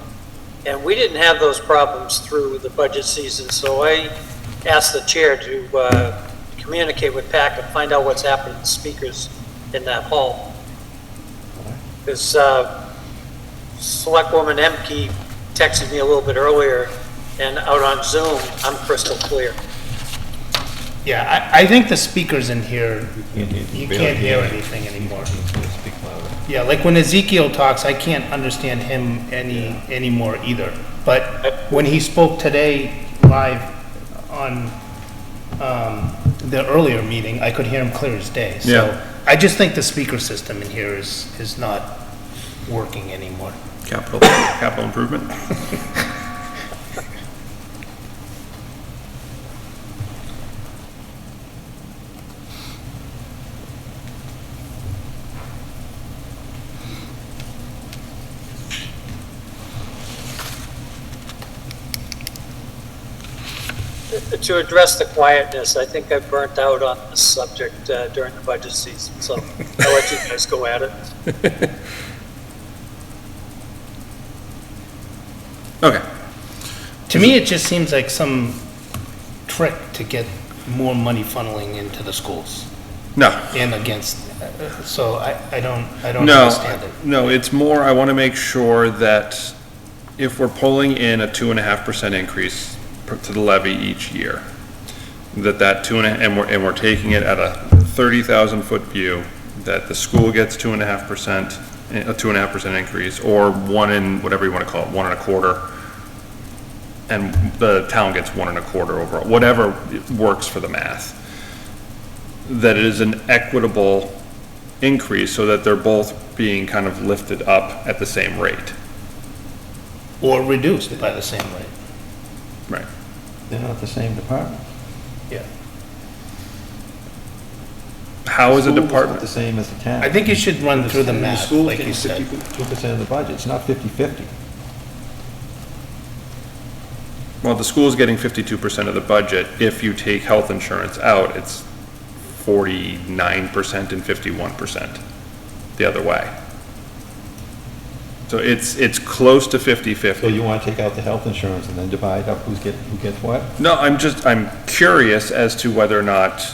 [SPEAKER 3] And we didn't have those problems through the budget season, so I asked the chair to communicate with PAC and find out what's happening to the speakers in that hall. Because Selectwoman Emke texted me a little bit earlier, and out on Zoom, I'm crystal clear.
[SPEAKER 5] Yeah, I think the speakers in here, you
[SPEAKER 6] barely
[SPEAKER 5] can't hear
[SPEAKER 6] hear it.
[SPEAKER 5] anything anymore.
[SPEAKER 6] Speak louder.
[SPEAKER 5] Yeah, like when Ezekiel talks, I can't understand him anymore either. But when he spoke today live on the earlier meeting, I could hear him clear as day. So
[SPEAKER 1] Yeah.
[SPEAKER 5] I just think the speaker system in here is not working anymore.
[SPEAKER 1] Capital improvement?
[SPEAKER 3] To address the quietness, I think I burnt out on this subject during the budget season, so I'll let you guys go at it.
[SPEAKER 1] Okay.
[SPEAKER 5] To me, it just seems like some trick to get more money funneling into the schools
[SPEAKER 1] No.
[SPEAKER 5] and against, so I don't
[SPEAKER 1] No,
[SPEAKER 5] understand it.
[SPEAKER 1] no, it's more, I want to make sure that if we're pulling in a 2.5% increase to the levy each year, that two and a, and we're taking it at a 30,000 foot view, that the school gets 2.5%, a 2.5% increase, or one in, whatever you want to call it, 1.25%, and the town gets 1.25% overall, whatever works for the math, that it is an equitable increase so that they're both being kind of lifted up at the same rate.
[SPEAKER 5] Or reduced by the same rate.
[SPEAKER 1] Right.
[SPEAKER 6] They're not the same department.
[SPEAKER 5] Yeah.
[SPEAKER 1] How is a
[SPEAKER 6] School's not
[SPEAKER 1] department?
[SPEAKER 6] the same as the town.
[SPEAKER 5] I think you should run through the math,
[SPEAKER 6] school's
[SPEAKER 5] like you
[SPEAKER 6] getting
[SPEAKER 5] said.
[SPEAKER 6] 52% of the budget, it's not 50/50.
[SPEAKER 1] Well, the school's getting 52% of the budget. If you take health insurance out, it's 49% and 51% the other way. So it's close to 50/50.
[SPEAKER 6] So you want to take out the health insurance and then divide up who gets what?
[SPEAKER 1] No, I'm curious as to whether or not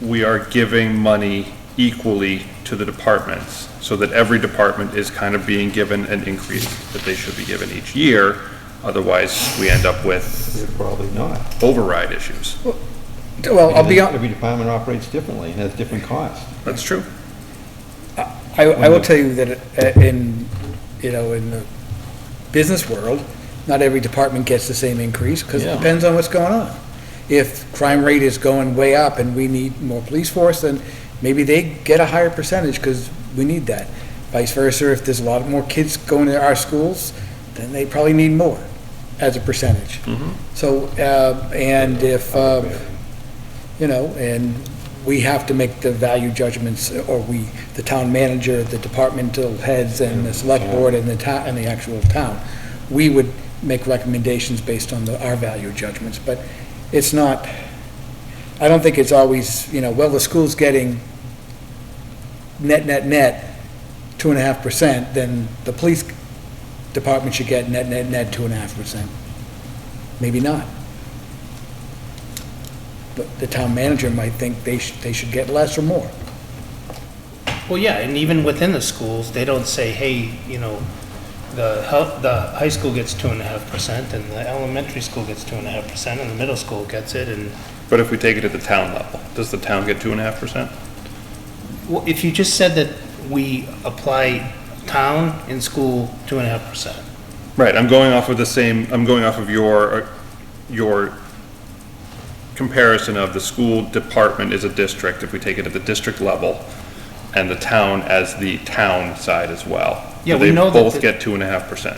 [SPEAKER 1] we are giving money equally to the departments, so that every department is kind of being given an increase that they should be given each year. Otherwise, we end up with
[SPEAKER 6] They're probably not.
[SPEAKER 1] override issues.
[SPEAKER 7] Well, I'll be,
[SPEAKER 6] Every department operates differently and has different costs.
[SPEAKER 1] That's true.
[SPEAKER 7] I will tell you that in the business world, not every department gets the same increase, because it
[SPEAKER 6] Yeah.
[SPEAKER 7] depends on what's going on. If crime rate is going way up and we need more police force, then maybe they get a higher percentage, because we need that. Vice versa, if there's a lot more kids going to our schools, then they probably need more as a percentage. So, and if, and we have to make the value judgments, or the town manager, the departmental heads, and the select board, and the actual town, we would make recommendations based on our value judgments, but it's not, I don't think it's always, well, the school's getting net 2.5%, then the police department should get net 2.5%. Maybe not. But the town manager might think they should get less or more.
[SPEAKER 5] Well, yeah, and even within the schools, they don't say, hey, the high school gets 2.5%, and the elementary school gets 2.5%, and the middle school gets it, and,
[SPEAKER 1] But if we take it at the town level, does the town get 2.5%?
[SPEAKER 5] well, if you just said that we apply town and school 2.5%.
[SPEAKER 1] Right, I'm going off of your comparison of the school department is a district, if we take it at the district level, and the town as the town side as well.
[SPEAKER 5] Yeah, we know that
[SPEAKER 1] They both
[SPEAKER 5] the-
[SPEAKER 1] get 2.5%,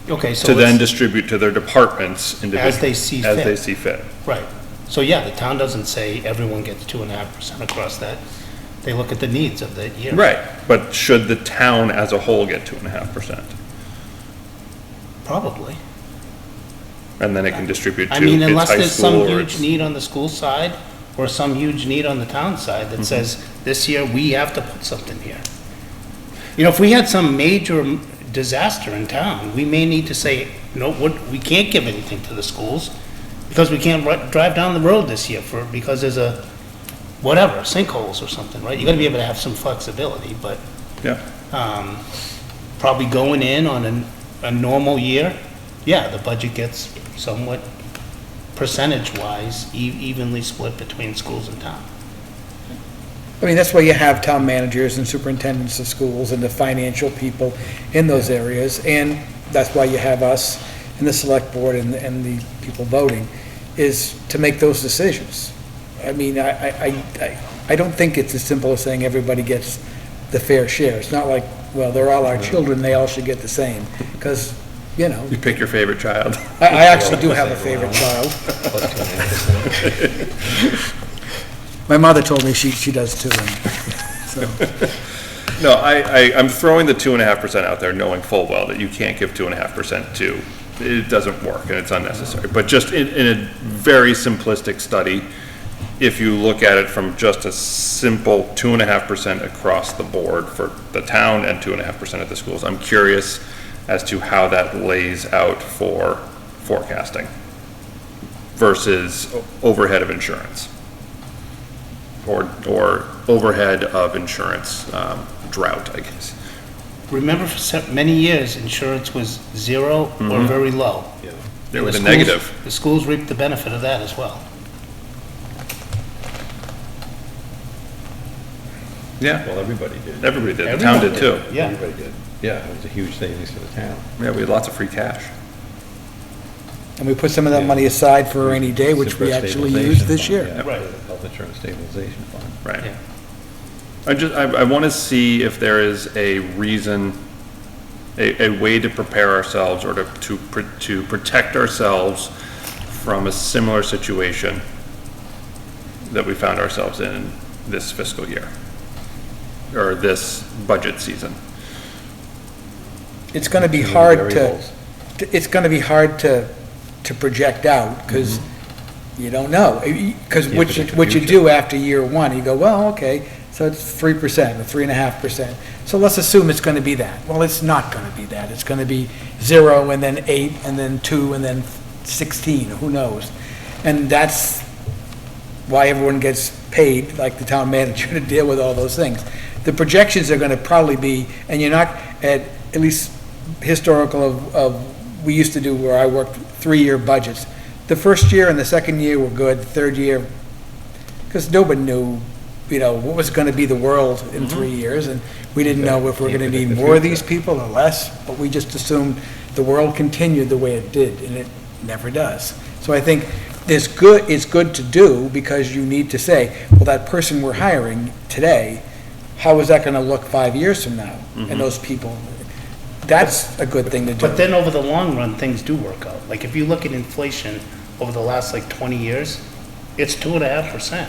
[SPEAKER 5] Okay, so
[SPEAKER 1] to then
[SPEAKER 5] let's,
[SPEAKER 1] distribute to their departments individually.
[SPEAKER 5] As they see
[SPEAKER 1] As
[SPEAKER 5] fit.
[SPEAKER 1] they see fit.
[SPEAKER 5] right. So, yeah, the town doesn't say everyone gets 2.5% across that. They look at the needs of the year.
[SPEAKER 1] Right, but should the town as a whole get 2.5%?
[SPEAKER 5] Probably.
[SPEAKER 1] And then it can distribute to
[SPEAKER 5] I mean,
[SPEAKER 1] its
[SPEAKER 5] unless
[SPEAKER 1] high
[SPEAKER 5] there's some
[SPEAKER 1] school or
[SPEAKER 5] huge
[SPEAKER 1] its.
[SPEAKER 5] need on the school side, or some huge need on the town side that says, this year, we have to put something here. If we had some major disaster in town, we may need to say, no, we can't give anything to the schools, because we can't drive down the road this year because there's sinkholes or something, right? You gotta be able to have some flexibility, but,
[SPEAKER 1] Yeah,
[SPEAKER 5] probably going in on a normal year, yeah, the budget gets somewhat percentage-wise evenly split between schools and town.
[SPEAKER 7] I mean, that's why you have town managers and superintendents of schools and the financial people in those areas, and that's why you have us and the select board and the people voting, is to make those decisions. I mean, I don't think it's as simple as saying everybody gets the fair share. It's not like, well, they're all our children, they all should get the same, because,
[SPEAKER 1] you pick your favorite child.
[SPEAKER 7] I actually do have a favorite child. My mother told me she does too, and so.
[SPEAKER 1] No, I'm throwing the 2.5% out there, knowing full well that you can't give 2.5% to, it doesn't work and it's unnecessary. But just in a very simplistic study, if you look at it from just a simple 2.5% across the board for the town and 2.5% at the schools, I'm curious as to how that lays out for forecasting versus overhead of insurance. Or overhead of insurance, drought, I guess.
[SPEAKER 5] Remember, for many years, insurance was zero or very low.
[SPEAKER 1] They were
[SPEAKER 5] The
[SPEAKER 1] the
[SPEAKER 5] schools-
[SPEAKER 1] negative.
[SPEAKER 5] The schools reap the benefit of that as well.
[SPEAKER 1] Yeah,
[SPEAKER 6] Well, everybody did.
[SPEAKER 1] everybody did. The town did too.
[SPEAKER 5] Yeah.
[SPEAKER 6] Everybody did. Yeah, it was a huge savings to the town.
[SPEAKER 1] Yeah, we had lots of free cash.
[SPEAKER 7] And we put some of that money aside for a rainy day, which we actually used this year.
[SPEAKER 6] Yeah,
[SPEAKER 5] Right.
[SPEAKER 6] the Health Insurance Stabilization Fund.
[SPEAKER 1] Right.
[SPEAKER 5] Yeah.
[SPEAKER 1] I want to see if there is a reason, a way to prepare ourselves or to protect ourselves from a similar situation that we found ourselves in this fiscal year, or this budget season.
[SPEAKER 7] It's gonna be
[SPEAKER 6] Too many
[SPEAKER 7] hard
[SPEAKER 6] variables.
[SPEAKER 7] it's gonna be hard to project out, because you don't know. Because
[SPEAKER 6] Yeah,
[SPEAKER 7] what
[SPEAKER 6] but
[SPEAKER 7] you,
[SPEAKER 6] it's the
[SPEAKER 7] what you
[SPEAKER 6] future.
[SPEAKER 7] do after year one, you go, well, okay, so it's 3% or 3.5%. So let's assume it's gonna be that. Well, it's not gonna be that. It's gonna be 0 and then 8 and then 2 and then 16, who knows? And that's why everyone gets paid, like the town manager, to deal with all those things. The projections are gonna probably be, and you're not, at least historical of, we used to do where I worked 3-year budgets. The first year and the second year were good, the third year, because nobody knew, what was gonna be the world in 3 years, and we didn't know if we're gonna need more of these people or less, but we just assumed the world continued the way it did, and it never does. So I think it's good to do, because you need to say, well, that person we're hiring today, how is that gonna look 5 years from now? And those people, that's a good thing to do.
[SPEAKER 5] But then over the long run, things do work out. Like, if you look at inflation over the last, 20 years, it's 2.5%.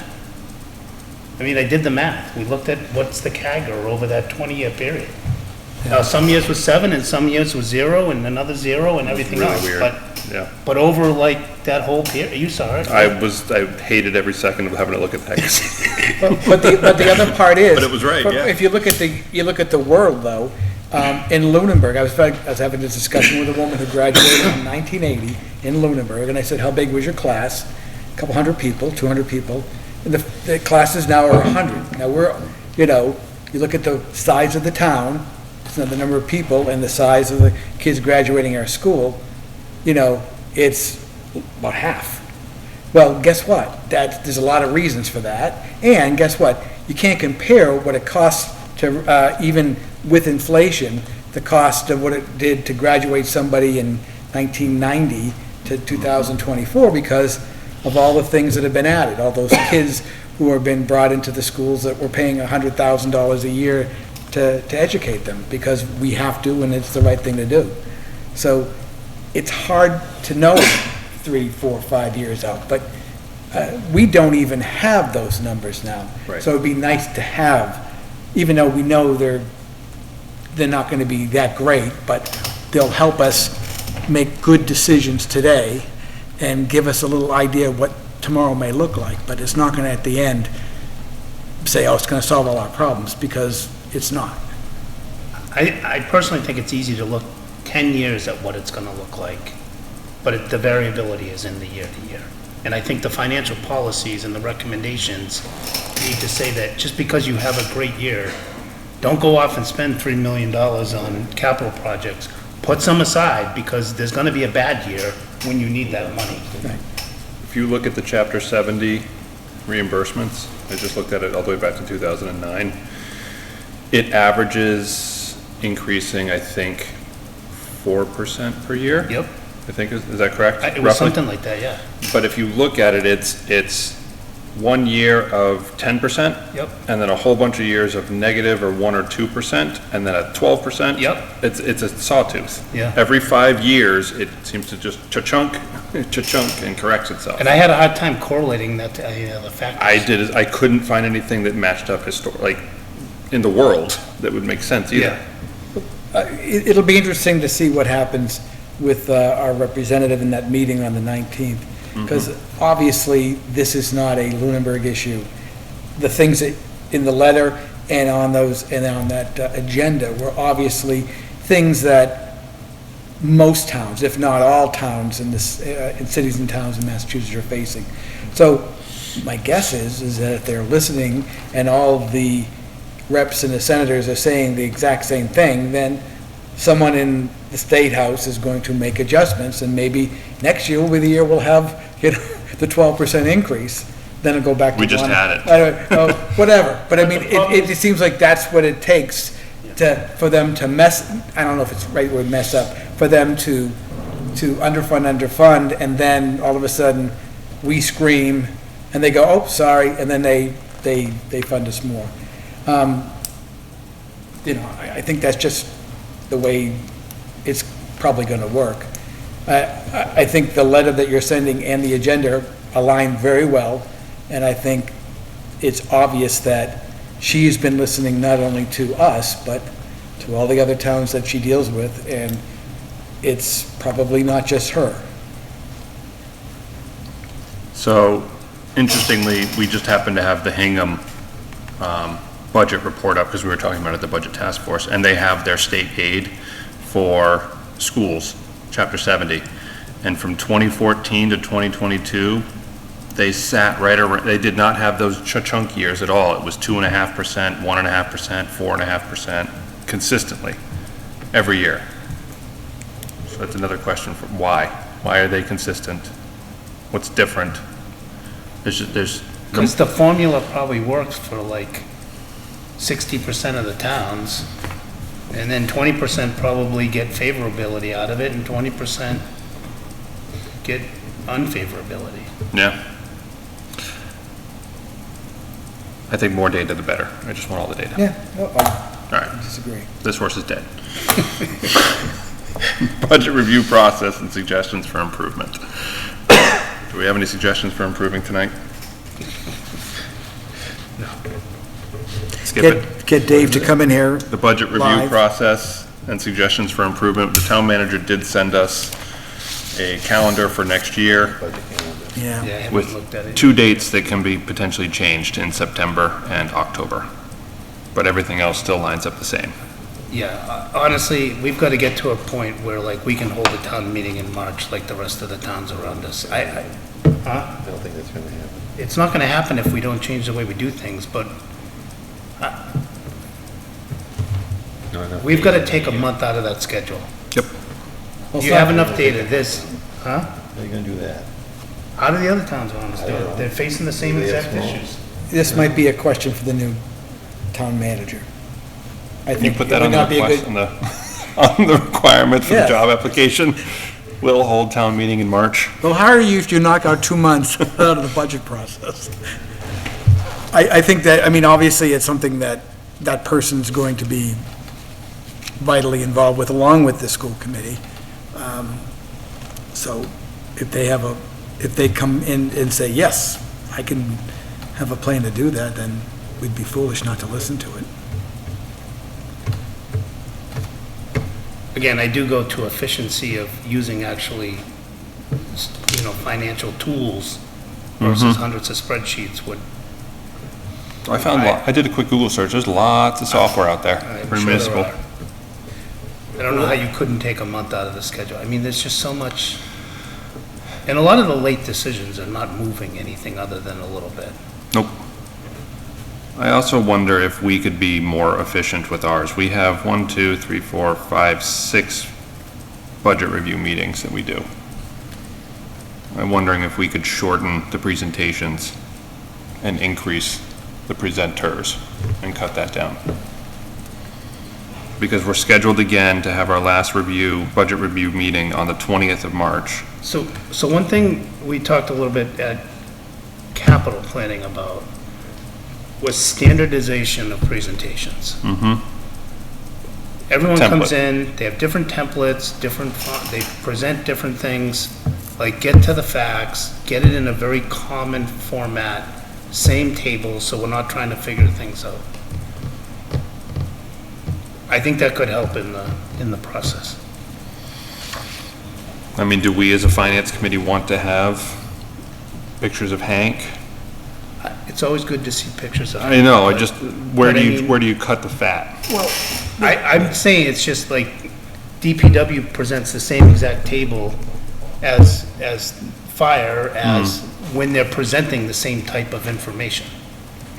[SPEAKER 5] I mean, I did the math. We looked at what's the CAGR over that 20-year period. Now, some years was 7, and some years was 0, and another 0, and everything
[SPEAKER 1] Really
[SPEAKER 5] else.
[SPEAKER 1] weird. Yeah.
[SPEAKER 5] But over, that whole period, you saw it.
[SPEAKER 1] I hated every second of having to look at that.
[SPEAKER 7] But the other part is.
[SPEAKER 1] But it was right, yeah.
[SPEAKER 7] If you look at the world, though, in Lunenburg, I was having this discussion with a woman who graduated in 1980 in Lunenburg, and I said, how big was your class? A couple hundred people, 200 people, and the classes now are 100. Now you look at the size of the town, it's not the number of people, and the size of the kids graduating our school, it's about half. Well, guess what? There's a lot of reasons for that, and guess what? You can't compare what it costs to, even with inflation, the cost of what it did to graduate somebody in 1990 to 2024, because of all the things that have been added, all those kids who have been brought into the schools that we're paying $100,000 a year to educate them, because we have to, and it's the right thing to do. So it's hard to know 3, 4, 5 years out, but we don't even have those numbers now.
[SPEAKER 1] Right.
[SPEAKER 7] So it'd be nice to have, even though we know they're not going to be that great, but they'll help us make good decisions today and give us a little idea of what tomorrow may look like. But it's not going to, at the end, say, oh, it's going to solve all our problems, because it's not.
[SPEAKER 5] I personally think it's easy to look 10 years at what it's going to look like, but the variability is in the year to year. And I think the financial policies and the recommendations need to say that just because you have a great year, don't go off and spend $3 million on capital projects. Put some aside, because there's going to be a bad year when you need that money.
[SPEAKER 1] If you look at the Chapter 70 reimbursements, I just looked at it all the way back to 2009, it averages increasing, I think, 4% per year.
[SPEAKER 5] Yep.
[SPEAKER 1] I think, is that correct?
[SPEAKER 5] It was
[SPEAKER 1] Roughly?
[SPEAKER 5] something like that, yeah.
[SPEAKER 1] But if you look at it, it's 1 year of 10%.
[SPEAKER 5] Yep.
[SPEAKER 1] And then a whole bunch of years of negative or 1 or 2%, and then a 12%.
[SPEAKER 5] Yep.
[SPEAKER 1] It's a sawtooth.
[SPEAKER 5] Yeah.
[SPEAKER 1] Every 5 years, it seems to just cha-chunk, and corrects itself.
[SPEAKER 5] And I had a hard time correlating that to the factors.
[SPEAKER 1] I couldn't find anything that matched up in the world that would make sense either.
[SPEAKER 5] Yeah.
[SPEAKER 7] It'll be interesting to see what happens with our representative in that meeting on the 19th, because obviously, this is not a Lunenburg issue. The things that, in the letter and on that agenda, were obviously things that most towns, if not all towns in cities and towns in Massachusetts are facing. So my guess is that if they're listening and all the reps and the senators are saying the exact same thing, then someone in the State House is going to make adjustments, and maybe next year will be the year we'll have, the 12% increase, then it'll go back to
[SPEAKER 1] We just
[SPEAKER 7] one.
[SPEAKER 1] had it.
[SPEAKER 7] I don't know, whatever, but I mean, it seems like that's what it takes for them to mess, I don't know if it's the right word, mess up, for them to underfund, and then all of a sudden, we scream, and they go, oh, sorry, and then they fund us more. I think that's just the way it's probably gonna work. I think the letter that you're sending and the agenda align very well, and I think it's obvious that she's been listening not only to us, but to all the other towns that she deals with, and it's probably not just her.
[SPEAKER 1] So, interestingly, we just happened to have the Hingham budget report up, because we were talking about it at the Budget Task Force, and they have their state aid for schools, Chapter 70. And from 2014 to 2022, they sat right around, they did not have those chunk years at all. It was 2.5%, 1.5%, 4.5%, consistently, every year. So that's another question for why? Why are they consistent? What's different? There's
[SPEAKER 5] Because the formula probably works for like 60% of the towns, and then 20% probably get favorability out of it, and 20% get unfavorability.
[SPEAKER 1] Yeah. I think more data the better. I just want all the data.
[SPEAKER 7] Yeah, no, I
[SPEAKER 1] All right,
[SPEAKER 7] disagree.
[SPEAKER 1] this horse is dead. Budget review process and suggestions for improvement. Do we have any suggestions for improving tonight? No. Skip it.
[SPEAKER 7] Get Dave to come in here.
[SPEAKER 1] The budget review
[SPEAKER 7] Live.
[SPEAKER 1] process and suggestions for improvement. The town manager did send us a calendar for next year
[SPEAKER 7] Yeah.
[SPEAKER 5] Yeah, I haven't
[SPEAKER 1] with
[SPEAKER 5] looked at it.
[SPEAKER 1] 2 dates that can be potentially changed in September and October. But everything else still lines up the same.
[SPEAKER 5] Yeah, honestly, we've got to get to a point where like we can hold a town meeting in March like the rest of the towns around us.
[SPEAKER 6] I don't think that's gonna happen.
[SPEAKER 5] It's not going to happen if we don't change the way we do things, but we've got to take a month out of that schedule.
[SPEAKER 1] Yep.
[SPEAKER 5] You have enough data, huh?
[SPEAKER 6] How are you gonna do that?
[SPEAKER 5] How do the other towns around us do it? They're facing the same
[SPEAKER 6] Maybe
[SPEAKER 5] exact
[SPEAKER 6] that's wrong.
[SPEAKER 5] issues.
[SPEAKER 7] This might be a question for the new town manager. I
[SPEAKER 1] Can you
[SPEAKER 7] think
[SPEAKER 1] put
[SPEAKER 7] it
[SPEAKER 1] that
[SPEAKER 7] would
[SPEAKER 1] on the
[SPEAKER 7] not be a
[SPEAKER 1] request,
[SPEAKER 7] good.
[SPEAKER 1] on the requirement for the
[SPEAKER 7] Yeah.
[SPEAKER 1] job application? We'll hold town meeting in March.
[SPEAKER 7] They'll hire you if you knock out 2 months out of the budget process. I think that, I mean, obviously, it's something that that person's going to be vitally involved with, along with the school committee. So if they come in and say, yes, I can have a plan to do that, then we'd be foolish not to listen to it.
[SPEAKER 5] Again, I do go to efficiency of using actually, financial tools versus hundreds of spreadsheets would.
[SPEAKER 1] I found, I did a quick Google search, there's lots of software out there
[SPEAKER 5] I'm
[SPEAKER 1] for
[SPEAKER 5] sure there
[SPEAKER 1] municipal.
[SPEAKER 5] are. I don't know how you couldn't take a month out of the schedule. I mean, there's just so much, and a lot of the late decisions are not moving anything other than a little bit.
[SPEAKER 1] Nope. I also wonder if we could be more efficient with ours. We have 6 budget review meetings that we do. I'm wondering if we could shorten the presentations and increase the presenters and cut that down. Because we're scheduled again to have our last budget review meeting on the 20th of March.
[SPEAKER 5] So one thing we talked a little bit at capital planning about was standardization of presentations.
[SPEAKER 1] Mm-hmm.
[SPEAKER 5] Everyone comes
[SPEAKER 1] Template.
[SPEAKER 5] in, they have different templates, different font, they present different things, like get to the facts, get it in a very common format, same table, so we're not trying to figure things out. I think that could help in the process.
[SPEAKER 1] I mean, do we as a finance committee want to have pictures of Hank?
[SPEAKER 5] It's always good to see pictures of.
[SPEAKER 1] I know, where
[SPEAKER 5] But I
[SPEAKER 1] do
[SPEAKER 5] mean-
[SPEAKER 1] you cut the fat?
[SPEAKER 5] I'm saying it's just like DPW presents the same exact table as fire, as when they're presenting the same type of information.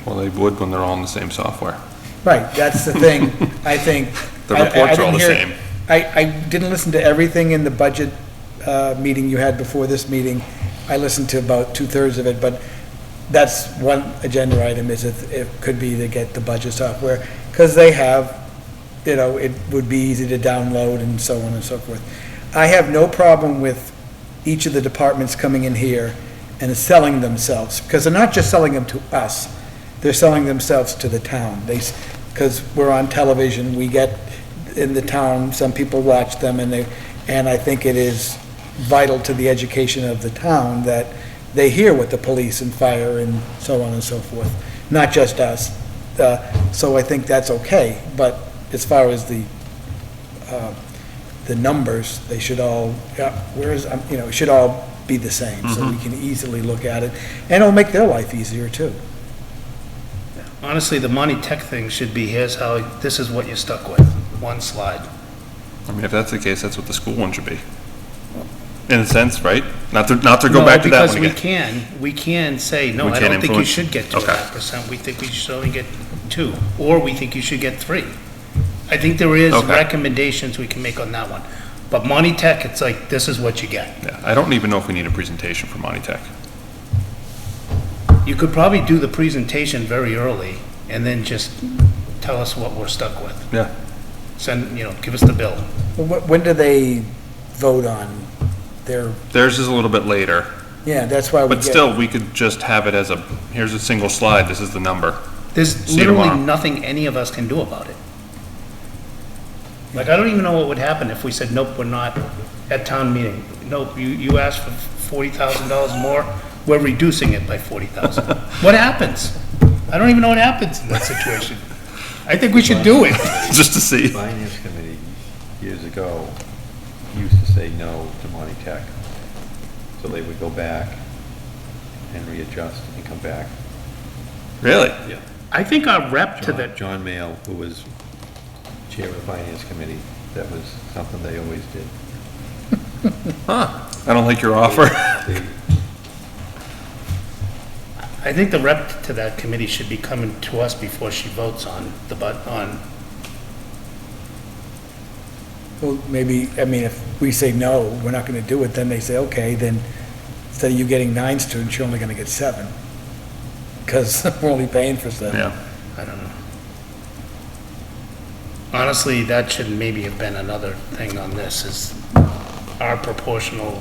[SPEAKER 1] Well, they would when they're all in the same software.
[SPEAKER 7] Right, that's the thing, I think.
[SPEAKER 1] The
[SPEAKER 7] I
[SPEAKER 1] reports are all
[SPEAKER 7] didn't
[SPEAKER 1] the
[SPEAKER 7] hear-
[SPEAKER 1] same.
[SPEAKER 7] I didn't listen to everything in the budget meeting you had before this meeting, I listened to about 2/3 of it, but that's one agenda item, is it could be to get the budget software, because they have, it would be easy to download and so on and so forth. I have no problem with each of the departments coming in here and selling themselves, because they're not just selling them to us, they're selling themselves to the town. Because we're on television, we get in the town, some people watch them, and I think it is vital to the education of the town that they hear what the police and fire and so on and so forth, not just us. So I think that's okay, but as far as the numbers, they should all, it should all be the same, so we can easily look at it, and it'll make their life easier too.
[SPEAKER 5] Honestly, the Monty Tech thing should be, this is what you're stuck with, one slide.
[SPEAKER 1] I mean, if that's the case, that's what the school one should be. In a sense, right? Not to go back to that one again.
[SPEAKER 5] Because we can say, no,
[SPEAKER 1] We
[SPEAKER 5] I
[SPEAKER 1] can
[SPEAKER 5] don't think you
[SPEAKER 1] influence-
[SPEAKER 5] should get
[SPEAKER 1] Okay.
[SPEAKER 5] 2.5%. We think we should only get 2, or we think you should get 3. I think there is
[SPEAKER 1] Okay.
[SPEAKER 5] recommendations we can make on that one. But Monty Tech, it's like, this is what you get.
[SPEAKER 1] Yeah, I don't even know if we need a presentation for Monty Tech.
[SPEAKER 5] You could probably do the presentation very early, and then just tell us what we're stuck with.
[SPEAKER 1] Yeah.
[SPEAKER 5] Give us the bill.
[SPEAKER 7] Well, when do they vote on their,
[SPEAKER 1] Theirs is a little bit later,
[SPEAKER 7] yeah, that's why we
[SPEAKER 1] but
[SPEAKER 7] get.
[SPEAKER 1] still, we could just have it as here's a single slide, this is the number.
[SPEAKER 5] There's
[SPEAKER 1] See you
[SPEAKER 5] literally
[SPEAKER 1] tomorrow.
[SPEAKER 5] nothing any of us can do about it. Like, I don't even know what would happen if we said, nope, we're not at town meeting. Nope, you asked for $40,000 more, we're reducing it by $40,000. What happens? I don't even know what happens in that situation. I think we should do it.
[SPEAKER 1] Just to see.
[SPEAKER 6] Finance Committee years ago used to say no to Monty Tech. So they would go back and readjust and come back.
[SPEAKER 1] Really?
[SPEAKER 6] Yeah.
[SPEAKER 5] I think our rep to the,
[SPEAKER 6] John Mayle, who was chair of the Finance Committee, that was something they always did.
[SPEAKER 1] Huh. I don't like your offer.
[SPEAKER 6] They-
[SPEAKER 5] I think the rep to that committee should be coming to us before she votes on
[SPEAKER 7] Well, maybe, I mean, if we say no, we're not gonna do it, then they say, okay, then instead of you getting 9 students, you're only gonna get 7. Because we're only paying for 7.
[SPEAKER 1] Yeah.
[SPEAKER 5] I don't know. Honestly, that should maybe have been another thing on this, is our proportional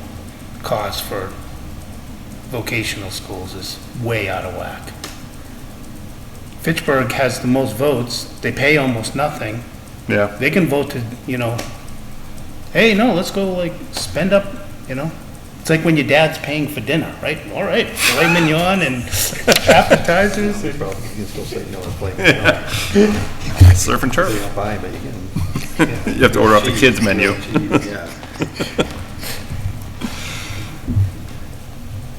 [SPEAKER 5] cost for vocational schools is way out of whack. Fitchburg has the most votes, they pay almost nothing,
[SPEAKER 1] Yeah.
[SPEAKER 5] they can vote to, hey, no, let's go spend up, It's like when your dad's paying for dinner, right? All right, filet mignon and appetizers.
[SPEAKER 6] You can still say no and play.
[SPEAKER 1] Surf and turf.
[SPEAKER 6] You're not buying, but you can.
[SPEAKER 1] You have to order off the kids' menu.
[SPEAKER 6] Yeah.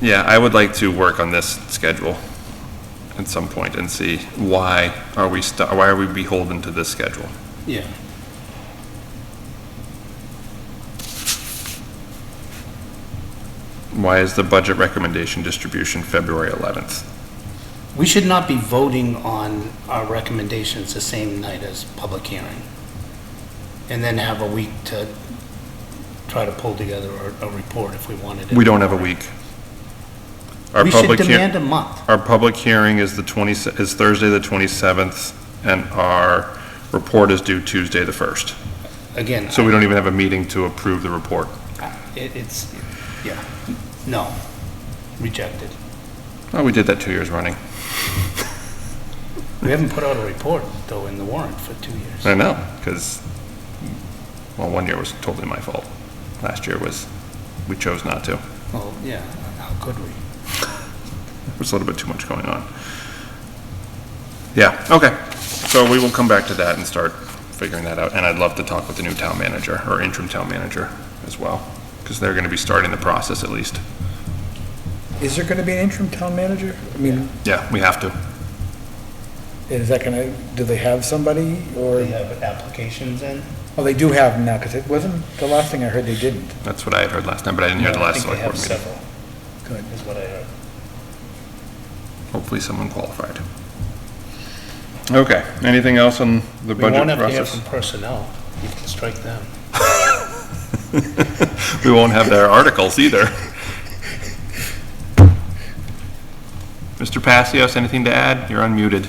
[SPEAKER 1] Yeah, I would like to work on this schedule at some point and see why are we beholden to this schedule?
[SPEAKER 5] Yeah.
[SPEAKER 1] Why is the budget recommendation distribution February 11th?
[SPEAKER 5] We should not be voting on our recommendations the same night as public hearing, and then have a week to try to pull together a report if we wanted it.
[SPEAKER 1] We don't have a week. Our
[SPEAKER 5] We should
[SPEAKER 1] public
[SPEAKER 5] demand
[SPEAKER 1] hear-
[SPEAKER 5] a month.
[SPEAKER 1] Our public hearing is Thursday, the 27th, and our report is due Tuesday, the 1st.
[SPEAKER 5] Again,
[SPEAKER 1] So we don't even have a meeting to approve the report.
[SPEAKER 5] no, rejected.
[SPEAKER 1] Oh, we did that 2 years running.
[SPEAKER 5] We haven't put out a report, though, in the warrant for 2 years.
[SPEAKER 1] I know, because, well, 1 year was totally my fault. Last year we chose not to.
[SPEAKER 5] Well, yeah, how could we?
[SPEAKER 1] There's a little bit too much going on. Yeah, okay. So we will come back to that and start figuring that out. And I'd love to talk with the new town manager or interim town manager as well, because they're going to be starting the process at least.
[SPEAKER 7] Is there gonna be an interim town manager? I mean,
[SPEAKER 1] Yeah, we have to.
[SPEAKER 7] is that gonna, do they have somebody, or,
[SPEAKER 5] They have applications in?
[SPEAKER 7] oh, they do have them now, because it wasn't, the last thing I heard they didn't.
[SPEAKER 1] That's what I had heard last time, but I didn't hear the last
[SPEAKER 5] I
[SPEAKER 1] select
[SPEAKER 5] think
[SPEAKER 1] board
[SPEAKER 5] they have
[SPEAKER 1] meeting.
[SPEAKER 5] several,
[SPEAKER 7] Good.
[SPEAKER 5] is what I heard.
[SPEAKER 1] Hopefully someone qualified. Okay, anything else on the
[SPEAKER 5] We won't
[SPEAKER 1] budget
[SPEAKER 5] have to hear
[SPEAKER 1] process?
[SPEAKER 5] from personnel. You can strike them.
[SPEAKER 1] We won't have their articles either. Mr. Passios, anything to add? You're unmuted.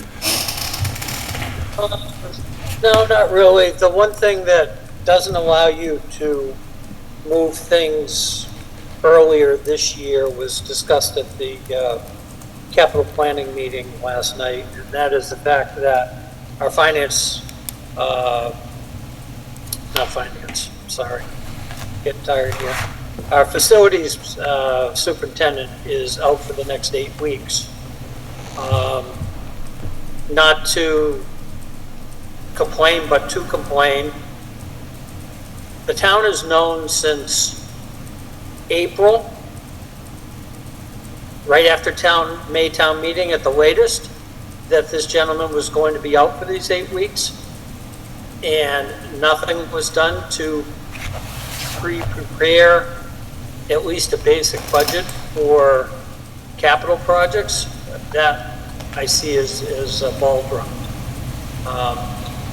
[SPEAKER 3] No, not really. The one thing that doesn't allow you to move things earlier this year was discussed at the capital planning meeting last night, and that is the fact that our getting tired here. Our facilities superintendent is out for the next 8 weeks. Not to complain, but to complain. The town has known since April, right after May town meeting at the latest, that this gentleman was going to be out for these 8 weeks, and nothing was done to prepare at least a basic budget for capital projects. That I see as a ball dropped.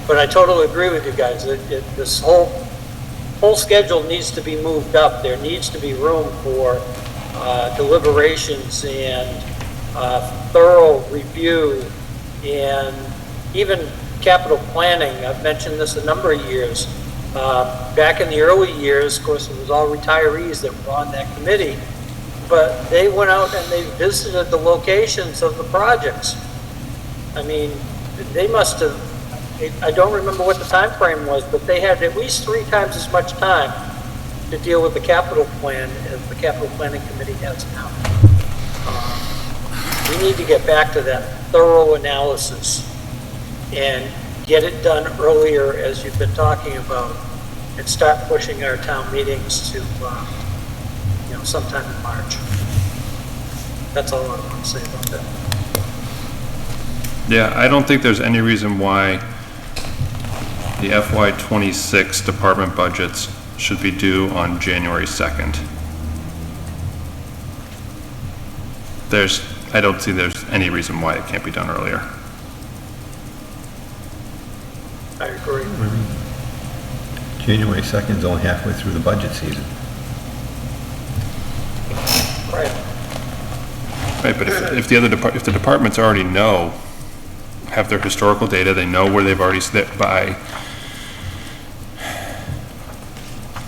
[SPEAKER 3] But I totally agree with you guys. This whole schedule needs to be moved up. There needs to be room for deliberations and thorough review, and even capital planning. I've mentioned this a number of years. Back in the early years, of course, it was all retirees that were on that committee, but they went out and they visited the locations of the projects. I mean, they must have, I don't remember what the time frame was, but they had at least 3 times as much time to deal with the capital plan as the capital planning committee has now. We need to get back to that thorough analysis and get it done earlier, as you've been talking about, and start pushing our town meetings to, sometime in March. That's all I want to say about that.
[SPEAKER 1] Yeah, I don't think there's any reason why the FY26 department budgets should be due on January 2nd. I don't see there's any reason why it can't be done earlier.
[SPEAKER 3] I agree.
[SPEAKER 6] January 2nd is only halfway through the budget season.
[SPEAKER 3] Right.
[SPEAKER 1] Right, but if the departments already have their historical data, they know where they've already slipped by.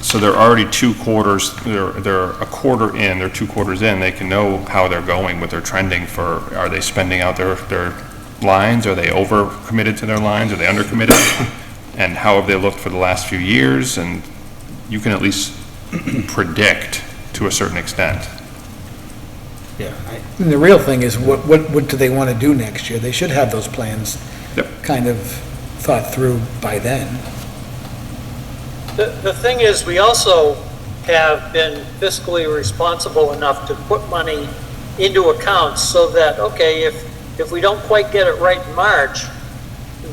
[SPEAKER 1] So they're already 2 quarters, they're a quarter in, they're 2 quarters in, they can know how they're going, what they're trending for. Are they spending out their lines? Are they over committed to their lines? Are they under committed? And how have they looked for the last few years? And you can at least predict to a certain extent.
[SPEAKER 7] Yeah. And the real thing is, what do they want to do next year? They should have those plans kind of thought through by then.
[SPEAKER 3] The thing is, we also have been fiscally responsible enough to put money into accounts so that, okay, if we don't quite get it right in March,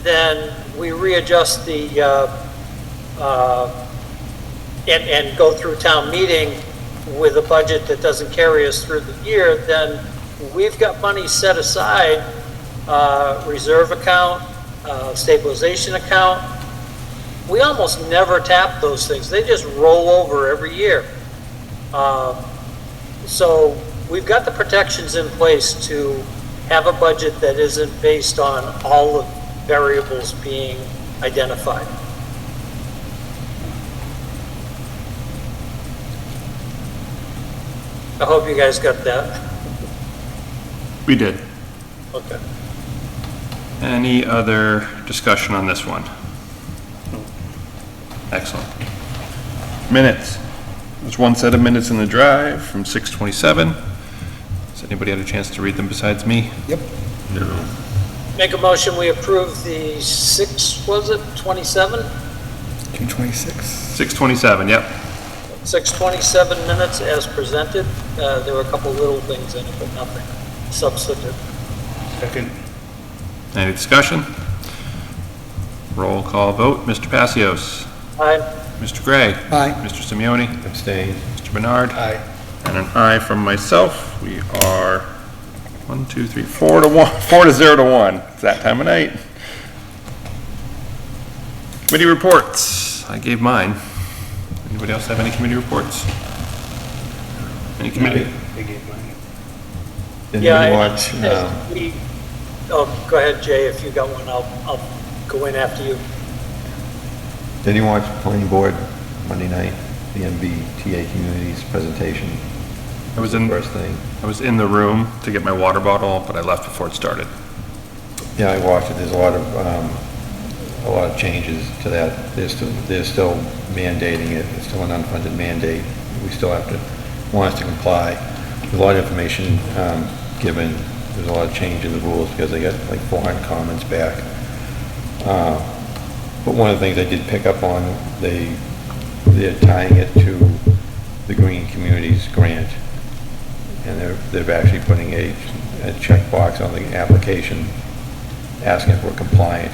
[SPEAKER 3] then we readjust and go through town meeting with a budget that doesn't carry us through the year. Then we've got money set aside, reserve account, stabilization account. We almost never tap those things. They just roll over every year. So we've got the protections in place to have a budget that isn't based on all the variables being identified. I hope you guys got that.
[SPEAKER 1] We did.
[SPEAKER 3] Okay.
[SPEAKER 1] Any other discussion on this one? Excellent. Minutes. There's one set of minutes in the drive from 6:27. Has anybody had a chance to read them besides me?
[SPEAKER 7] Yep.
[SPEAKER 6] No.
[SPEAKER 3] Make a motion, we approve the 27?
[SPEAKER 7] June 26th.
[SPEAKER 1] 6:27, yep.
[SPEAKER 3] 6:27 minutes as presented. There were a couple little things in it, but nothing substantive.
[SPEAKER 5] Second.
[SPEAKER 1] Any discussion? Roll call vote. Mr. Passios.
[SPEAKER 3] Aye.
[SPEAKER 1] Mr. Gray.
[SPEAKER 7] Aye.
[SPEAKER 1] Mr. Simeoni.
[SPEAKER 6] Abstain.
[SPEAKER 1] Mr. Bernard.
[SPEAKER 5] Aye.
[SPEAKER 1] And an aye from myself. We are 4 to 0 to 1. It's that time of night. Committee reports. I gave mine. Anybody else have any committee reports? Any committee?
[SPEAKER 5] They gave money.
[SPEAKER 6] Did
[SPEAKER 3] Yeah,
[SPEAKER 6] you
[SPEAKER 3] I-
[SPEAKER 6] watch,
[SPEAKER 3] go ahead, Jay, if you got one, I'll go in after you.
[SPEAKER 6] did you watch planning board Monday night, the MBTA communities presentation?
[SPEAKER 1] I was in the room to get my water bottle, but I left before it started.
[SPEAKER 6] Yeah, I watched it. There's a lot of changes to that. They're still mandating it. It's still an unfunded mandate. We still have to, want us to comply. There's a lot of information given. There's a lot of change in the rules because they got like 400 comments back. But one of the things I did pick up on, they're tying it to the Green Communities Grant. And they're actually putting a checkbox on the application asking if we're compliant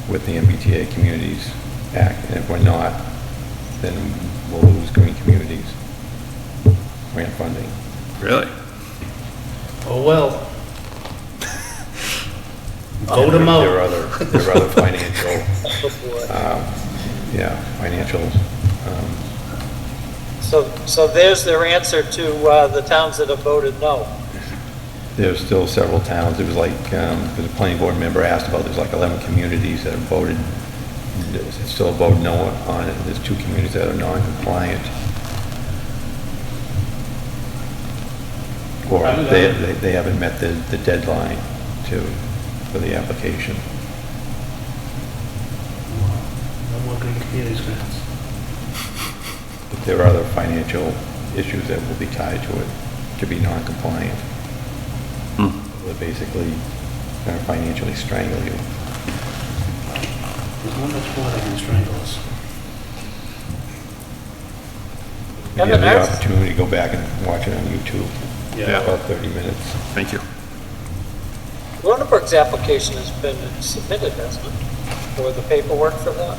[SPEAKER 6] with the MBTA Communities Act. And if we're not, then we'll lose Green Communities grant funding.
[SPEAKER 1] Really?
[SPEAKER 5] Oh, well. Vote them out.
[SPEAKER 6] There are other financial, financial,
[SPEAKER 3] So there's their answer to the towns that have voted no.
[SPEAKER 6] there's still several towns. There was like, because a planning board member asked about, there's like 11 communities that have voted, still voted no on it. There's 2 communities that are non-compliant. Or they haven't met the deadline for the application.
[SPEAKER 5] No more Green Communities grants.
[SPEAKER 6] But there are other financial issues that will be tied to it to be non-compliant. They're basically going to financially strangle you.
[SPEAKER 5] There's not much more that can strangle us.
[SPEAKER 6] If you have
[SPEAKER 3] Kevin,
[SPEAKER 6] the
[SPEAKER 3] that's-
[SPEAKER 6] opportunity to go back and watch it on YouTube,
[SPEAKER 1] Yeah.
[SPEAKER 6] about 30 minutes.
[SPEAKER 1] Thank you.
[SPEAKER 3] Lunenburg's application has been submitted, hasn't it? For the paperwork for that?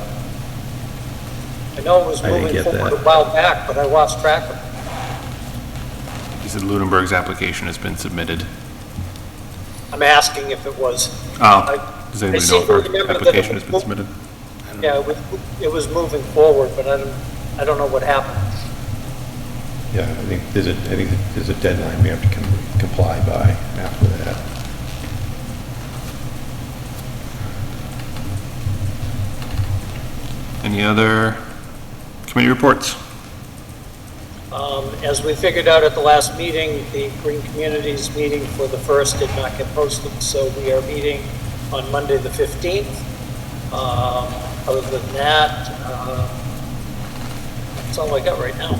[SPEAKER 3] I know it was
[SPEAKER 6] I didn't
[SPEAKER 3] moving
[SPEAKER 6] get
[SPEAKER 3] forward a
[SPEAKER 6] that.
[SPEAKER 3] while back, but I lost track of it.
[SPEAKER 1] He said Lunenburg's application has been submitted.
[SPEAKER 3] I'm asking if it was.
[SPEAKER 1] Oh, does anybody
[SPEAKER 3] seem
[SPEAKER 1] know if
[SPEAKER 3] to
[SPEAKER 1] our
[SPEAKER 3] remember that it
[SPEAKER 1] application has
[SPEAKER 3] was
[SPEAKER 1] been submitted?
[SPEAKER 3] Yeah, it was moving forward, but I don't know what happened.
[SPEAKER 6] Yeah, I think there's a deadline we have to comply by after that.
[SPEAKER 1] Any other committee reports?
[SPEAKER 3] As we figured out at the last meeting, the Green Communities meeting for the 1st did not get posted, so we are meeting on Monday, the 15th. Other than that, that's all I got right now.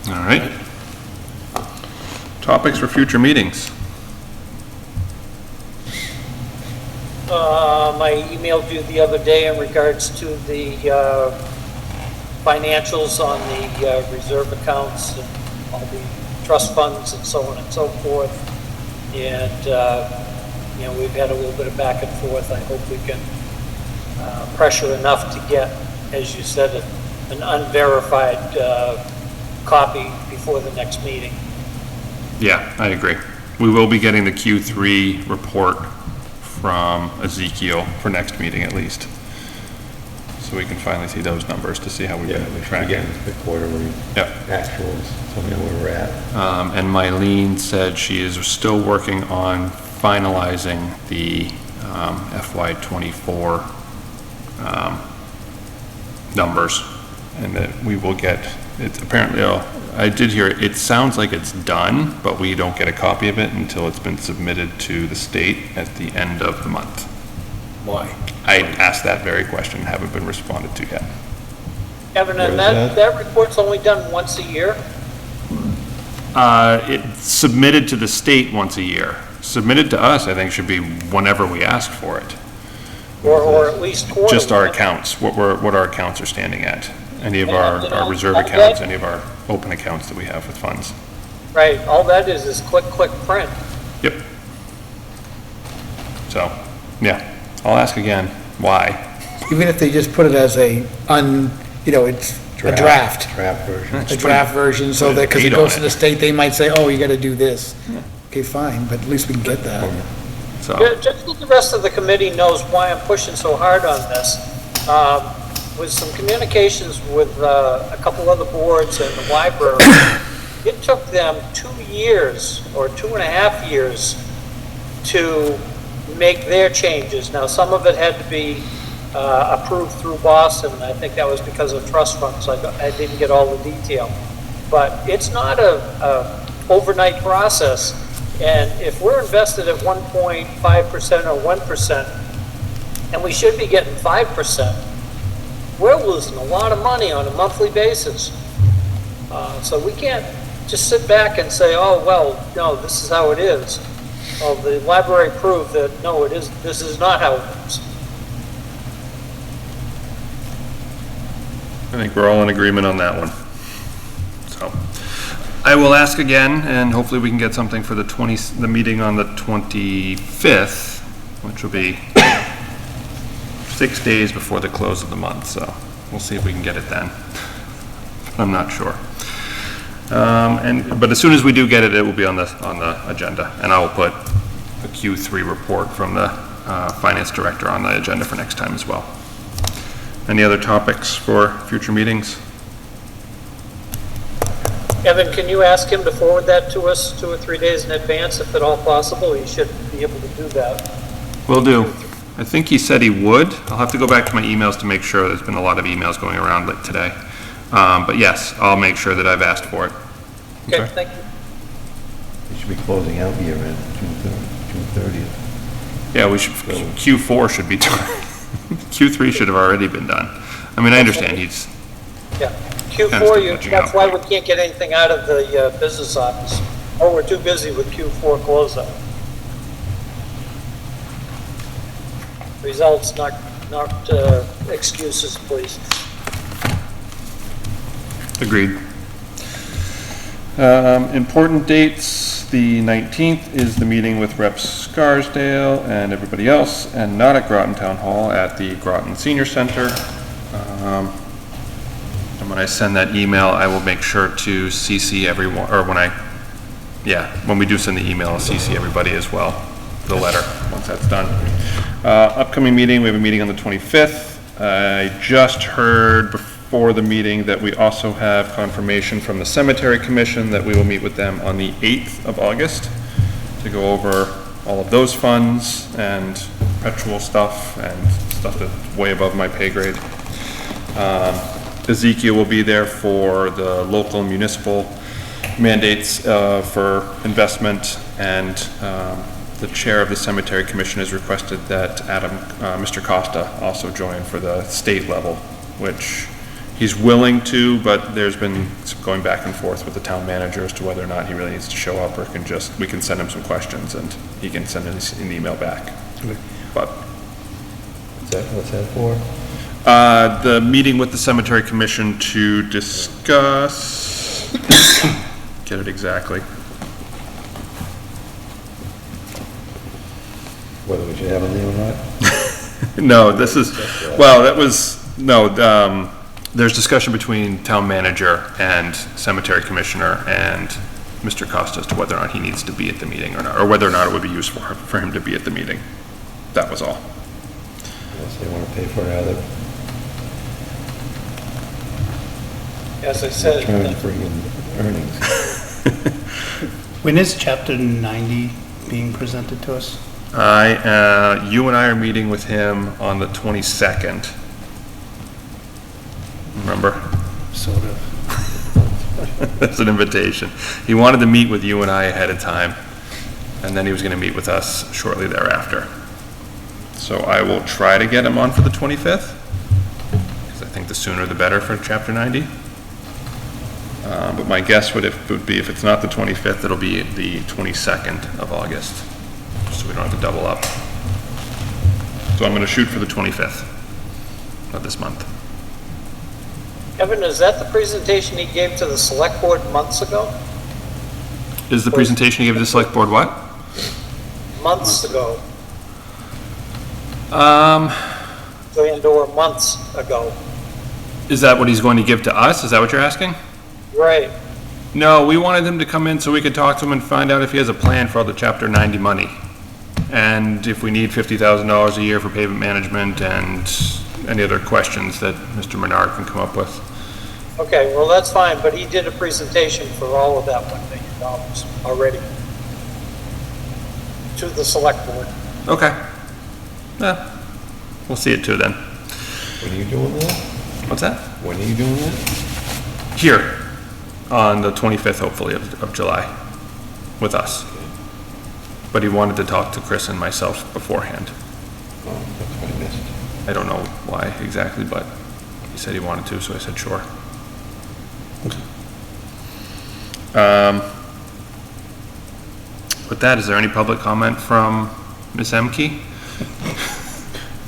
[SPEAKER 1] All right. Topics for future meetings.
[SPEAKER 3] I emailed you the other day in regards to the financials on the reserve accounts and all the trust funds and so on and so forth. And, we've had a little bit of back and forth. I hope we can pressure enough to get, as you said, an unverified copy before the next meeting.
[SPEAKER 1] Yeah, I agree. We will be getting the Q3 report from Ezekiel for next meeting at least. So we can finally see those numbers to see how we've
[SPEAKER 6] Yeah,
[SPEAKER 1] been
[SPEAKER 6] we should
[SPEAKER 1] tracking.
[SPEAKER 6] get the quarterly
[SPEAKER 1] Yep.
[SPEAKER 6] actuals, so we know where we're at.
[SPEAKER 1] And Mylene said she is still working on finalizing the FY24 numbers, and that we will get, it's apparently, I did hear, it sounds like it's done, but we don't get a copy of it until it's been submitted to the state at the end of the month.
[SPEAKER 7] Why?
[SPEAKER 1] I asked that very question, haven't been responded to yet.
[SPEAKER 3] Kevin,
[SPEAKER 6] Where
[SPEAKER 3] and
[SPEAKER 6] is
[SPEAKER 3] that report's only done once a year?
[SPEAKER 1] It's submitted to the state once a year. Submitted to us, I think, should be whenever we ask for it.
[SPEAKER 3] Or at least quarterly?
[SPEAKER 1] Just our accounts, what our accounts are standing at. Any of our reserve
[SPEAKER 3] Okay.
[SPEAKER 1] accounts, any of our open accounts that we have with funds.
[SPEAKER 3] Right, all that is click, print.
[SPEAKER 1] Yep. So, yeah, I'll ask again, why?
[SPEAKER 7] Even if they just put it as it's a draft.
[SPEAKER 6] Draft version.
[SPEAKER 7] A draft version, so that, because it
[SPEAKER 1] Date on
[SPEAKER 7] goes to
[SPEAKER 1] it.
[SPEAKER 7] the state, they might say, oh, you gotta do this. Okay, fine, but at least we can get that.
[SPEAKER 1] So,
[SPEAKER 3] Just so the rest of the committee knows why I'm pushing so hard on this. with some communications with a couple other boards and the library, it took them 2 years or 2.5 years to make their changes. Now, some of it had to be approved through Boston. I think that was because of trust funds. I didn't get all the detail. But it's not a overnight process. And if we're invested at 1.5% or 1%, and we should be getting 5%, we're losing a lot of money on a monthly basis. So we can't just sit back and say, oh, well, no, this is how it is. Well, the library proved that, no, this is not how it is.
[SPEAKER 1] I think we're all in agreement on that one. So, I will ask again, and hopefully we can get something for the meeting on the 25th, which will be 6 days before the close of the month, so we'll see if we can get it then. I'm not sure. But as soon as we do get it, it will be on the agenda, and I will put a Q3 report from the finance director on the agenda for next time as well. Any other topics for future meetings?
[SPEAKER 3] Evan, can you ask him to forward that to us 2 or 3 days in advance, if at all possible? He should be able to do that.
[SPEAKER 1] Will do. I think he said he would. I'll have to go back to my emails to make sure. There's been a lot of emails going around like today. But yes, I'll make sure that I've asked for it.
[SPEAKER 3] Okay, thank you.
[SPEAKER 6] We should be closing out year end June 30th.
[SPEAKER 1] Yeah, we should, Q4 should be done. Q3 should have already been done. I mean, I understand he's,
[SPEAKER 3] Yeah.
[SPEAKER 1] Kind of
[SPEAKER 3] Q4,
[SPEAKER 1] still
[SPEAKER 3] that's
[SPEAKER 1] catching
[SPEAKER 3] why
[SPEAKER 1] up.
[SPEAKER 3] we can't get anything out of the business office. Or we're too busy with Q4 closeout. Results, not excuses, please.
[SPEAKER 1] agreed. Important dates, the 19th is the meeting with Rep. Scarsdale and everybody else, and not at Groton Town Hall, at the Groton Senior Center. And when I send that email, I will make sure to CC everyone, or when we do send the email, I'll CC everybody as well, the letter, once that's done. Upcoming meeting, we have a meeting on the 25th. I just heard before the meeting that we also have confirmation from the Cemetery Commission that we will meet with them on the 8th of August to go over all of those funds and perpetual stuff and stuff that's way above my pay grade. Ezekiel will be there for the local municipal mandates for investment, and the chair of the Cemetery Commission has requested that Mr. Costa also join for the state level, which he's willing to, but there's been some going back and forth with the town manager as to whether or not he really needs to show up, or we can send him some questions and he can send us an email back. But
[SPEAKER 6] What's that for?
[SPEAKER 1] the meeting with the Cemetery Commission to discuss, get it exactly.
[SPEAKER 6] Whether we should have a name or not?
[SPEAKER 1] No, this is, well, that was, no, there's discussion between town manager and cemetery commissioner and Mr. Costa as to whether or not he needs to be at the meeting or not, or whether or not it would be useful for him to be at the meeting. That was all.
[SPEAKER 6] Unless they want to pay for it out of
[SPEAKER 3] As I said,
[SPEAKER 6] return for earnings.
[SPEAKER 5] When is chapter 90 being presented to us?
[SPEAKER 1] You and I are meeting with him on the 22nd. Remember?
[SPEAKER 5] Sort of.
[SPEAKER 1] That's an invitation. He wanted to meet with you and I ahead of time, and then he was gonna meet with us shortly thereafter. So I will try to get him on for the 25th, because I think the sooner the better for chapter 90. But my guess would be if it's not the 25th, it'll be the 22nd of August, so we don't have to double up. So I'm gonna shoot for the 25th of this month.
[SPEAKER 3] Evan, is that the presentation he gave to the select board months ago?
[SPEAKER 1] Is the presentation you gave to the select board what?
[SPEAKER 3] Months ago,
[SPEAKER 1] Um,
[SPEAKER 3] and/or months ago.
[SPEAKER 1] is that what he's going to give to us? Is that what you're asking?
[SPEAKER 3] Right.
[SPEAKER 1] No, we wanted him to come in so we could talk to him and find out if he has a plan for all the Chapter 90 money. And if we need $50,000 a year for pavement management and any other questions that Mr. Menard can come up with.
[SPEAKER 3] Okay, well, that's fine, but he did a presentation for all of that $1 million already to the select board.
[SPEAKER 1] Okay. Yeah, we'll see it too then.
[SPEAKER 6] When are you doing that?
[SPEAKER 1] What's that?
[SPEAKER 6] When are you doing that?
[SPEAKER 1] Here, on the 25th, hopefully, of July, with us. But he wanted to talk to Chris and myself beforehand.
[SPEAKER 6] Oh, that's what I missed.
[SPEAKER 1] I don't know why exactly, but he said he wanted to, so I said sure. With that, is there any public comment from Ms. Emke?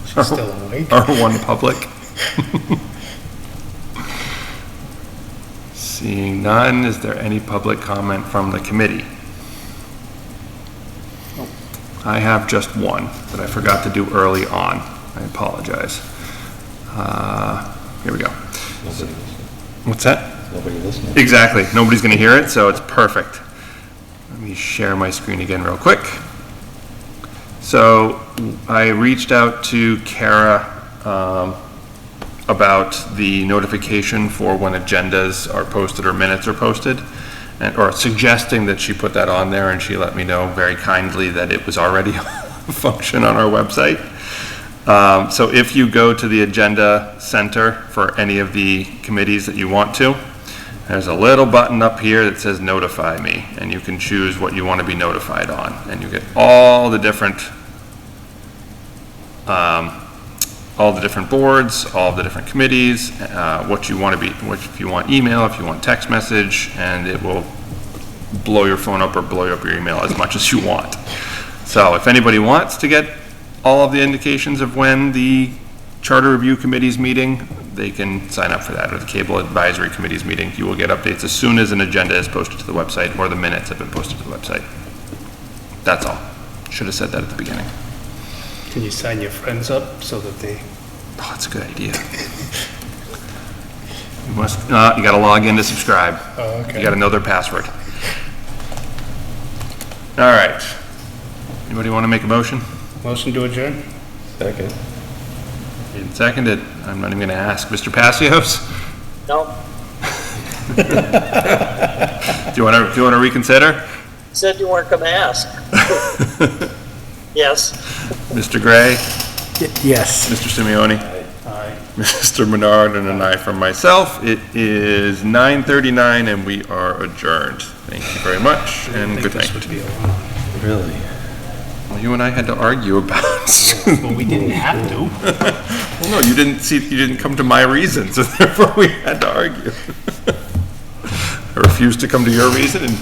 [SPEAKER 5] She's still awake.
[SPEAKER 1] Or one public? Seeing none, is there any public comment from the committee? I have just one that I forgot to do early on. I apologize. Here we go.
[SPEAKER 6] Nobody listening.
[SPEAKER 1] What's that?
[SPEAKER 6] Nobody listening.
[SPEAKER 1] Exactly. Nobody's going to hear it, so it's perfect. Let me share my screen again real quick. So I reached out to Kara about the notification for when agendas are posted or minutes are posted, or suggesting that she put that on there, and she let me know very kindly that it was already a function on our website. So if you go to the agenda center for any of the committees that you want to, there's a little button up here that says notify me, and you can choose what you want to be notified on, and you get all the different boards, all the different committees, what you want to be, if you want email, if you want text message, and it will blow your phone up or blow up your email as much as you want. So if anybody wants to get all of the indications of when the Charter Review Committee's meeting, they can sign up for that, or the Cable Advisory Committee's meeting. You will get updates as soon as an agenda is posted to the website or the minutes have been posted to the website. That's all. Should have said that at the beginning.
[SPEAKER 5] Can you sign your friends up so that they...
[SPEAKER 1] Oh, that's a good idea. You must, you gotta log in to subscribe.
[SPEAKER 5] Oh, okay.
[SPEAKER 1] You gotta know their password. All right. Anybody want to make a motion?
[SPEAKER 5] Motion to adjourn?
[SPEAKER 6] Second.
[SPEAKER 1] Made and seconded. I'm not even gonna ask. Mr. Passios?
[SPEAKER 3] No,
[SPEAKER 1] Do you wanna reconsider?
[SPEAKER 3] said you weren't gonna ask. Yes.
[SPEAKER 1] Mr. Gray?
[SPEAKER 7] Yes.
[SPEAKER 1] Mr. Simeoni?
[SPEAKER 5] Aye.
[SPEAKER 1] Mr. Menard, and an aye from myself. It is 9:39 and we are adjourned. Thank you very much and good
[SPEAKER 5] This
[SPEAKER 1] night.
[SPEAKER 5] would be a long.
[SPEAKER 6] Really?
[SPEAKER 1] Well, you and I had to argue about.
[SPEAKER 5] Well, we didn't have to.
[SPEAKER 1] Well, no, you didn't come to my reason, so therefore we had to argue. I refused to come to your reason, and